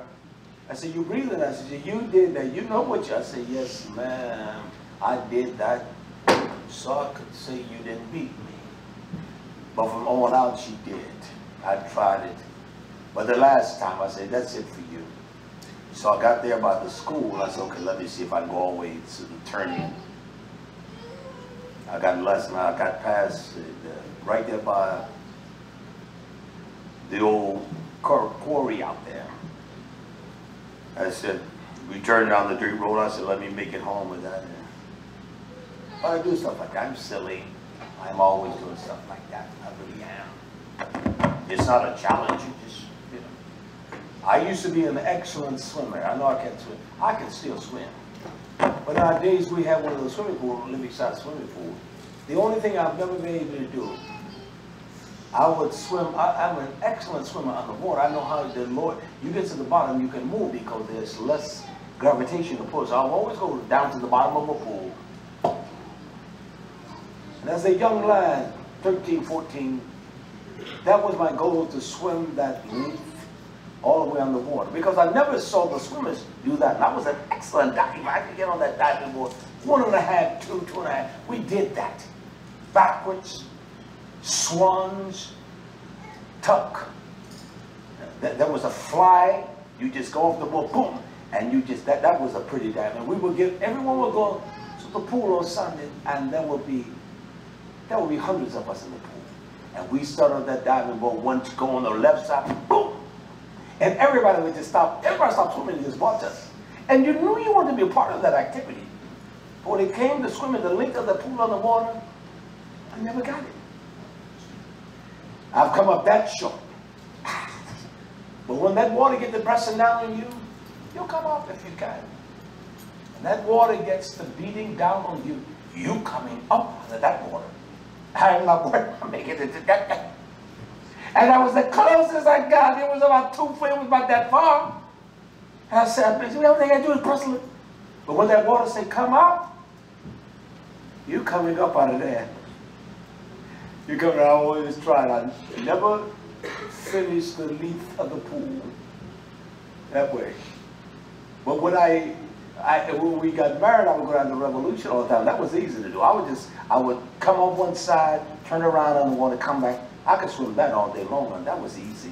I said, you breathing? I said, you did that. You know what you... I said, yes, ma'am. I did that so I could say you didn't beat me. But from on out, she did. I tried it. But the last time, I said, that's it for you. So I got there by the school. I said, okay, let me see if I can go all the way to the turn-in. I got less now. I got past right there by the old quarry out there. I said, we turned down the dirt road. I said, let me make it home with that. But I do stuff like that. I'm silly. I'm always doing stuff like that. I really am. It's not a challenge. You just, you know. I used to be an excellent swimmer. I know I can't swim. I can still swim. But nowadays we have one of those swimming pools, Olympic size swimming pool. The only thing I've never been able to do, I would swim. I'm an excellent swimmer underwater. I know how the Lord, you get to the bottom, you can move because there's less gravitation to pull. So I'll always go down to the bottom of a pool. And as a young lad, 13, 14, that was my goal, to swim that length all the way underwater. Because I never saw the swimmers do that. And I was an excellent diver. I could get on that diving board, 1.5, 2, 2.5. We did that. Backwards, swans, tuck. There was a fly. You just go off the board, boom, and you just, that was a pretty dive. And we would get, everyone would go to the pool on Sunday, and there would be hundreds of us in the pool. And we started that diving board, one to go on the left side, boom. And everybody would just stop. Everybody stopped swimming and just watch us. And you knew you wanted to be a part of that activity. But when it came to swimming the length of the pool on the water, I never got it. I've come up that short. But when that water gets the pressing down on you, you'll come up if you can. And that water gets the beating down on you, you coming up out of that water. I'm not worried about making it to that. And that was the closest I got. It was about 2 feet, it was about that far. And I said, the only thing I do is press it. But when that water said, come up, you coming up out of there. You coming, I always tried. I never finish the length of the pool that way. But when when we got married, I would go down to Revolution all the time. That was easy to do. I would come off one side, turn around on the water, come back. I could swim that all day long, and that was easy.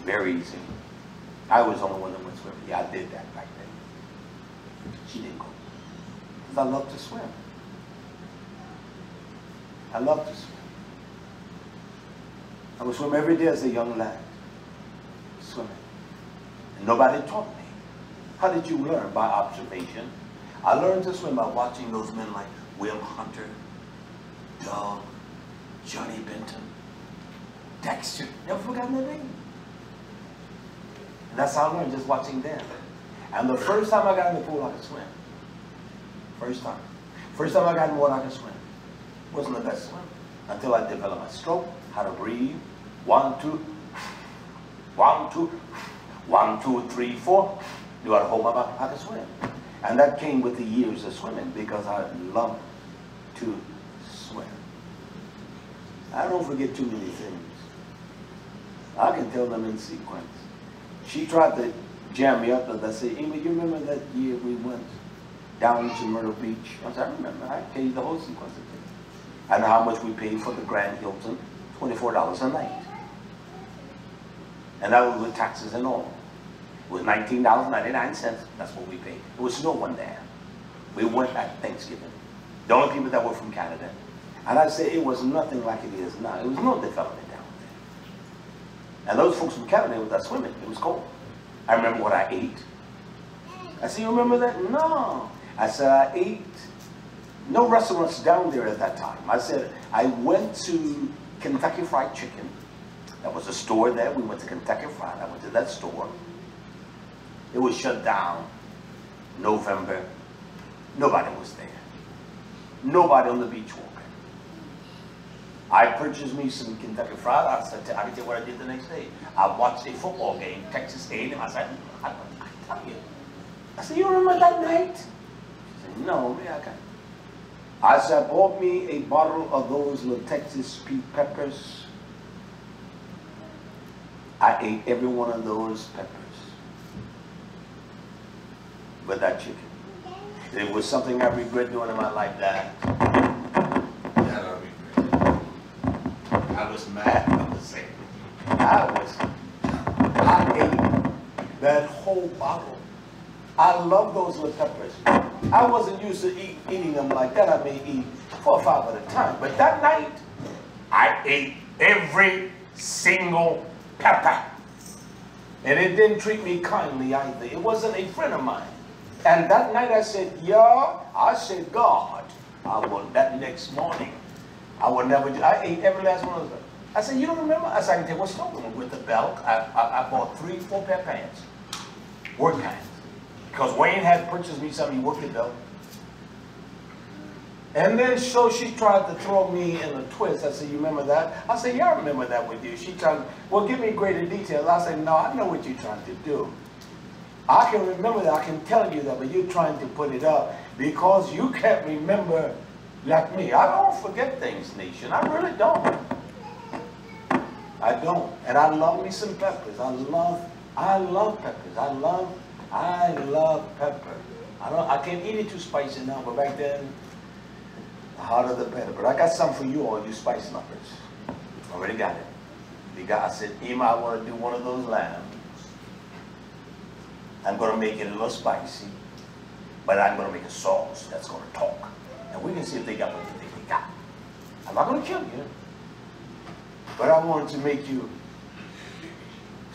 Very easy. I was the only one that went swimming. Yeah, I did that back then. She didn't go. Because I love to swim. I love to swim. I would swim every day as a young lad. Swimming. And nobody taught me. How did you learn? By observation. I learned to swim by watching those men like Will Hunter, Doug, Johnny Benton, Dexter. Never forgotten their name. And that's how I learned, just watching them. And the first time I got in the pool, I could swim. First time. First time I got in the water, I could swim. Wasn't the best swim. Until I developed my stroke, how to breathe. 1, 2, 1, 2, 1, 2, 3, 4. You got to hold my mouth. I could swim. And that came with the years of swimming because I love to swim. I don't forget too many things. I can tell them in sequence. She tried to jam me up, and I said, Amy, you remember that year we went down to Myrtle Beach? I said, I remember. I gave you the whole sequence of things. I know how much we paid for the Grand Hilton, $24 a night. And that was with taxes and all. It was $19.99. That's what we paid. There was no one there. We went at Thanksgiving. The only people that were from Canada. And I say it was nothing like it is now. It was no development down there. And those folks from Canada were not swimming. It was cold. I remember what I ate. I said, you remember that? No. I said, I ate. No restaurants down there at that time. I said, I went to Kentucky Fried Chicken. That was a store there. We went to Kentucky Fried. I went to that store. It was shut down. November. Nobody was there. Nobody on the beach walking. I purchased me some Kentucky Fried. I said, I can tell you what I did the next day. I watched a football game, Texas A&M. I said, I tell you. I said, you remember that night? She said, no, man, I can't. I said, I bought me a bottle of those little Texas pea peppers. I ate every one of those peppers with that chicken. It was something I regret doing in my life, that I regret. I was mad. I was sick. I ate that whole bottle. I love those little peppers. I wasn't used to eating them like that. I may eat 4 or 5 at a time. But that night, I ate every single pepper. And it didn't treat me kindly either. It wasn't a friend of mine. And that night I said, yeah, I said, God, I will, that next morning, I will never do. I ate every last one of them. I said, you don't remember? I said, I can tell you what's wrong with the belt. I bought 3, 4 pair of pants, work pants. Because Wayne had purchased me something, he worked the belt. And then so she tried to throw me in a twist. I said, you remember that? I said, yeah, I remember that with you. She tried, well, give me greater details. I said, no, I know what you're trying to do. I can remember that, I can tell you that, but you're trying to put it up because you can't remember like me. I don't forget things, nation. I really don't. I don't. And I love me some peppers. I love peppers. I love pepper. I can't eat it too spicy now, but back then, the hotter the better. But I got some for you all, you spice lovers. Already got it. I said, Ema, I want to do one of those lambs. I'm going to make it a little spicy, but I'm going to make a sauce that's going to talk. And we can see if they got what they think they got. I'm not going to kill you, but I wanted to make you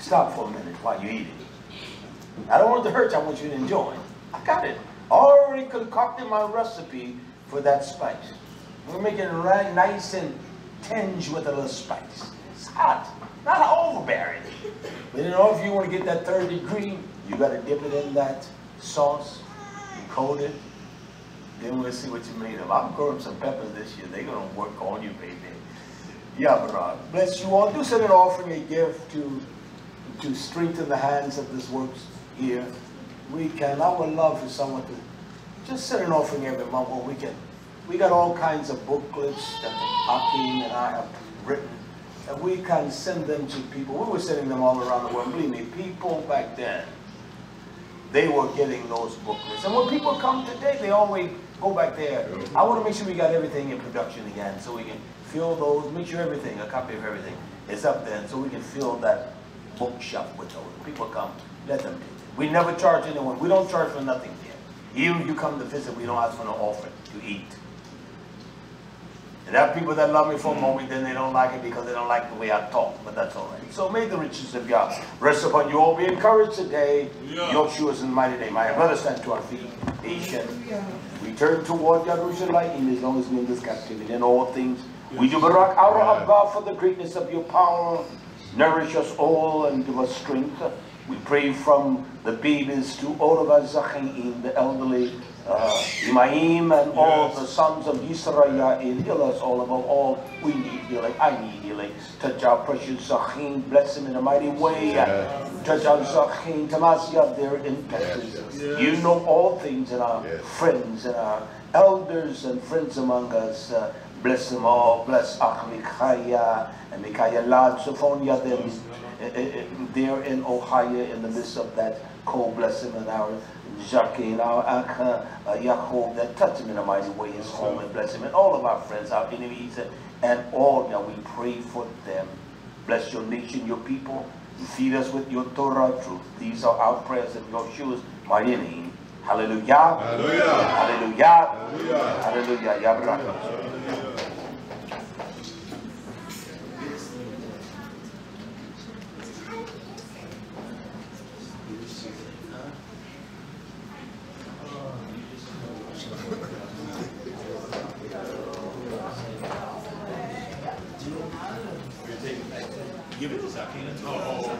stop for a minute while you eat it. I don't want it to hurt you, I want you to enjoy it. I got it. I already concocted my recipe for that spice. We're making it right nice and tinge with a little spice. It's hot, not overbearing. But you know, if you want to get that 3rd degree, you got to dip it in that sauce, you coat it, then we'll see what you made of. I'm growing some peppers this year. They're going to work on you, baby. Yeah, Barak. Bless you all. Do send an offering, a gift to strengthen the hands of this work here. I would love for someone to just send an offering every month when we can. We got all kinds of booklets that Hakeem and I have written And we can send them to people. We were sending them all around the world. Believe me, people back then, they were getting those booklets. And when people come today, they always go back there. I want to make sure we got everything in production again so we can fill those, make sure everything, a copy of everything is up there, and so we can fill that bookshop with those. People come, let them do it. We never charge anyone. We don't charge for nothing here. Even if you come to visit, we don't ask for no offering to eat. And there are people that love me for a moment, then they don't like it because they don't like the way I talk, but that's all right. So may the riches of Yah rest upon you all. Be encouraged today. YHWH's in the mighty name. I have let us stand to our feet. Patient. We turn toward YHWH as long as we're in this captivity. In all things, we do Barak our God for the greatness of your power. Nourish us all and give us strength. We pray from the babies to all of us, the elderly, Imaim, and all the sons of YisraYah'ale. Heal us all above all. We need healing. I need healing. Touch our precious Zachin. Bless him in a mighty way. Touch our Zachin. Tamasya, their infections. You know all things, and our friends and our elders and friends among us. Bless them all. Bless Achmikaya and Mikaya Lad Sophonia, them there in Ohio in the midst of that cold. Bless him, and our Jacques and our Akha Yaakov, that touch him in a mighty way, his home, and bless him, and all of our friends, our enemies, and all. Now we pray for them. Bless your nation, your people, and feed us with your Torah truth. These are our prayers in YHWH's mighty name. Hallelujah. Hallelujah. Hallelujah. Hallelujah. Ya Barak Nation. Give it to Zakina. Oh,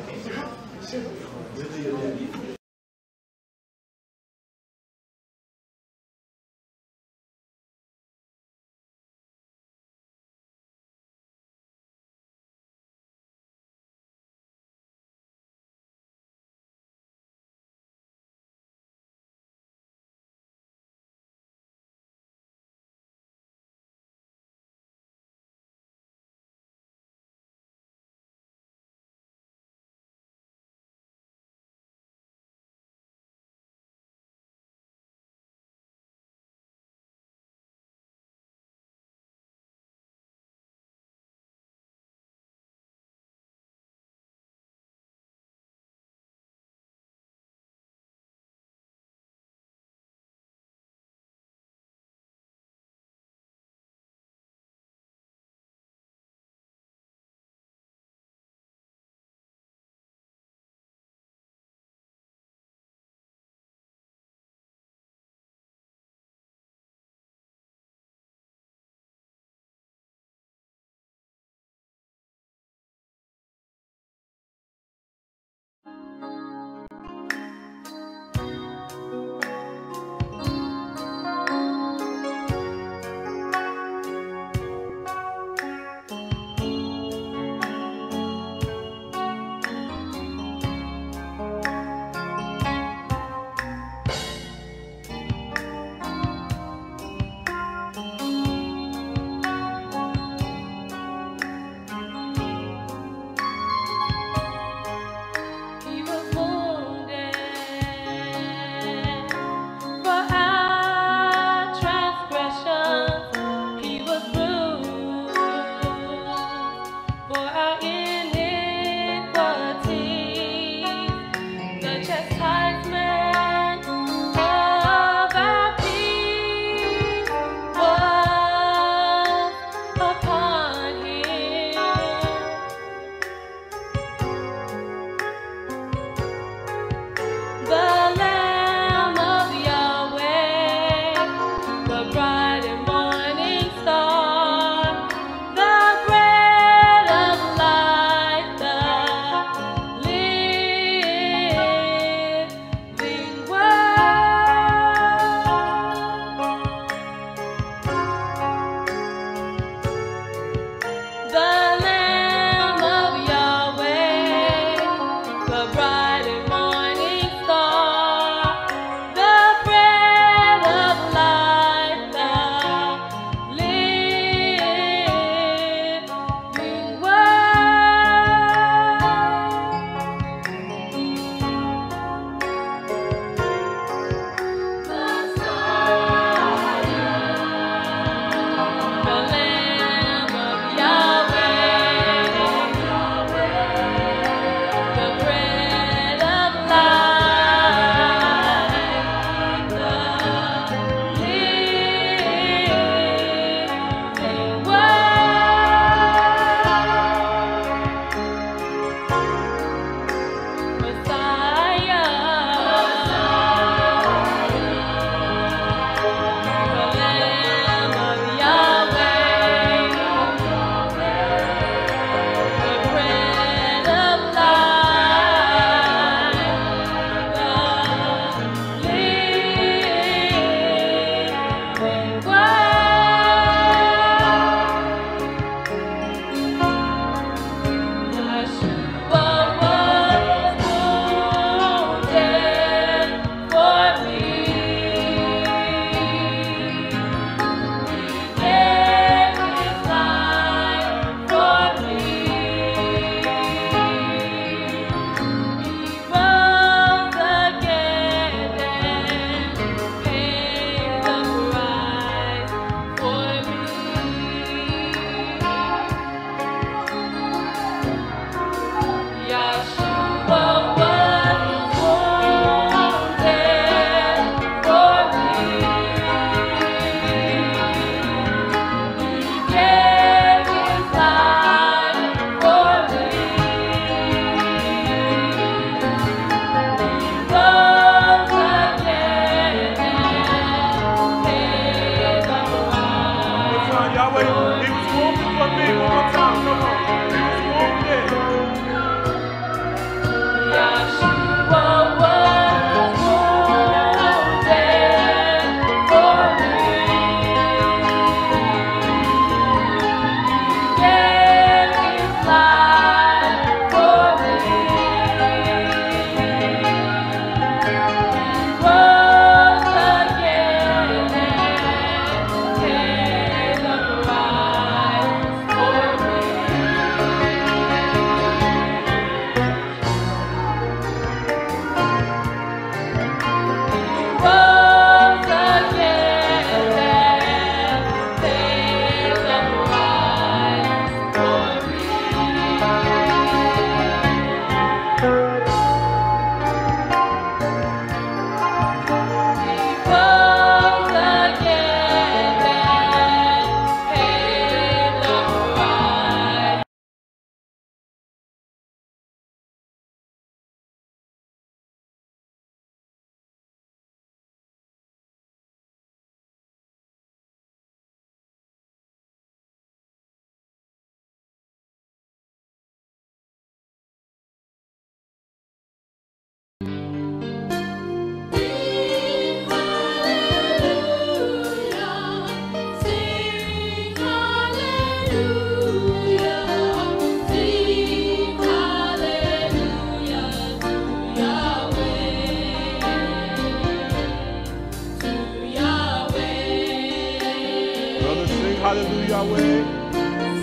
Hallelujah, Yahweh.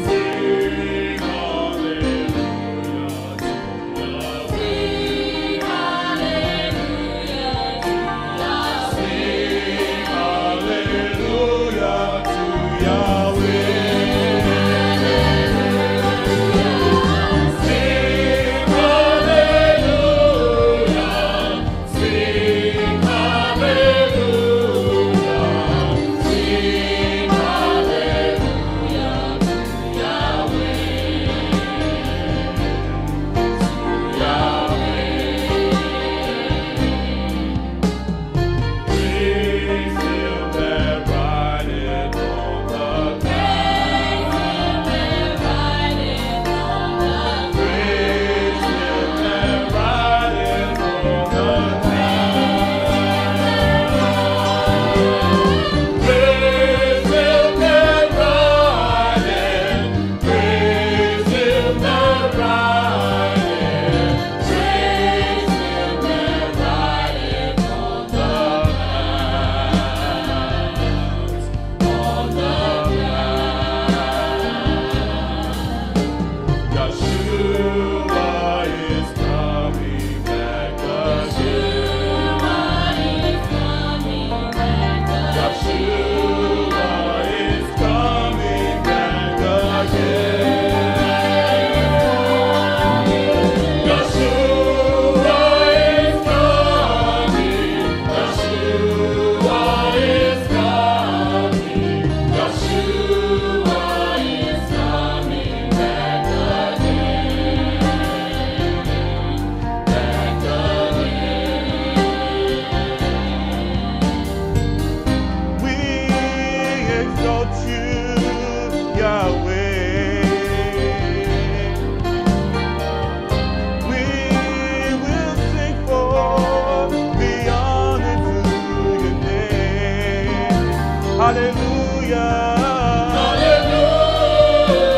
Sing hallelujah to Yahweh. Sing hallelujah to Yahweh. Sing hallelujah to Yahweh. Sing hallelujah. Sing hallelujah. Sing hallelujah to Praise Him that rideth on the clouds. Praise Him that rideth on the clouds. Praise Him that rideth. Praise Him that rideth. Praise Him that rideth on the clouds. On the clouds. Yeshua is coming back again. Yeshua is coming back again. Yeshua is coming. Yeshua is coming. Yeshua is coming back again. Back again. We exalt you, Yahweh. We will sing for the honor to your name. Hallelujah.